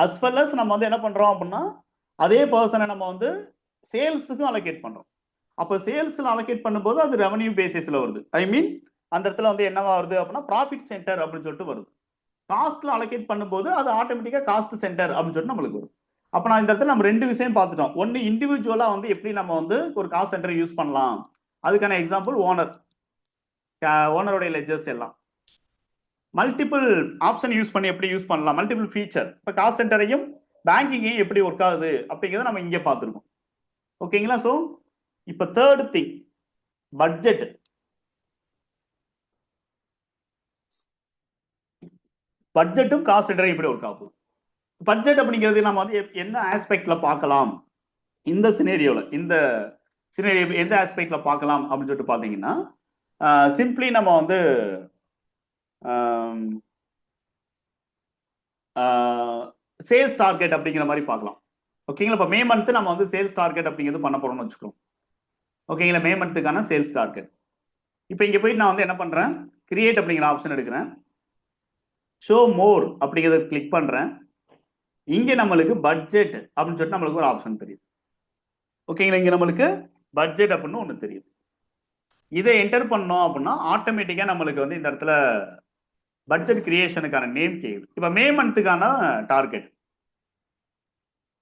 அஸ் வெல் அஸ் நம்ம வந்து என்ன பண்றோம் அப்படின்னா அதே பர்சனை நம்ம வந்து சேல்ஸுக்கும் அலோகேட் பண்றோம். அப்போ சேல்ஸ்ல அலோகேட் பண்ணும்போது அது ரெவன்யூ பேசிஸ்ல வருது. ஐ மீன் அந்த இடத்துல வந்து என்னவா வருது அப்படின்னா ப்ராஃபிட் சென்டர் அப்படின்னு சொல்லிட்டு வருது. காஸ்ட்ல அலோகேட் பண்ணும்போது அது ஆட்டோமேட்டிக்கா காஸ்ட் சென்டர் அப்படின்னு சொல்லிட்டு நம்மளுக்கு வரும். அப்போ நான் இந்த இடத்துல நம்ம ரெண்டு விஷயம் பார்த்துட்டோம். ஒன்னு இண்டிவிஜுவலா வந்து எப்படி நம்ம வந்து ஒரு காஸ்ட் சென்டர் யூஸ் பண்ணலாம், அதுக்கான எக்ஸாம்பிள் ஓனருடைய லெஜர்ஸ் எல்லாம். மல்டிபிள் ஆப்ஷன் யூஸ் பண்ணி எப்படி யூஸ் பண்ணலாம், மல்டிபிள் ஃபீச்சர். இப்போ காஸ்ட் சென்டரையும் பேங்கிங்கையும் எப்படி ஒர்க் ஆகுது அப்படிங்கிறத நம்ம இங்கே பார்த்துருக்கோம். ஓகேங்களா. ஸோ இப்போ தேர்ட் திங், பட்ஜெட். பட்ஜெட்டும் காஸ்ட் சென்டரும் எப்படி ஒர்க் ஆகும். பட்ஜெட் அப்படிங்கிறது நம்ம வந்து எந்த ஆஸ்பெக்ட்ல பார்க்கலாம், இந்த சினேரியோல எந்த ஆஸ்பெக்ட்ல பார்க்கலாம் அப்படின்னு சொல்லிட்டு பார்த்தீங்கன்னா, சிம்பிளி நம்ம வந்து சேல்ஸ் டார்கெட் அப்படிங்கிற மாதிரி பார்க்கலாம். ஓகேங்களா. இப்போ மே மந்த் நம்ம வந்து சேல்ஸ் டார்கெட் அப்படிங்கிறது பண்ண போறோம்னு வச்சுக்கோம். ஓகேங்களா, மே மந்த்துக்கான சேல்ஸ் டார்கெட். இப்போ இங்கே போயிட்டு நான் வந்து என்ன பண்றேன், கிரியேட் அப்படிங்கிற ஆப்ஷன் எடுக்கிறேன், ஷோ மோர் அப்படிங்கிறத கிளிக் பண்றேன். இங்கே நம்மளுக்கு பட்ஜெட் அப்படின்னு சொல்லிட்டு நம்மளுக்கு ஒரு ஆப்ஷன் தெரியுது. ஓகேங்களா, இங்கே நம்மளுக்கு பட்ஜெட் அப்படின்னு ஒன்று தெரியுது. இதை என்டர் பண்ணோம் அப்படின்னா ஆட்டோமேட்டிக்காக நம்மளுக்கு வந்து இந்த இடத்துல பட்ஜெட் கிரியேஷனுக்கான நேம் கேக்குது. இப்போ மே மந்த்துக்கான டார்கெட்.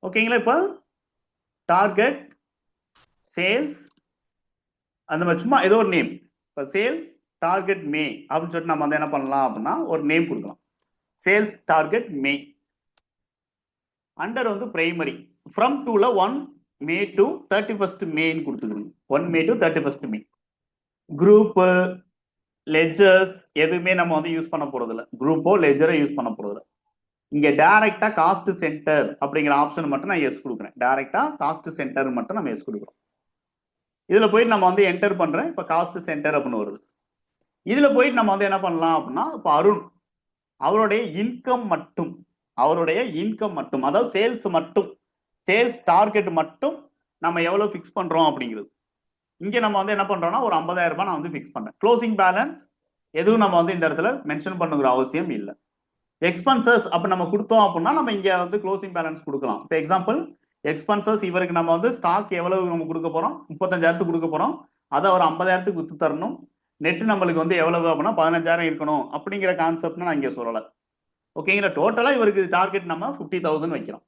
ஓகேங்களா, இப்போ டார்கெட் சேல்ஸ் அந்த மாதிரி சும்மா ஏதோ ஒரு நேம். இப்போ சேல்ஸ் டார்கெட் மே அப்படின்னு சொல்லிட்டு நம்ம வந்து என்ன பண்ணலாம் அப்படின்னா ஒரு நேம் கொடுக்கலாம், சேல்ஸ் டார்கெட் மே. அண்டர் வந்து பிரைமரி ஃப்ரம் 2ல 1 மே டு 31st மேன்னு கொடுத்துக்கணும். 1 May to 31st May. Group ledgers எதுவுமே நம்ம வந்து யூஸ் பண்ண போறது இல்லை, குரூப்போ லெஜரோ யூஸ் பண்ண போறது இல்லை. இங்க டைரக்டா காஸ்ட் சென்டர் அப்படிங்கிற ஆப்ஷன் மட்டும் நான் எஸ் கொடுக்குறேன். டைரக்டா காஸ்ட் சென்டர் மட்டும் நம்ம எஸ் கொடுக்குறோம். இதுல போயிட்டு நம்ம வந்து என்டர் பண்றேன். இப்ப காஸ்ட் சென்டர் அப்படின்னு வருது. இதுல போயிட்டு நம்ம வந்து என்ன பண்ணலாம் அப்படின்னா, இப்ப அருண் அவருடைய இன்கம் மட்டும் அதாவது சேல்ஸ் மட்டும், சேல்ஸ் டார்கெட் மட்டும் நம்ம எவ்வளவு பிக்ஸ் பண்றோம் அப்படிங்கிறது. இங்க நம்ம வந்து என்ன பண்றோம்னா ஒரு 50,000 ரூபாய் நான் வந்து பிக்ஸ் பண்றேன். க்ளோசிங் பேலன்ஸ் எதுவும் நம்ம வந்து இந்த இடத்துல மென்ஷன் பண்ணுங்கிற அவசியம் இல்லை. எக்ஸ்பென்சஸ் அப்ப நம்ம கொடுத்தோம் அப்படின்னா நம்ம இங்க வந்து க்ளோசிங் பேலன்ஸ் கொடுக்கலாம். இப்போ எக்ஸாம்பிள் எக்ஸ்பென்சஸ் இவருக்கு நம்ம வந்து ஸ்டாக் எவ்வளவு நம்ம கொடுக்க போறோம், 35,000 கொடுக்க போறோம், அதை ஒரு 50,000 வித்து தரணும். நெட் நம்மளுக்கு வந்து எவ்வளவு அப்படின்னா 15,000 இருக்கணும் அப்படிங்கிற கான்செப்ட் நான் இங்க சொல்லலை. ஓகேங்களா. டோட்டலா இவருக்கு டார்கெட் நம்ம 50,000 வைக்கிறோம்.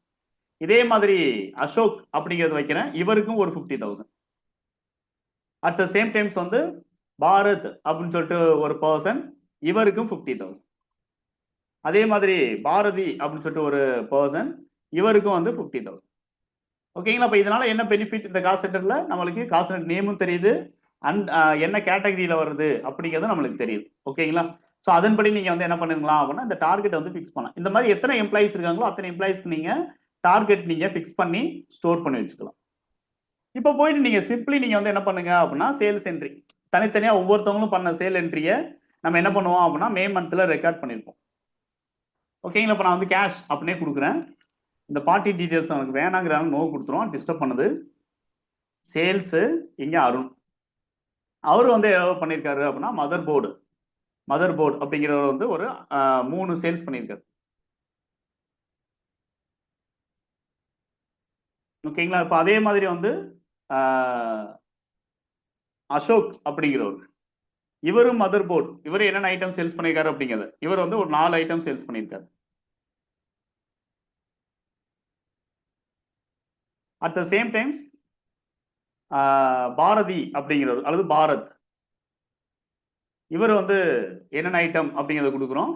இதே மாதிரி அசோக் அப்படிங்கிறது வைக்கிறேன், இவருக்கும் ஒரு 50,000. அட் த சேம் டைம்ஸ் வந்து பாரத் அப்படின்னு சொல்லிட்டு ஒரு பர்சன், இவருக்கும் 50,000. அதே மாதிரி பாரதி அப்படின்னு சொல்லிட்டு ஒரு பர்சன், இவருக்கும் வந்து 50,000. ஓகேங்களா. அப்ப இதனால என்ன பெனிஃபிட், இந்த காஸ்ட் சென்டர்ல நம்மளுக்கு காஸ்ட் சென்டர் நேமும் தெரியுது, அண்ட் என்ன கேட்டகரியில வருது அப்படிங்கிறது நம்மளுக்கு தெரியுது. ஓகேங்களா. ஸோ அதன்படி நீங்க வந்து என்ன பண்ணிருக்கலாம் அப்படின்னா இந்த டார்கெட் வந்து ஃபிக்ஸ் பண்ணலாம். இந்த மாதிரி எத்தனை எம்ப்ளாயிஸ் இருக்காங்களோ அத்தனை எம்ப்ளாயிஸ்க்கு நீங்க டார்கெட் நீங்க ஃபிக்ஸ் பண்ணி ஸ்டோர் பண்ணி வச்சுக்கலாம். இப்போ போயிட்டு நீங்க சிம்பிளி நீங்க வந்து என்ன பண்ணுங்க அப்படின்னா சேல்ஸ் என்ட்ரி தனித்தனியா ஒவ்வொருத்தவங்களும் பண்ண சேல் என்ட்ரியை நம்ம என்ன பண்ணுவோம் அப்படின்னா மே மந்த்ல ரெக்கார்ட் பண்ணிருப்போம். ஓகேங்களா. இப்போ நான் வந்து கேஷ் அப்படின்னே கொடுக்குறேன். இந்த பார்ட்டி டீடைல்ஸ் நமக்கு வேணாங்கிறாங்க, நோ கொடுத்துருவோம், டிஸ்டர்ப் பண்ணுது. சேல்ஸ் இங்க அருண், அவரு வந்து எவ்வளவு பண்ணியிருக்காரு அப்படின்னா மதர் போர்டு அப்படிங்கிறவர் வந்து ஒரு 3 சேல்ஸ் பண்ணியிருக்காரு. ஓகேங்களா. இப்போ அதே மாதிரி வந்து அசோக் அப்படிங்கிறவர், இவரும் மதர் போர்டு, இவர் என்னென்ன ஐட்டம் சேல்ஸ் பண்ணியிருக்காரு அப்படிங்கிறது, இவர் வந்து ஒரு 4 ஐட்டம் சேல்ஸ் பண்ணியிருக்காரு. At the same times Bharathi அப்படிங்கிறவர் அல்லது பாரத், இவர் வந்து என்னென்ன ஐட்டம் அப்படிங்கிறத கொடுக்குறோம்,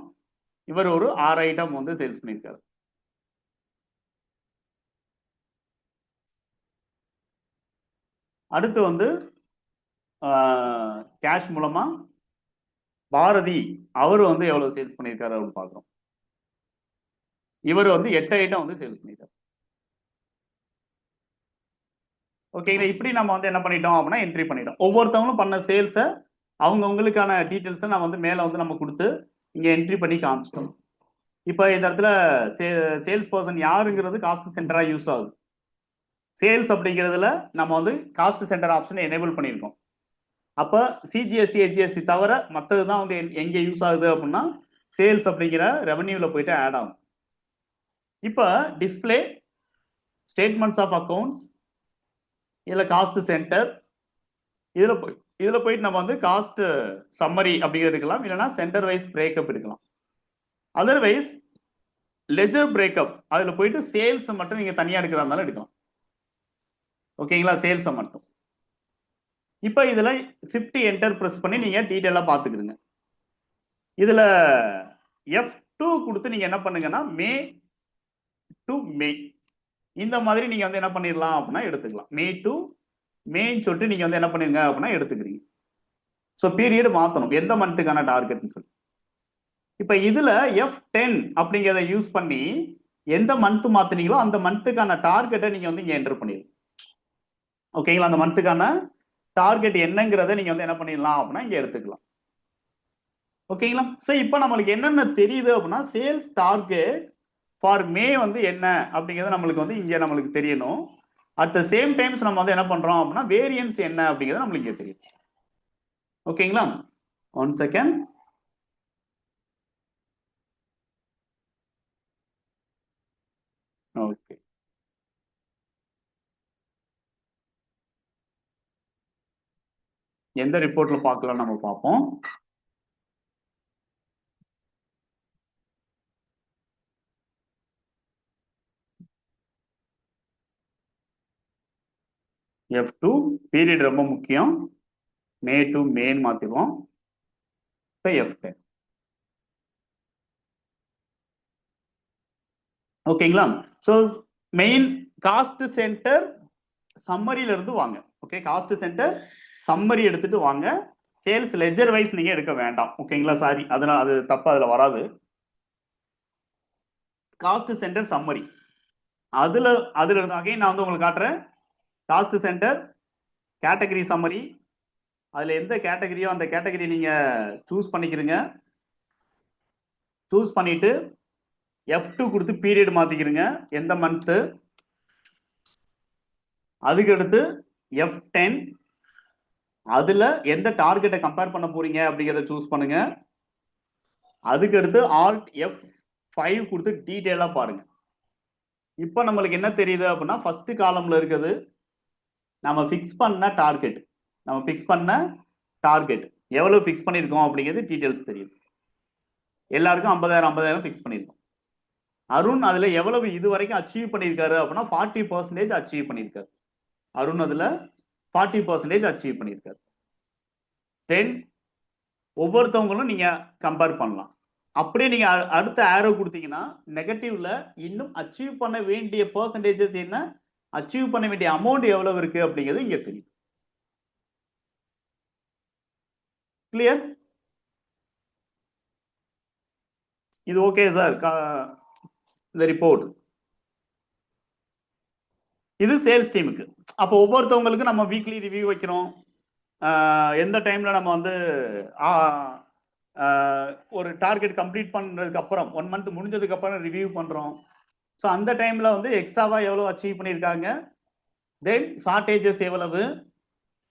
இவர் ஒரு 6 ஐட்டம் வந்து சேல்ஸ் பண்ணியிருக்காரு. அடுத்து வந்து கேஷ் மூலமா பாரதி அவர் வந்து எவ்வளவு சேல்ஸ் பண்ணியிருக்காரு அப்படின்னு பார்க்குறோம். இவர் வந்து 8 ஐட்டம் வந்து சேல்ஸ் பண்ணியிருக்காரு. ஓகேங்களா. இப்படி நம்ம வந்து என்ன பண்ணிட்டோம் அப்படின்னா என்ட்ரி பண்ணிட்டோம். ஒவ்வொருத்தவங்களும் பண்ண சேல்ஸை அவங்கவுங்களுக்கான டீட்டெயில்ஸை நான் வந்து மேலே வந்து நம்ம கொடுத்து இங்கே என்ட்ரி பண்ணி காமிச்சிட்டோம். இப்போ இந்த இடத்துல சேல்ஸ் பர்சன் யாருங்கிறது காஸ்ட் சென்டராக யூஸ் ஆகுது. சேல்ஸ் அப்படிங்கிறதுல நம்ம வந்து காஸ்ட் சென்டர் ஆப்ஷனை எனேபிள் பண்ணியிருக்கோம். அப்போ சிஜிஎஸ்டி ஹெச்ஜிஎஸ்டி தவிர மற்றது தான் வந்து எங்கே யூஸ் ஆகுது அப்படின்னா சேல்ஸ் அப்படிங்கிற ரெவன்யூவில் போயிட்டு ஆட் ஆகும். இப்போ டிஸ்பிளே, ஸ்டேட்மெண்ட்ஸ் ஆஃப் அக்கௌண்ட்ஸ், இதில் காஸ்ட் சென்டர், இதில் போயிட்டு நம்ம வந்து காஸ்ட் சம்மரி அப்படிங்கிறது இருக்கலாம், இல்லைன்னா சென்டர் வைஸ் பிரேக்கப் இருக்கலாம். அதர்வைஸ் லெஜர் பிரேக்கப் அதில் போயிட்டு சேல்ஸ் மட்டும் நீங்கள் தனியாக எடுக்கிறதாலும் எடுக்கலாம். ஓகேங்களா, சேல்ஸை மட்டும். இப்போ இதில் ஷிஃப்ட் என்டர் ப்ரெஸ் பண்ணி நீங்கள் டீட்டெயிலாக பார்த்துக்கிடுங்க. இதில் F2 கொடுத்து நீங்கள் என்ன பண்ணுங்கன்னா மே டு மே இந்த மாதிரி நீங்கள் வந்து என்ன பண்ணிடலாம் அப்படின்னா எடுத்துக்கலாம். மே டு மேன்னு சொல்லிட்டு நீங்கள் வந்து என்ன பண்ணுங்க அப்படின்னா எடுத்துக்கிறீங்க. ஸோ பீரியட் மாற்றணும் எந்த மந்த்துக்கான டார்கெட்னு சொல்லி. இப்போ இதில் F10 அப்படிங்கிறத யூஸ் பண்ணி எந்த மந்த் மாற்றினீங்களோ அந்த மந்த்துக்கான டார்கெட்டை நீங்கள் வந்து இங்கே என்டர் பண்ணிடுங்க. ஓகேங்களா, அந்த மந்த்துக்கான டார்கெட் என்னங்கிறத நீங்கள் வந்து என்ன பண்ணிடலாம் அப்படின்னா இங்கே எடுத்துக்கலாம். ஓகேங்களா, ஸோ இப்போ நம்மளுக்கு என்னென்ன தெரியுது அப்படின்னா சேல்ஸ் டார்கெட் ஃபார் மே வந்து என்ன அப்படிங்கிறது நம்மளுக்கு வந்து இங்கே நம்மளுக்கு தெரியணும். அட் த சேம் டைம்ஸ் நம்ம வந்து என்ன பண்ணுறோம் அப்படின்னா வேரியன்ஸ் என்ன அப்படிங்கிறது நம்மளுக்கு இங்கே தெரியும். ஓகேங்களா, 1 செகண்ட். ஓகே, எந்த ரிப்போர்ட்ல பார்க்கலாம் நம்ம பார்ப்போம். F2 பீரியட் ரொம்ப முக்கியம். மே டு மேன்னு மாற்றிடுவோம். இப்போ F10. ஓகேங்களா, ஸோ மெயின் காஸ்ட் சென்டர் சம்மரியில இருந்து வாங்க. ஓகே, காஸ்ட் சென்டர் சம்மரி எடுத்துட்டு வாங்க. சேல்ஸ் லெஜர் வைஸ் நீங்க எடுக்க வேண்டாம். ஓகேங்களா, சாரி, அதனால அது தப்பா அதுல வராது. காஸ்ட் சென்டர் சம்மரி அதுல இருந்து அகைன் நான் வந்து உங்களுக்கு காட்டுறேன். காஸ்ட் சென்டர் கேட்டகரி சம்மரி, அதுல எந்த கேட்டகரியோ அந்த கேட்டகரி நீங்க சூஸ் பண்ணிக்கிறீங்க. சூஸ் பண்ணிட்டு F2 கொடுத்து பீரியட் மாத்திக்கிறீங்க எந்த மந்த். அதுக்கு அடுத்து F10 அதுல எந்த டார்கெட்டை கம்பேர் பண்ண போறீங்க அப்படிங்கிறத சூஸ் பண்ணுங்க. அதுக்கு அடுத்து Alt F5 கொடுத்து டீட்டெயிலா பாருங்க. இப்போ நம்மளுக்கு என்ன தெரியுது அப்படின்னா ஃபர்ஸ்ட் காலம்ல இருக்குது நம்ம ஃபிக்ஸ் பண்ண டார்கெட். நம்ம ஃபிக்ஸ் பண்ண டார்கெட் எவ்வளவு ஃபிக்ஸ் பண்ணியிருக்கோம் அப்படிங்கிறது டீட்டெயில்ஸ் தெரியுது. எல்லாருக்கும் 50,000 ஃபிக்ஸ் பண்ணியிருக்கோம். அருண் அதுல எவ்வளவு இது வரைக்கும் அச்சீவ் பண்ணியிருக்காரு அப்படின்னா 40% அச்சீவ் பண்ணியிருக்காரு. அருண் அதுல 40% அச்சீவ் பண்ணியிருக்காரு. தென் ஒவ்வொருத்தவங்களும் நீங்க கம்பேர் பண்ணலாம். அப்படியே நீங்க அடுத்த ஆரோ கொடுத்தீங்கன்னா நெகட்டிவ்ல இன்னும் அச்சீவ் பண்ண வேண்டிய பெர்சன்டேஜஸ் என்ன, அச்சீவ் பண்ண வேண்டிய அமௌண்ட் எவ்வளவு இருக்கு அப்படிங்கிறது இங்க தெரியும். கிளியர்? இது ஓகே சார். இந்த ரிப்போர்ட் இது சேல்ஸ் டீமுக்கு. அப்போ ஒவ்வொருத்தவங்களுக்கு நம்ம வீக்லி ரிவ்யூ வைக்கிறோம். எந்த டைம்ல நம்ம வந்து ஒரு டார்கெட் கம்ப்ளீட் பண்றதுக்கு அப்புறம் 1 மந்த் முடிஞ்சதுக்கு அப்புறம் ரிவ்யூ பண்றோம். ஸோ அந்த டைம்ல வந்து எக்ஸ்ட்ராவா எவ்வளவு அச்சீவ் பண்ணியிருக்காங்க, தென் ஷார்டேஜஸ் எவ்வளவு,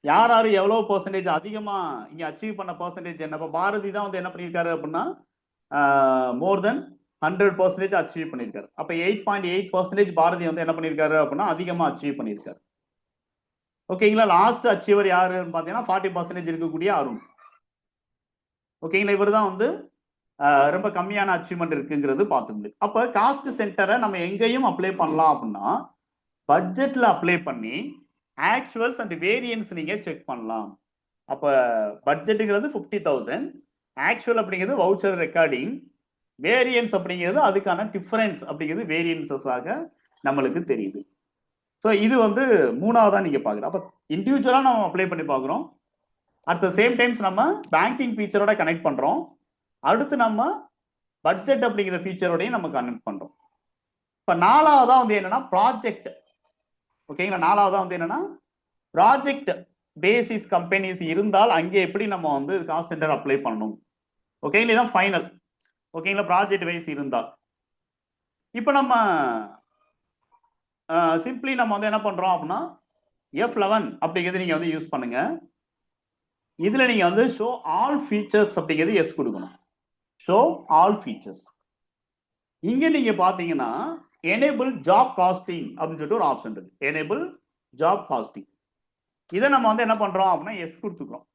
யார் யார் எவ்வளவு பெர்சன்டேஜ் அதிகமா இங்க அச்சீவ் பண்ண பெர்சன்டேஜ் என்ன. இப்போ பாரதி தான் வந்து என்ன பண்ணியிருக்காரு அப்படின்னா மோர் தென் 100% அச்சீவ் பண்ணியிருக்காரு. அப்போ 8.8% பாரதி வந்து என்ன பண்ணியிருக்காரு அப்படின்னா அதிகமா அச்சீவ் பண்ணியிருக்காரு. ஓகேங்களா, லாஸ்ட் அச்சீவர் யாருன்னு பார்த்தீங்கன்னா 40% இருக்கக்கூடிய அருண். ஓகேங்களா, இவர் தான் வந்து ரொம்ப கம்மியான அச்சீவ்மெண்ட் இருக்குங்கிறது பார்த்துக்கணும். அப்போ காஸ்ட் சென்டரை நம்ம எங்கேயும் அப்ளை பண்ணலாம் அப்படின்னா பட்ஜெட்ல அப்ளை பண்ணி ஆக்சுவல்ஸ் அண்ட் வேரியன்ஸ் நீங்க செக் பண்ணலாம். அப்போ பட்ஜெட்டுங்கிறது 50,000, ஆக்சுவல் அப்படிங்கிறது வவுச்சர் ரெக்கார்டிங், வேரியன்ஸ் அப்படிங்கிறது அதுக்கான டிஃபரன்ஸ் அப்படிங்கிறது வேரியன்சஸாக நம்மளுக்கு தெரியுது. ஸோ இது வந்து மூணாவதா நீங்க பாக்குறோம். அப்போ இண்டிவிஜுவலா நம்ம அப்ளை பண்ணி பார்க்குறோம். அட் த சேம் டைம்ஸ் நம்ம பேங்கிங் ஃபீச்சரோட கனெக்ட் பண்றோம். அடுத்து நம்ம பட்ஜெட் அப்படிங்கிற ஃபீச்சரோடையும் நம்ம கனெக்ட் பண்றோம். இப்போ நாலாவதா வந்து என்னன்னா ப்ராஜெக்ட். ஓகேங்களா, நாலாவதா வந்து என்னன்னா ப்ராஜெக்ட் பேசிஸ் கம்பெனிஸ் இருந்தால் அங்கே எப்படி நம்ம வந்து காஸ்ட் சென்டர் அப்ளை பண்ணணும். ஓகேங்களா, இதுதான் ஃபைனல். ஓகேங்களா, ப்ராஜெக்ட் வைஸ் இருந்தால். இப்போ நம்ம சிம்பிளி நம்ம வந்து என்ன பண்றோம் அப்படின்னா F11 அப்படிங்கிறது நீங்க வந்து யூஸ் பண்ணுங்க. இதுல நீங்க வந்து ஷோ ஆல் ஃபீச்சர்ஸ் அப்படிங்கிறது எஸ் கொடுக்கணும். Show all features. இங்க நீங்க பாத்தீங்கன்னா எனேபிள் ஜாப் காஸ்டிங் அப்படின்னு சொல்லிட்டு ஒரு ஆப்ஷன் இருக்கு. Enable job costing. இதை நம்ம வந்து என்ன பண்றோம் அப்படின்னா எஸ் கொடுத்துக்கிறோம்.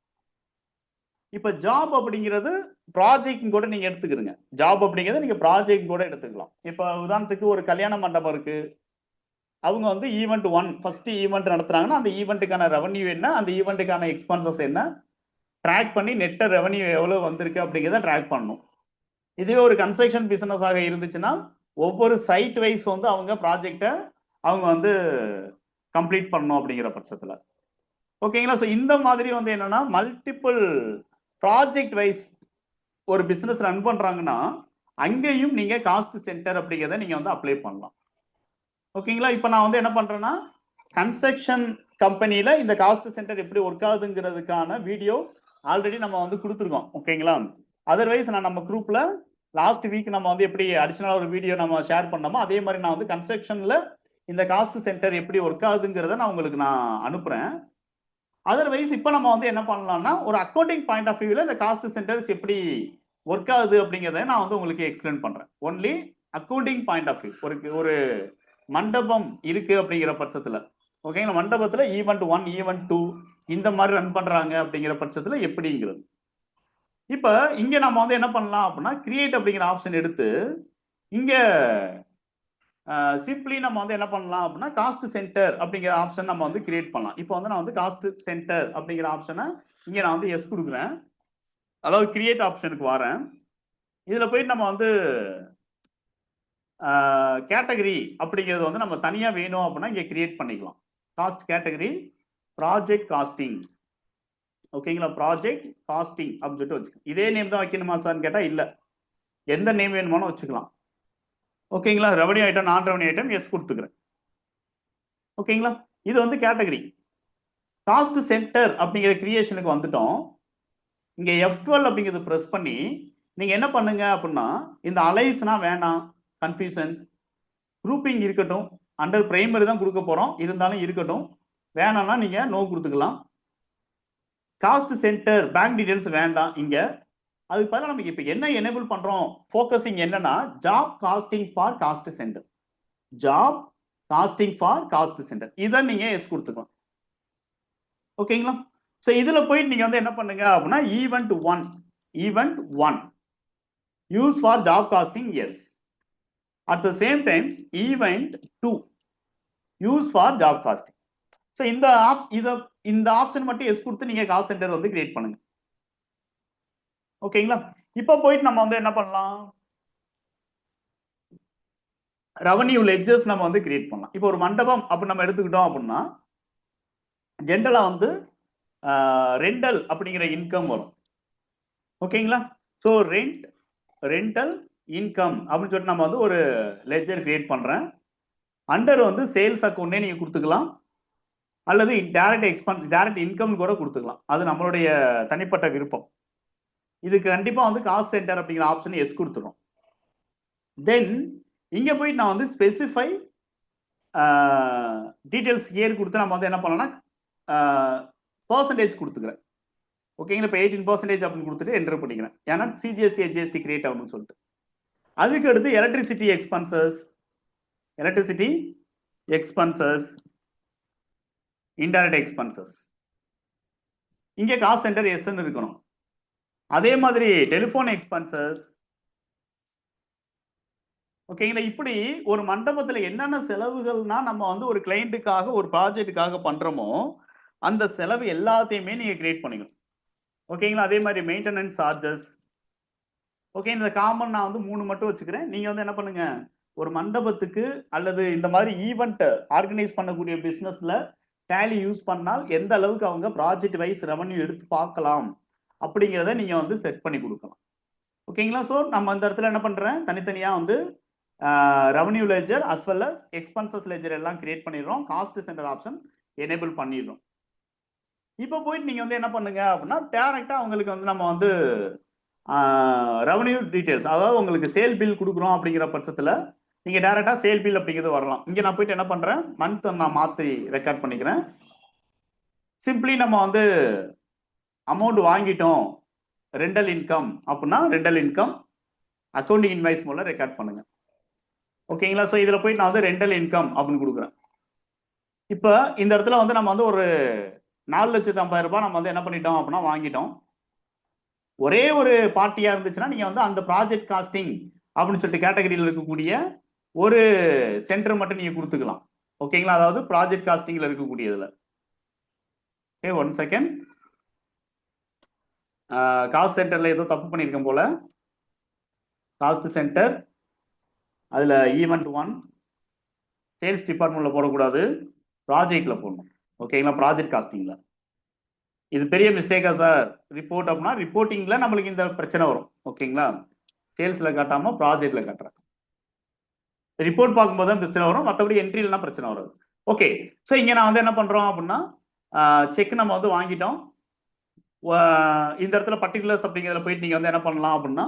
இப்ப ஜாப் அப்படிங்கிறது ப்ராஜெக்ட் கூட நீங்க எடுத்துக்கிறீங்க. ஜாப் அப்படிங்கிறது நீங்க ப்ராஜெக்ட் கூட எடுத்துக்கலாம். இப்ப உதாரணத்துக்கு ஒரு கல்யாண மண்டபம் இருக்கு. அவங்க வந்து ஈவெண்ட் 1 ஃபர்ஸ்ட் ஈவெண்ட் நடத்துறாங்கன்னா அந்த ஈவெண்ட்டுக்கான ரெவன்யூ என்ன, அந்த ஈவெண்ட்டுக்கான எக்ஸ்பென்சஸ் என்ன, ட்ராக் பண்ணி நெட் ரெவன்யூ எவ்வளவு வந்திருக்கு அப்படிங்கிறத ட்ராக் பண்ணணும். இதுவே ஒரு கன்ஸ்ட்ரக்ஷன் பிசினஸ் ஆக இருந்துச்சுன்னா ஒவ்வொரு சைட் வைஸ் வந்து அவங்க ப்ராஜெக்டை அவங்க வந்து கம்ப்ளீட் பண்ணணும் அப்படிங்கிற பட்சத்தில். ஓகேங்களா? ஸோ இந்த மாதிரி வந்து என்னன்னா மல்டிபிள் ப்ராஜெக்ட் வைஸ் ஒரு பிசினஸ் ரன் பண்றாங்கன்னா அங்கேயும் நீங்க காஸ்ட் சென்டர் அப்படிங்கிறத நீங்க வந்து அப்ளை பண்ணலாம். ஓகேங்களா? இப்போ நான் வந்து என்ன பண்றேன்னா கன்ஸ்ட்ரக்ஷன் கம்பெனியில இந்த காஸ்ட் சென்டர் எப்படி ஒர்க் ஆகுதுங்கிறதுக்கான வீடியோ ஆல்ரெடி நம்ம வந்து கொடுத்துருக்கோம். ஓகேங்களா? அதர்வைஸ் நான் நம்ம குரூப்ல லாஸ்ட் வீக் நம்ம வந்து எப்படி அடிஷனலா ஒரு வீடியோ நம்ம ஷேர் பண்ணோமோ அதே மாதிரி நான் வந்து கன்ஸ்ட்ரக்ஷன்ல இந்த காஸ்ட் சென்டர் எப்படி ஒர்க் ஆகுதுங்கிறத நான் உங்களுக்கு நான் அனுப்புறேன். அதர்வைஸ் இப்போ நம்ம வந்து என்ன பண்ணலாம்னா ஒரு அக்கௌண்டிங் பாயிண்ட் ஆஃப் வியூல இந்த காஸ்ட் சென்டர்ஸ் எப்படி ஒர்க் ஆகுது அப்படிங்கிறத நான் வந்து உங்களுக்கு எக்ஸ்பிளைன் பண்றேன். Only accounting point of view. ஒரு மண்டபம் இருக்கு அப்படிங்கிற பட்சத்துல ஓகேங்களா, மண்டபத்துல ஈவெண்ட் 1 ஈவெண்ட் 2 இந்த மாதிரி ரன் பண்றாங்க அப்படிங்கிற பட்சத்துல எப்படிங்கிறது. இப்ப இங்க நம்ம வந்து என்ன பண்ணலாம் அப்படின்னா கிரியேட் அப்படிங்கிற ஆப்ஷன் எடுத்து இங்க சிம்பிளி நம்ம வந்து என்ன பண்ணலாம் அப்படின்னா காஸ்ட் சென்டர் அப்படிங்கிற ஆப்ஷன் நம்ம வந்து கிரியேட் பண்ணலாம். இப்போ வந்து நான் வந்து காஸ்ட் சென்டர் அப்படிங்கிற ஆப்ஷனை இங்க நான் வந்து எஸ் கொடுக்குறேன். அதாவது கிரியேட் ஆப்ஷனுக்கு வரேன். இதுல போயிட்டு நம்ம வந்து கேட்டகரி அப்படிங்கிறது வந்து நம்ம தனியா வேணும் அப்படின்னா இங்க கிரியேட் பண்ணிக்கலாம். Cost category project costing. ஓகேங்களா? ப்ராஜெக்ட் காஸ்டிங் அப்படின்னு சொல்லிட்டு வச்சுக்கலாம். இதே நேம் தான் வைக்கணுமா சார்னு கேட்டா இல்ல, எந்த நேம் வேணுமானு வச்சுக்கலாம். ஓகேங்களா? ரெவன்யூ ஐட்டம் நான் ரெவன்யூ ஐட்டம் எஸ் கொடுத்துக்கிறேன். ஓகேங்களா? இது வந்து கேட்டகரி. காஸ்ட் சென்டர் அப்படிங்கிற கிரியேஷனுக்கு வந்துட்டோம். இங்க F12 அப்படிங்கிறது பிரஸ் பண்ணி நீங்க என்ன பண்ணுங்க அப்படின்னா இந்த அலைஸ்னா வேண்டாம், கன்ஃபியூஷன்ஸ், குரூப்பிங் இருக்கட்டும், அண்டர் பிரைமரி தான் கொடுக்க போறோம், இருந்தாலும் இருக்கட்டும். வேணாம்னா நீங்க நோ கொடுத்துக்கலாம். காஸ்ட் சென்டர் பேங்க் டீடைல்ஸ் வேண்டாம் இங்க. அதுக்கு பதிலாக நமக்கு இப்போ என்ன எனேபிள் பண்றோம், ஃபோக்கஸிங் என்னன்னா job costing for cost centre. Job costing for cost centre இதை நீங்க எஸ் கொடுத்துக்கலாம். ஓகேங்களா? ஸோ இதுல போயிட்டு நீங்க வந்து என்ன பண்ணுங்க அப்படின்னா event 1 use for job costing yes. At the same times event 2 use for job costing. So இந்த ஆப்ஷன் மட்டும் எஸ் கொடுத்து நீங்க காஸ்ட் சென்டர் வந்து கிரியேட் பண்ணுங்க. ஓகேங்களா? இப்போ போயிட்டு நம்ம வந்து என்ன பண்ணலாம், ரெவன்யூ லெட்ஜர்ஸ் நம்ம வந்து கிரியேட் பண்ணலாம். இப்போ ஒரு மண்டபம் அப்படி நம்ம எடுத்துக்கிட்டோம் அப்படின்னா ஜென்ரலா வந்து ரெண்டல் அப்படிங்கிற இன்கம் வரும். ஓகேங்களா? ஸோ ரெண்டல் இன்கம் அப்படின்னு சொல்லிட்டு நம்ம வந்து ஒரு லெட்ஜர் கிரியேட் பண்றேன். அண்டர் வந்து சேல்ஸ் அக்கௌண்ட்டே நீங்க கொடுத்துக்கலாம், அல்லது டைரக்ட் இன்கம் கூட கொடுத்துக்கலாம். அது நம்மளுடைய தனிப்பட்ட விருப்பம். இதுக்கு கண்டிப்பா வந்து காஸ்ட் சென்டர் அப்படிங்கிற ஆப்ஷன் எஸ் கொடுத்துரும். தென் இங்க போயிட்டு நான் வந்து ஸ்பெசிஃபை டீடைல்ஸ் இயர் கொடுத்து நம்ம வந்து என்ன பண்ணலாம்னா பர்சன்டேஜ் கொடுத்துக்கிறேன். ஓகேங்களா? இப்போ 18% அப்படின்னு கொடுத்துட்டு என்டர் பண்ணிக்கிறேன். ஏன்னா சிஜிஎஸ்டி ஹெச்ஜிஎஸ்டி கிரியேட் ஆகணும்னு சொல்லிட்டு. அதுக்கு அடுத்து எலக்ட்ரிசிட்டி எக்ஸ்பென்சஸ், இன்டைரக்ட் எக்ஸ்பென்சஸ் இங்கே காஸ்ட் சென்டர் எஸ்ன்னு இருக்கணும். அதே மாதிரி டெலிஃபோன் எக்ஸ்பென்சஸ். ஓகேங்களா? இப்படி ஒரு மண்டபத்துல என்னென்ன செலவுகள்னா நம்ம வந்து ஒரு கிளைண்ட்டுக்காக ஒரு ப்ராஜெக்ட்டுக்காக பண்றோமோ அந்த செலவு எல்லாத்தையுமே நீங்க கிரியேட் பண்ணிக்கணும். ஓகேங்களா? அதே மாதிரி மெயின்டெனன்ஸ் சார்ஜஸ். ஓகே, இந்த காமன் நான் வந்து 3 மட்டும் வச்சுக்கிறேன். நீங்க வந்து என்ன பண்ணுங்க, ஒரு மண்டபத்துக்கு அல்லது இந்த மாதிரி ஈவெண்ட் ஆர்கனைஸ் பண்ணக்கூடிய பிசினஸ்ல டேலி யூஸ் பண்ணால் எந்த அளவுக்கு அவங்க ப்ராஜெக்ட் வைஸ் ரெவன்யூ எடுத்து பார்க்கலாம் அப்படிங்கிறத நீங்க வந்து செட் பண்ணி கொடுக்கலாம். ஓகேங்களா? ஸோ நம்ம இந்த இடத்துல என்ன பண்றேன், தனித்தனியா வந்து revenue ledger as well as expenses ledger எல்லாம் கிரியேட் பண்ணிடுறோம். காஸ்ட் சென்டர் ஆப்ஷன் எனேபிள் பண்ணிடுறோம். இப்போ போயிட்டு நீங்க வந்து என்ன பண்ணுங்க அப்படின்னா டைரக்டா அவங்களுக்கு வந்து நம்ம வந்து ரெவன்யூ டீடைல்ஸ், அதாவது உங்களுக்கு சேல் பில் கொடுக்குறோம் அப்படிங்கிற பட்சத்தில் நீங்க டைரக்டா சேல் பில் அப்படிங்கிறது வரலாம். இங்க நான் போயிட்டு என்ன பண்றேன், மந்த் நான் மாத்தி ரெக்கார்ட் பண்ணிக்கிறேன். சிம்பிளி நம்ம வந்து அமௌண்ட் வாங்கிட்டோம் ரெண்டல் இன்கம் அப்படின்னா ரெண்டல் இன்கம் அக்கௌண்டிங் இன்வாய்ஸ் மூலம் ரெக்கார்ட் பண்ணுங்க. ஓகேங்களா? ஸோ இதுல போயிட்டு நான் வந்து ரெண்டல் இன்கம் அப்படின்னு கொடுக்குறேன். இப்போ இந்த இடத்துல வந்து நம்ம வந்து ஒரு 4,50,000 நம்ம வந்து என்ன பண்ணிட்டோம் அப்படின்னா வாங்கிட்டோம். ஒரே ஒரு பார்ட்டியா இருந்துச்சுன்னா நீங்க வந்து அந்த ப்ராஜெக்ட் காஸ்டிங் அப்படின்னு சொல்லிட்டு கேட்டகரியில் இருக்கக்கூடிய ஒரு சென்டர் மட்டும் நீங்க கொடுத்துக்கலாம். ஓகேங்களா? அதாவது ப்ராஜெக்ட் காஸ்டிங்ல இருக்கக்கூடியதுல. Okay, 1 second. காஸ்ட் சென்டர்ல ஏதோ தப்பு பண்ணியிருக்கேன் போல. காஸ்ட் சென்டர் அதுல ஈவெண்ட் 1 சேல்ஸ் டிபார்ட்மெண்ட்ல போடக்கூடாது, ப்ராஜெக்ட்ல போடணும். ஓகேங்களா? ப்ராஜெக்ட் காஸ்டிங்ல. இது பெரிய மிஸ்டேக்கா சார்? ரிப்போர்ட் அப்படின்னா ரிப்போர்ட்டிங்ல நம்மளுக்கு இந்த பிரச்சனை வரும். ஓகேங்களா? சேல்ஸ்ல காட்டாம ப்ராஜெக்ட்ல காட்டுறேன். ரிப்போர்ட் பார்க்கும்போது தான் பிரச்சனை வரும், மற்றபடி என்ட்ரிலாம் பிரச்சனை வராது. ஓகே, ஸோ இங்க நான் வந்து என்ன பண்றோம் அப்படின்னா செக் நம்ம வந்து வாங்கிட்டோம். இந்த இடத்துல பர்டிகுலர்ஸ் அப்படிங்கிறதுல போயிட்டு நீங்க வந்து என்ன பண்ணலாம் அப்படின்னா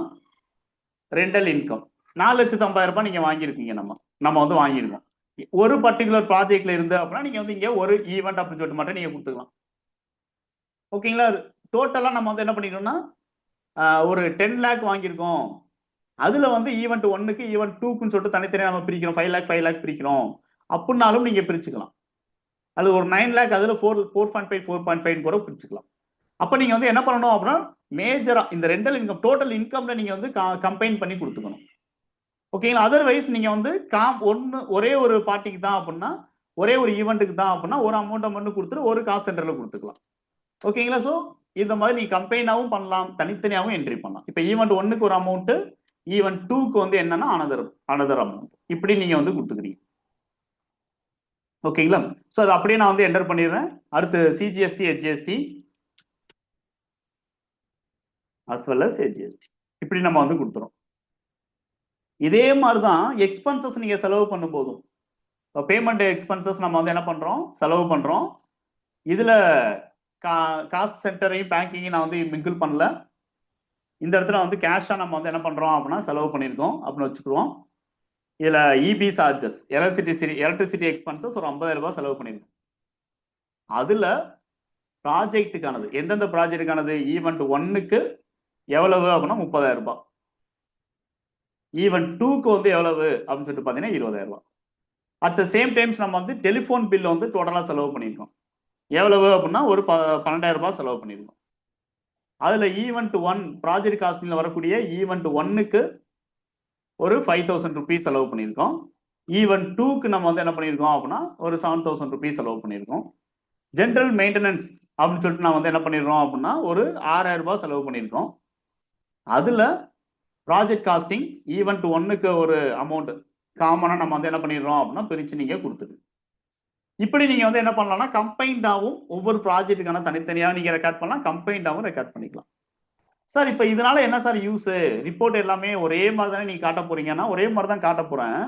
ரெண்டல் இன்கம் 4,50,000 நீங்க வாங்கியிருக்கீங்க. நம்ம வந்து வாங்கியிருக்கோம். ஒரு பர்டிகுலர் ப்ராஜெக்ட்ல இருந்து அப்படின்னா நீங்க வந்து இங்க ஒரு ஈவெண்ட் அப்படின்னு சொல்லிட்டு மட்டும் நீங்க கொடுத்துக்கலாம். ஓகேங்களா? டோட்டலா நம்ம வந்து என்ன பண்ணிக்கணும்னா ஒரு 10 lakh வாங்கியிருக்கோம். அதுல வந்து ஈவெண்ட் 1க்கு ஈவெண்ட் 2க்குன்னு சொல்லிட்டு தனித்தனியாக நம்ம பிரிக்கிறோம். 5 lakh பிரிக்கிறோம் அப்படின்னாலும் நீங்க பிரிச்சுக்கலாம். அது ஒரு 9 lakh அதுல 4.5 4.5 கூட பிரிச்சுக்கலாம். அப்ப நீங்க வந்து என்ன பண்ணணும் அப்படின்னா மேஜரா இந்த ரெண்டல் இன்கம் டோட்டல் இன்கம்ல நீங்க வந்து கம்பைன் பண்ணி கொடுத்துக்கணும். ஓகேங்களா? அதர்வைஸ் நீங்க வந்து ஒரே ஒரு பார்ட்டிக்கு தான் அப்படின்னா ஒரே ஒரு ஈவெண்ட்டுக்கு தான் அப்படின்னா ஒரு அமௌண்ட் மட்டும் கொடுத்துட்டு ஒரு காஸ்ட் சென்டர்ல கொடுத்துக்கலாம். ஓகேங்களா? ஸோ இந்த மாதிரி நீங்க கம்பைனாவும் பண்ணலாம், தனித்தனியாகவும் என்ட்ரி பண்ணலாம். இப்போ ஈவெண்ட் 1க்கு ஒரு அமௌண்ட், ஈவெண்ட் 2க்கு வந்து என்னன்னா அனதர் அமௌண்ட், இப்படி நீங்க வந்து கொடுத்துக்கிறீங்க. ஓகேங்களா? ஸோ அது அப்படியே நான் வந்து என்டர் பண்ணிடுறேன். அடுத்து சிஜிஎஸ்டி, ஹெச்ஜிஎஸ்டி அஸ் வெல் அஸ் ஹெச்ஜிஎஸ்டி இப்படி நம்ம வந்து கொடுத்துறோம். இதே மாதிரி தான் எக்ஸ்பென்சஸ் நீங்க செலவு பண்ணும் போதும் பேமெண்ட் எக்ஸ்பென்சஸ் நம்ம வந்து என்ன பண்றோம், செலவு பண்றோம். இதுல காஸ்ட் சென்டரையும் பேங்கிங்கையும் நான் வந்து மிங்கிள் பண்ணல. இந்த இடத்துல வந்து கேஷா நம்ம வந்து என்ன பண்றோம் அப்படின்னா செலவு பண்ணியிருக்கோம் அப்படின்னு வச்சுக்குவோம். இதுல இபி சார்ஜஸ், எலக்ட்ரிசிட்டி எக்ஸ்பென்சஸ் ஒரு 50,000 செலவு பண்ணியிருக்கோம். அதுல ப்ராஜெக்டுக்கானது எந்தெந்த ப்ராஜெக்டுக்கானது, ஈவெண்ட் 1க்கு எவ்வளவு அப்படின்னா 30,000, ஈவெண்ட் 2க்கு வந்து எவ்வளவு அப்படின்னு சொல்லிட்டு பார்த்தீங்கன்னா 20,000. அட் த சேம் டைம்ஸ் நம்ம வந்து டெலிஃபோன் பில் வந்து டோட்டலா செலவு பண்ணியிருக்கோம். எவ்வளவு அப்படின்னா ஒரு 12,000 செலவு பண்ணியிருக்கோம். அதுல ஈவெண்ட் 1 ப்ராஜெக்ட் காஸ்டிங்ல வரக்கூடிய ஈவெண்ட் 1க்கு ஒரு 5,000 rupees செலவு பண்ணியிருக்கோம். ஈவெண்ட் 2க்கு நம்ம வந்து என்ன பண்ணியிருக்கோம் அப்படின்னா ஒரு 7,000 rupees செலவு பண்ணியிருக்கோம். ஜென்ரல் மெயின்டெனன்ஸ் அப்படின்னு சொல்லிட்டு நான் வந்து என்ன பண்ணிடுறோம் அப்படின்னா ஒரு 6,000 செலவு பண்ணியிருக்கோம். அதுல ப்ராஜெக்ட் காஸ்டிங் ஈவெண்ட் 1க்கு ஒரு அமௌண்ட் காமனா நம்ம வந்து என்ன பண்ணிடுறோம் அப்படின்னா பிரிச்சு நீங்க கொடுத்துரு. இப்படி நீங்க வந்து என்ன பண்ணலாம்னா கம்பைண்டாவும் ஒவ்வொரு ப்ராஜெக்ட்டுக்கான தனித்தனியாக நீங்க ரெக்கார்ட் பண்ணலாம், கம்பைண்டாவும் ரெக்கார்ட் பண்ணிக்கலாம். சார் இப்போ இதனால என்ன சார் யூஸ்? ரிப்போர்ட் எல்லாமே ஒரே மாதிரி தானே நீங்க காட்ட போறீங்கன்னா ஒரே மாதிரி தான் காட்ட போறேன்.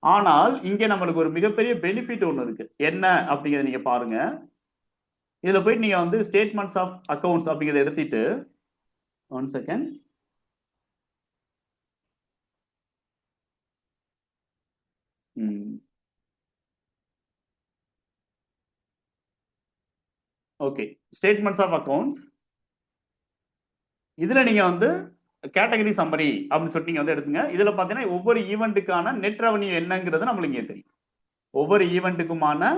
ஆனால் இங்கே நம்மளுக்கு ஒரு மிகப்பெரிய பெனிஃபிட் ஒன்று இருக்கு. என்ன அப்படிங்கிறத நீங்க பாருங்க. இதுல போயிட்டு நீங்க வந்து ஸ்டேட்மெண்ட்ஸ் ஆஃப் அக்கௌண்ட்ஸ் அப்படிங்கிறத எடுத்துட்டு 1 second. Okay, statements of accounts இதுல நீங்க வந்து கேட்டகரி சம்மரி அப்படின்னு சொல்லிட்டு நீங்க வந்து எடுத்துங்க. இதுல பாத்தீங்கன்னா ஒவ்வொரு ஈவெண்ட்டுக்கான நெட் ரெவன்யூ என்னங்கிறது நம்மளுக்கு இங்கே தெரியும். ஒவ்வொரு ஈவெண்ட்டுக்குமான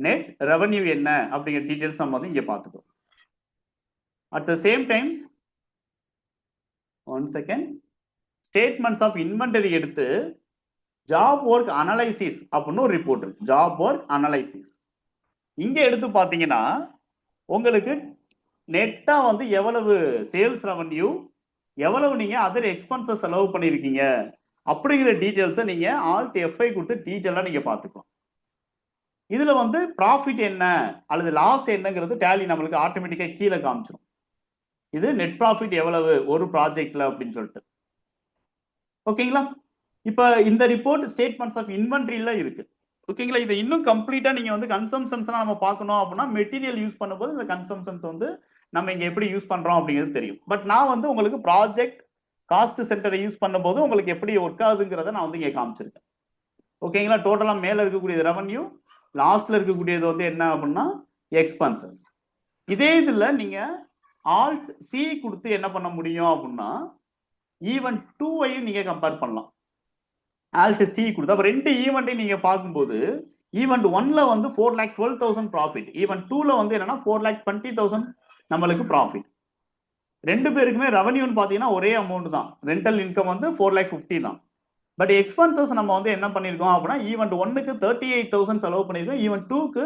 நெட் ரெவன்யூ என்ன அப்படிங்கிற டீடைல்ஸ் நம்ம வந்து இங்க பார்த்துக்கோ. At the same times 1 second, statements of inventory எடுத்து ஜாப் ஒர்க் அனலைசிஸ் அப்படின்னு ஒரு ரிப்போர்ட் இருக்கு. ஜாப் ஒர்க் அனலைசிஸ் இங்க எடுத்து பாத்தீங்கன்னா உங்களுக்கு நெட்டா வந்து எவ்வளவு சேல்ஸ் ரெவன்யூ, எவ்வளவு நீங்க அதர் எக்ஸ்பென்சஸ் செலவு பண்ணிருக்கீங்க அப்படிங்கிற டீடைல்ஸை நீங்க ஆல்ட் F5 கொடுத்து டீடைலா நீங்க பார்த்துக்கலாம். இதுல வந்து ப்ராஃபிட் என்ன அல்லது லாஸ் என்னங்கிறது டேலி நம்மளுக்கு ஆட்டோமேட்டிக்கா கீழே காமிச்சிடும். இது நெட் ப்ராஃபிட் எவ்வளவு ஒரு ப்ராஜெக்ட்ல அப்படின்னு சொல்லிட்டு. ஓகேங்களா? இப்ப இந்த ரிப்போர்ட் ஸ்டேட்மெண்ட்ஸ் ஆஃப் இன்வென்ட்ரியில இருக்கு. ஓகேங்களா? இதை இன்னும் கம்ப்ளீட்டா நீங்க வந்து கன்சம்ஷன்ஸ் நம்ம பார்க்கணும் அப்படின்னா மெட்டீரியல் யூஸ் பண்ணும்போது இந்த கன்சம்ஷன்ஸ் வந்து நம்ம இங்க எப்படி யூஸ் பண்றோம் அப்படிங்கிறது தெரியும். பட் நான் வந்து உங்களுக்கு ப்ராஜெக்ட் காஸ்ட் சென்டரை யூஸ் பண்ணும்போது உங்களுக்கு எப்படி ஒர்க் ஆகுதுங்கிறத நான் வந்து இங்கே காமிச்சிருக்கேன். ஓகேங்களா? டோட்டலாக மேலே இருக்கக்கூடியது ரெவன்யூ, லாஸ்ட்ல இருக்கக்கூடியது வந்து என்ன அப்படின்னா எக்ஸ்பென்சஸ். இதே இதில் நீங்கள் ஆல்ட் சி கொடுத்து என்ன பண்ண முடியும் அப்படின்னா ஈவெண்ட் 2ஐயும் நீங்கள் கம்பேர் பண்ணலாம். ஆல்ட் சி கொடுத்து அப்போ ரெண்டு ஈவெண்ட்டையும் நீங்கள் பார்க்கும்போது ஈவெண்ட் 1ல வந்து 4,12,000 ப்ராஃபிட், ஈவெண்ட் 2ல வந்து என்னன்னா 4,20,000 நம்மளுக்கு ப்ராஃபிட். ரெண்டு பேருக்குமே ரெவன்யூன்னு பார்த்தீங்கன்னா ஒரே அமௌண்ட் தான். ரெண்டல் இன்கம் வந்து 4,50,000 தான். பட் எக்ஸ்பென்சஸ் நம்ம வந்து என்ன பண்ணியிருக்கோம் அப்படின்னா ஈவெண்ட் 1க்கு 38,000 செலவு பண்ணியிருக்கோம், ஈவெண்ட் 2க்கு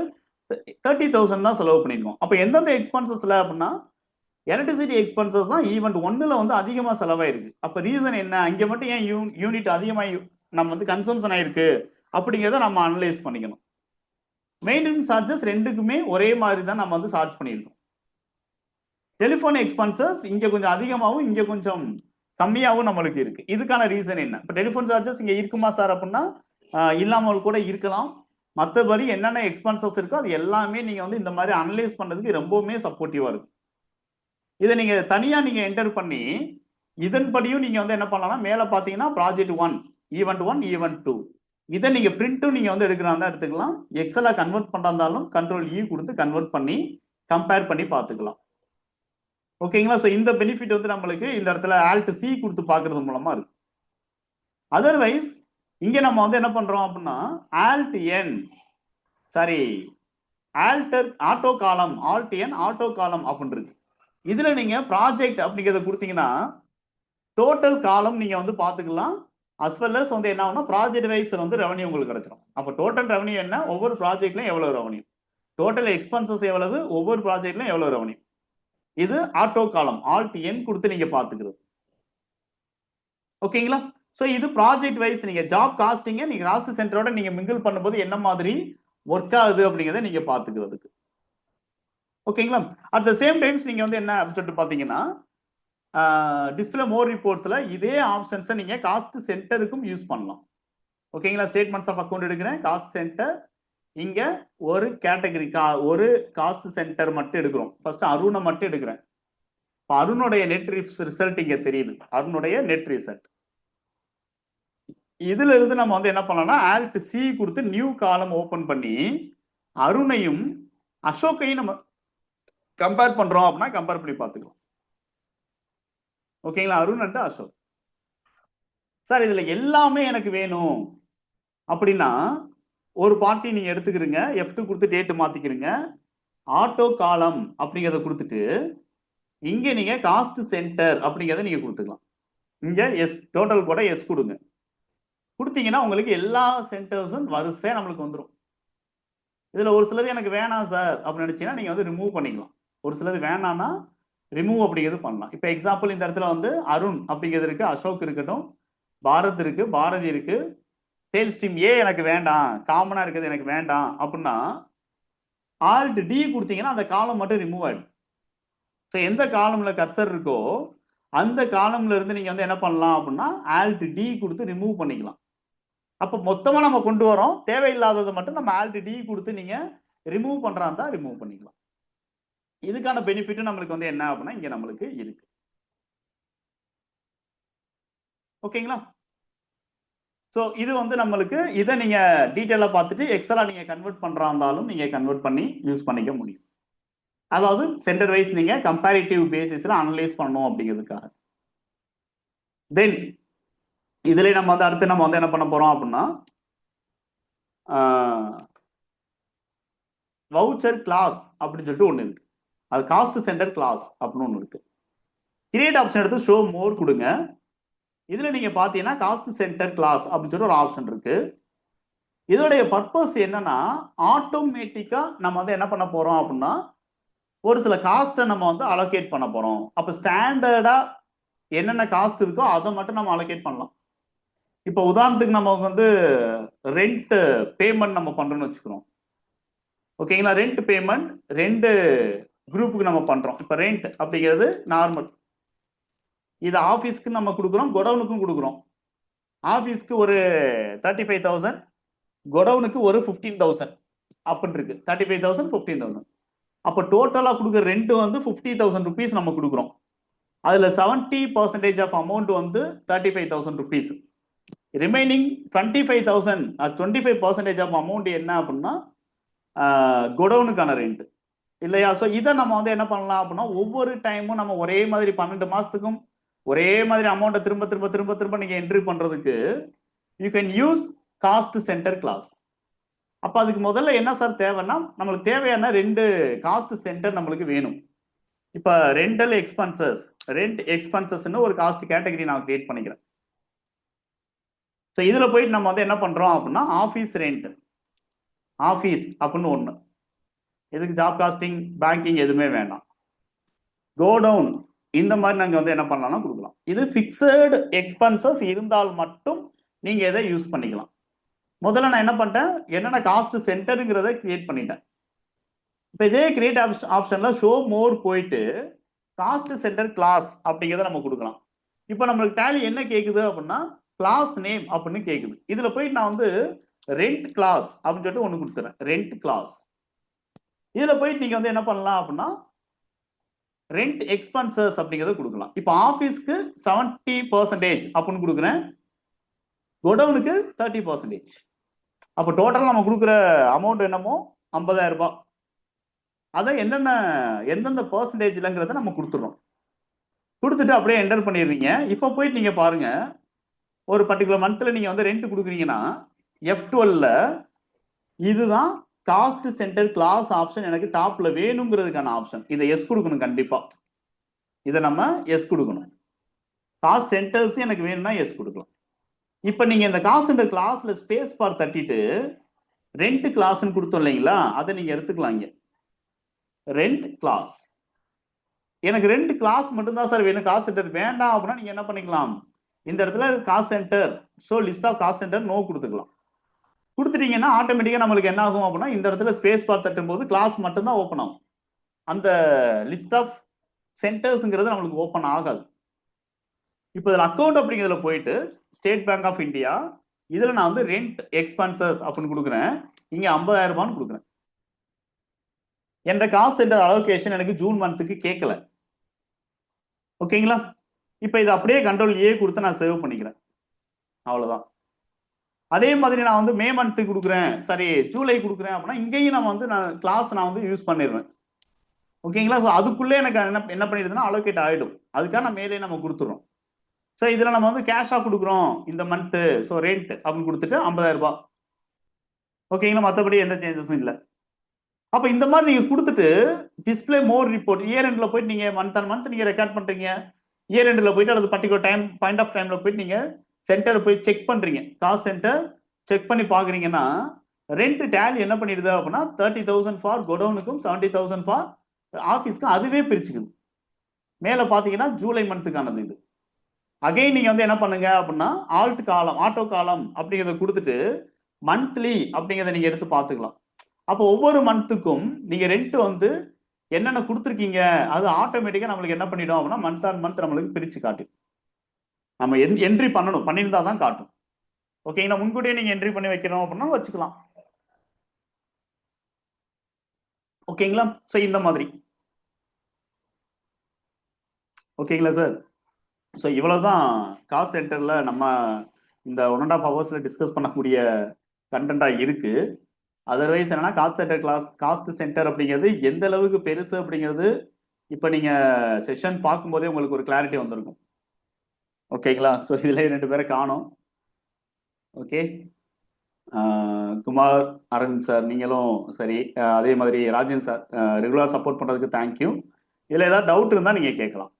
30,000 தான் செலவு பண்ணியிருக்கோம். அப்போ எந்தெந்த எக்ஸ்பென்சஸ்ல அப்படின்னா எலக்ட்ரிசிட்டி எக்ஸ்பென்சஸ் தான் ஈவெண்ட் 1ல வந்து அதிகமாக செலவாயிருக்கு. அப்போ ரீசன் என்ன, அங்கே மட்டும் ஏன் யூனிட் அதிகமாக நம்ம வந்து கன்சம்ஷன் ஆயிருக்கு அப்படிங்கிறத நம்ம அனலைஸ் பண்ணிக்கணும். மெயின்டெனன்ஸ் சார்ஜஸ் ரெண்டுக்குமே ஒரே மாதிரி தான் நம்ம வந்து சார்ஜ் பண்ணியிருக்கோம். டெலிஃபோன் எக்ஸ்பென்சஸ் இங்கே கொஞ்சம் அதிகமாகவும் இங்கே கொஞ்சம் கம்மியாகவும் நம்மளுக்கு இருக்கு. இதுக்கான ரீசன் என்ன? இப்போ டெலிஃபோன் சார்ஜஸ் இங்கே இருக்குமா சார் அப்படின்னா இல்லாமல் கூட இருக்கலாம். மற்றபடி என்னென்ன எக்ஸ்பென்சஸ் இருக்கோ அது எல்லாமே நீங்கள் வந்து இந்த மாதிரி அனலைஸ் பண்ணுறதுக்கு ரொம்பவுமே சப்போர்ட்டிவாக இருக்கும். இதை நீங்கள் தனியாக நீங்கள் என்டர் பண்ணி இதன்படியும் நீங்கள் வந்து என்ன பண்ணலாம், மேலே பார்த்தீங்கன்னா ப்ராஜெக்ட் 1, ஈவெண்ட் 1, ஈவெண்ட் 2 இதை நீங்கள் பிரிண்ட்டும் நீங்கள் வந்து எடுக்கிறதா எடுத்துக்கலாம். எக்ஸலாக கன்வெர்ட் பண்ணுறதாலும் கண்ட்ரோல் இ கொடுத்து கன்வெர்ட் பண்ணி கம்பேர் பண்ணி பார்த்துக்கலாம். ஓகேங்களா? ஸோ இந்த பெனிஃபிட் வந்து நம்மளுக்கு இந்த இடத்துல ஆல்ட் சி கொடுத்து பார்க்கறது மூலமா இருக்கு. அதர்வைஸ் இங்க நம்ம வந்து என்ன பண்றோம் அப்படின்னா ஆல்ட் என் ஆல்டர் ஆட்டோ காலம், ஆல்ட் என் ஆட்டோ காலம் அப்படின்னு இருக்கு. இதுல நீங்க ப்ராஜெக்ட் அப்படிங்கிறத கொடுத்தீங்கன்னா டோட்டல் காலம் நீங்க வந்து பார்த்துக்கலாம். அஸ் வெல் அஸ் வந்து என்ன ஆகும்னா ப்ராஜெக்ட் வைஸ் வந்து ரெவன்யூ உங்களுக்கு கிடைச்சிடும். அப்போ டோட்டல் ரெவன்யூ என்ன, ஒவ்வொரு ப்ராஜெக்ட்லையும் எவ்வளவு ரெவன்யூ, டோட்டல் எக்ஸ்பென்சஸ் எவ்வளவு, ஒவ்வொரு ப்ராஜெக்ட்லையும் எவ்வளவு ரெவன்யூ. இது ஆட்டோ காலம் ஆல்ட் என் கொடுத்து நீங்க பாத்துக்கிறது. ஓகேங்களா? சோ இது ப்ராஜெக்ட் வைஸ் நீங்க ஜாப் காஸ்டிங்க நீங்க காஸ்ட் சென்டரோட நீங்க மிங்கிள் பண்ணும்போது என்ன மாதிரி ஒர்க் ஆகுது அப்படிங்கறத நீங்க பாத்துக்கிறதுக்கு. ஓகேங்களா? அட் த சேம் டைம்ஸ் நீங்க வந்து என்ன சொல்லிட்டு பாத்தீங்கன்னா டிஸ்பிளே மோர் ரிப்போர்ட்ஸ்ல இதே ஆப்ஷன்ஸை நீங்க காஸ்ட் சென்டருக்கும் யூஸ் பண்ணலாம். ஓகேங்களா? ஸ்டேட்மெண்ட்ஸ் ஆஃப் அக்கௌண்ட் எடுக்கிறேன், காஸ்ட் சென்டர், இங்க ஒரு கேட்டகரி ஒரு காஸ்ட் சென்டர் மட்டும் எடுக்கிறோம். ஃபர்ஸ்ட் அருணை மட்டும் எடுக்கிறேன். அருணுடைய நெட் ரிசல்ட் இங்க தெரியுது, அருணுடைய நெட் ரிசல்ட். இதுல இருந்து நம்ம வந்து என்ன பண்ணலாம்னா ஆல்ட் சி கொடுத்து நியூ காலம் ஓபன் பண்ணி அருணையும் அசோக்கையும் நம்ம கம்பேர் பண்றோம் அப்படின்னா கம்பேர் பண்ணி பார்த்துக்கலாம். ஓகேங்களா? அருண் அண்ட் அசோக். சார் இதுல எல்லாமே எனக்கு வேணும் அப்படின்னா ஒரு பார்ட்டி நீங்க எடுத்துக்கிறீங்க, F2 கொடுத்து டேட் மாத்திக்கிறீங்க, ஆட்டோ காலம் அப்படிங்கிறத கொடுத்துட்டு இங்க நீங்க காஸ்ட் சென்டர் அப்படிங்கிறத நீங்க கொடுத்துக்கலாம். இங்க எஸ் டோட்டல் கூட எஸ் கொடுங்க. கொடுத்தீங்கன்னா உங்களுக்கு எல்லா சென்டர்ஸும் வரிசையா நம்மளுக்கு வந்துடும். இதுல ஒரு சிலது எனக்கு வேணாம் சார் அப்படின்னு நினைச்சீங்கன்னா நீங்க வந்து ரிமூவ் பண்ணிக்கலாம். ஒரு சிலது வேணாம்னா ரிமூவ் அப்படிங்கிறது பண்ணலாம். இப்போ எக்ஸாம்பிள் இந்த இடத்துல வந்து அருண் அப்படிங்கிறது இருக்கு, அசோக் இருக்கட்டும், பாரத் இருக்கு, பாரதி இருக்கு, சேல்ஸ் டீம் ஏ எனக்கு வேண்டாம், காமனா இருக்குது எனக்கு வேண்டாம் அப்படின்னா ஆல்ட் டி கொடுத்தீங்கன்னா அந்த காலம் மட்டும் ரிமூவ் ஆயிடும். ஸோ எந்த காலம்ல கர்சர் இருக்கோ அந்த காலம்ல இருந்து நீங்க வந்து என்ன பண்ணலாம் அப்படின்னா ஆல்ட் டி கொடுத்து ரிமூவ் பண்ணிக்கலாம். அப்போ மொத்தமா நம்ம கொண்டு வரோம், தேவையில்லாததை மட்டும் நம்ம ஆல்ட் டி கொடுத்து நீங்க ரிமூவ் பண்றாந்தா ரிமூவ் பண்ணிக்கலாம். இதுக்கான பெனிஃபிட்டும் நம்மளுக்கு வந்து என்ன அப்படின்னா இங்க நம்மளுக்கு இருக்கு. ஓகேங்களா? ஸோ இது வந்து நம்மளுக்கு இதை நீங்க டீட்டெயிலா பார்த்துட்டு எக்ஸலா நீங்க கன்வெர்ட் பண்றா இருந்தாலும் நீங்க கன்வெர்ட் பண்ணி யூஸ் பண்ணிக்க முடியும். அதாவது சென்டர் வைஸ் நீங்க கம்பேரிட்டிவ் பேசிஸ்ல அனலைஸ் பண்ணணும் அப்படிங்கிறதுக்காக. தென் இதுல நம்ம வந்து அடுத்து நம்ம வந்து என்ன பண்ண போறோம் அப்படின்னா வவுச்சர் கிளாஸ் அப்படின்னு சொல்லிட்டு ஒண்ணு இருக்கு. அது காஸ்ட் சென்டர் கிளாஸ் அப்படின்னு ஒண்ணு இருக்கு. கிரியேட் ஆப்ஷன் எடுத்து ஷோ மோர் கொடுங்க. இதுல நீங்க பாத்தீங்கன்னா காஸ்ட் சென்டர் கிளாஸ் அப்படின்னு சொல்லி ஒரு ஆப்ஷன் இருக்கு. இதோடைய பர்பஸ் என்னன்னா ஆட்டோமேட்டிக்கா நம்ம வந்து என்ன பண்ண போறோம் அப்படின்னா ஒரு சில காஸ்ட்டை நம்ம வந்து அலோகேட் பண்ண போறோம். அப்ப ஸ்டாண்டர்டா என்னென்ன காஸ்ட் இருக்கோ அதை மட்டும் நம்ம அலோகேட் பண்ணலாம். இப்போ உதாரணத்துக்கு நம்ம வந்து ரெண்ட் பேமெண்ட் நம்ம பண்றோம்னு வச்சுக்கிறோம். ஓகேங்களா? ரெண்ட் பேமெண்ட் ரெண்டு குரூப்புக்கு நம்ம பண்றோம். இப்போ ரெண்ட் அப்படிங்கிறது நார்மல், இது ஆஃபீஸ்க்கு நம்ம கொடுக்குறோம், கொடவுனுக்கும் கொடுக்குறோம். ஆஃபீஸ்க்கு ஒரு 35,000, கொடவுனுக்கு ஒரு 15,000 அப்படின்னு இருக்கு. 35,000 15,000. அப்போ டோட்டலாக கொடுக்குற ரெண்ட் வந்து 50,000 ருபீஸ் நம்ம கொடுக்குறோம். அதுல 70% ஆஃப் அமௌண்ட் வந்து 35,000 ருபீஸ். ரிமைனிங் 25,000 25% ஆஃப் அமௌண்ட் என்ன அப்படின்னா குடவுனுக்கான ரெண்ட் இல்லையா? ஸோ இதை நம்ம வந்து என்ன பண்ணலாம் அப்படின்னா ஒவ்வொரு டைமும் நம்ம ஒரே மாதிரி 12 மாசத்துக்கும் ஒரே மாதிரி அமௌண்ட்டை திரும்ப திரும்ப திரும்ப திரும்ப நீங்க என்ட்ரி பண்றதுக்கு you can use cost centre class. அப்ப அதுக்கு முதல்ல என்ன சார் தேவைன்னா நம்மளுக்கு தேவையான 2 காஸ்ட் சென்டர் நம்மளுக்கு வேணும். இப்ப ரெண்டல் எக்ஸ்பென்சஸ், ரெண்ட் எக்ஸ்பென்சஸ்ன்னு ஒரு காஸ்ட் கேட்டகரி நான் கிரியேட் பண்ணிக்கிறேன். ஸோ இதுல போயிட்டு நம்ம வந்து என்ன பண்றோம் அப்படின்னா ஆஃபீஸ் ரெண்ட், ஆஃபீஸ் அப்படின்னு ஒண்ணு. இதுக்கு ஜாப் காஸ்டிங் பேங்கிங் எதுவுமே வேண்டாம். கோடவுன் இந்த மாதிரி நாங்கள் வந்து என்ன பண்ணலாம்னா கொடுக்கலாம். இது ஃபிக்ஸடு எக்ஸ்பென்சஸ் இருந்தால் மட்டும் நீங்க எதை யூஸ் பண்ணிக்கலாம். முதல்ல நான் என்ன பண்ணிட்டேன், என்னென்ன காஸ்ட் சென்டருங்கிறத கிரியேட் பண்ணிட்டேன். இப்போ இதே கிரியேட் ஆப்ஷன்ல ஷோ மோர் போயிட்டு காஸ்ட் சென்டர் கிளாஸ் அப்படிங்கிறத நம்ம கொடுக்கலாம். இப்போ நம்மளுக்கு டேலி என்ன கேட்குது அப்படின்னா கிளாஸ் நேம் அப்படின்னு கேட்குது. இதுல போயிட்டு நான் வந்து ரெண்ட் கிளாஸ் அப்படின்னு சொல்லிட்டு ஒன்று கொடுத்துறேன், ரெண்ட் கிளாஸ். இதுல போயிட்டு நீங்க வந்து என்ன பண்ணலாம் அப்படின்னா ரெண்ட் எக்ஸ்பென்சஸ் அப்படிங்கிறத கொடுக்கலாம். இப்போ ஆஃபீஸ்க்கு 70% அப்படின்னு கொடுக்குறேன், கோடவுனுக்கு 30%. அப்போ டோட்டல் நம்ம கொடுக்குற அமௌண்ட் என்னமோ 50,000 ரூபாய். அதை எந்தெந்த பெர்சன்டேஜ்லங்கிறத நம்ம கொடுத்துறோம். கொடுத்துட்டு அப்படியே என்டர் பண்ணிடுறீங்க. இப்போ போயிட்டு நீங்க பாருங்க, ஒரு பர்டிகுலர் மந்த்ல நீங்க வந்து ரெண்ட் கொடுக்குறீங்கன்னா F12ல இதுதான் காஸ்ட் சென்டர் கிளாஸ் ஆப்ஷன் எனக்கு டாப்ல வேணுங்கிறதுக்கான ஆப்ஷன். இதை எஸ் கொடுக்கணும் கண்டிப்பா. இதை நம்ம எஸ் கொடுக்கணும். காஸ்ட் சென்டர்ஸ் எனக்கு வேணும்னா எஸ் கொடுக்கலாம். இப்ப நீங்க இந்த காஸ்ட் சென்டர் கிளாஸ்ல ஸ்பேஸ் பார் தட்டிட்டு ரெண்ட் கிளாஸ்ன்னு கொடுத்தோம் இல்லைங்களா, அதை நீங்க எடுத்துக்கலாம். இங்க ரெண்ட் கிளாஸ், எனக்கு ரெண்ட் கிளாஸ் மட்டும்தான் சார் வேணும், காஸ்ட் சென்டர் வேண்டாம் அப்படின்னா நீங்க என்ன பண்ணிக்கலாம், இந்த இடத்துல cost centre show list of cost centre no கொடுத்துக்கலாம். கொடுத்துட்டீங்கன்னா ஆட்டோமேட்டிக்கா நம்மளுக்கு என்ன ஆகும் அப்படின்னா இந்த இடத்துல ஸ்பேஸ் பார் தட்டும் போது கிளாஸ் மட்டும்தான் ஓப்பன் ஆகும். அந்த லிஸ்ட் ஆஃப் சென்டர்ஸ்ங்கிறது நம்மளுக்கு ஓப்பன் ஆகாது. இப்போ இதில் அக்கௌண்ட் அப்படிங்கிறதுல போயிட்டு ஸ்டேட் பேங்க் ஆஃப் இந்தியா, இதுல நான் வந்து ரெண்ட் எக்ஸ்பென்சஸ் அப்படின்னு கொடுக்குறேன். இங்க 50,000 ரூபான்னு கொடுக்குறேன். என்ற காஸ்ட் சென்டர் அலோகேஷன் எனக்கு ஜூன் மந்த்துக்கு கேட்கல. ஓகேங்களா? இப்போ இதை அப்படியே கண்ட்ரோல் ஏ கொடுத்து நான் சேவ் பண்ணிக்கிறேன். அவ்வளவுதான். அதே மாதிரி நான் வந்து மே மந்த்துக்கு கொடுக்குறேன், சரி ஜூலை கொடுக்குறேன் அப்படின்னா இங்கேயும் நம்ம வந்து நான் கிளாஸ் நான் வந்து யூஸ் பண்ணிடுவேன். ஓகேங்களா? ஸோ அதுக்குள்ளே எனக்கு என்ன பண்ணிடுதுன்னா அலோகேட் ஆகிடும். அதுக்காக நான் மேலே நம்ம கொடுத்துறோம். ஸோ இதில் நம்ம வந்து கேஷாக கொடுக்குறோம் இந்த மந்த்து, ஸோ ரெண்ட் அப்படின்னு கொடுத்துட்டு 50,000 ரூபாய். ஓகேங்களா? மற்றபடி எந்த சேஞ்சஸும் இல்லை. அப்போ இந்த மாதிரி நீங்கள் கொடுத்துட்டு டிஸ்பிளே மோர் ரிப்போர்ட் இயர் எண்டில் போயிட்டு நீங்கள் மந்த் அண்ட் மந்த் நீங்கள் ரெக்கார்ட் பண்ணுறீங்க. இயர் எண்டில் போயிட்டு அல்லது பர்டிகுலர் டைம் பாயிண்ட் ஆஃப் டைமில் போயிட்டு நீங்கள் சென்டர் போய் செக் பண்ணுறீங்க, காஸ்ட் சென்டர் செக் பண்ணி பார்க்குறீங்கன்னா ரெண்ட் டேலி என்ன பண்ணிடுது அப்படின்னா 30,000 ஃபார் கோடவுனுக்கும் 70,000 ஃபார் ஆஃபீஸ்க்கும் அதுவே பிரிச்சுக்குது. மேலே பார்த்தீங்கன்னா ஜூலை மந்த்துக்கானது இது. அகைன் நீங்கள் வந்து என்ன பண்ணுங்க அப்படின்னா ஆல்ட் காலம், ஆட்டோ காலம் அப்படிங்கிறத கொடுத்துட்டு மந்த்லி அப்படிங்கிறத நீங்கள் எடுத்து பார்த்துக்கலாம். அப்போ ஒவ்வொரு மந்த்துக்கும் நீங்கள் ரெண்ட் வந்து என்னென்ன கொடுத்துருக்கீங்க அது ஆட்டோமேட்டிக்காக நம்மளுக்கு என்ன பண்ணிடும் அப்படின்னா மந்த் ஆன் மந்த் நம்மளுக்கு பிரித்து காட்டும். நம்ம என்ட்ரி பண்ணணும், பண்ணியிருந்தா தான் காட்டும். ஓகேங்களா? முன்கூட்டியே நீங்கள் என்ட்ரி பண்ணி வைக்கணும் அப்படின்னா வச்சுக்கலாம். ஓகேங்களா? ஸோ இந்த மாதிரி. ஓகேங்களா சார்? ஸோ இவ்வளவுதான் காஸ்ட் சென்டர்ல நம்ம இந்த 1.5 ஹவர்ஸ்ல டிஸ்கஸ் பண்ணக்கூடிய கண்டென்ட்டா இருக்கு. அதர்வைஸ் என்னன்னா cost centre class, cost centre அப்படிங்கிறது எந்த அளவுக்கு பெருசு அப்படிங்கிறது இப்போ நீங்க செஷன் பார்க்கும்போதே உங்களுக்கு ஒரு கிளாரிட்டி வந்திருக்கும். ஓகேங்களா? ஸோ இதுல 2 பேரை காணோம். ஓகே, குமார் அரவிந்த் சார் நீங்களும் சரி, அதே மாதிரி ராஜன் சார் ரெகுலராக சப்போர்ட் பண்ணுறதுக்கு தேங்க்யூ. இதில் ஏதாவது டவுட் இருந்தால் நீங்கள் கேட்கலாம்.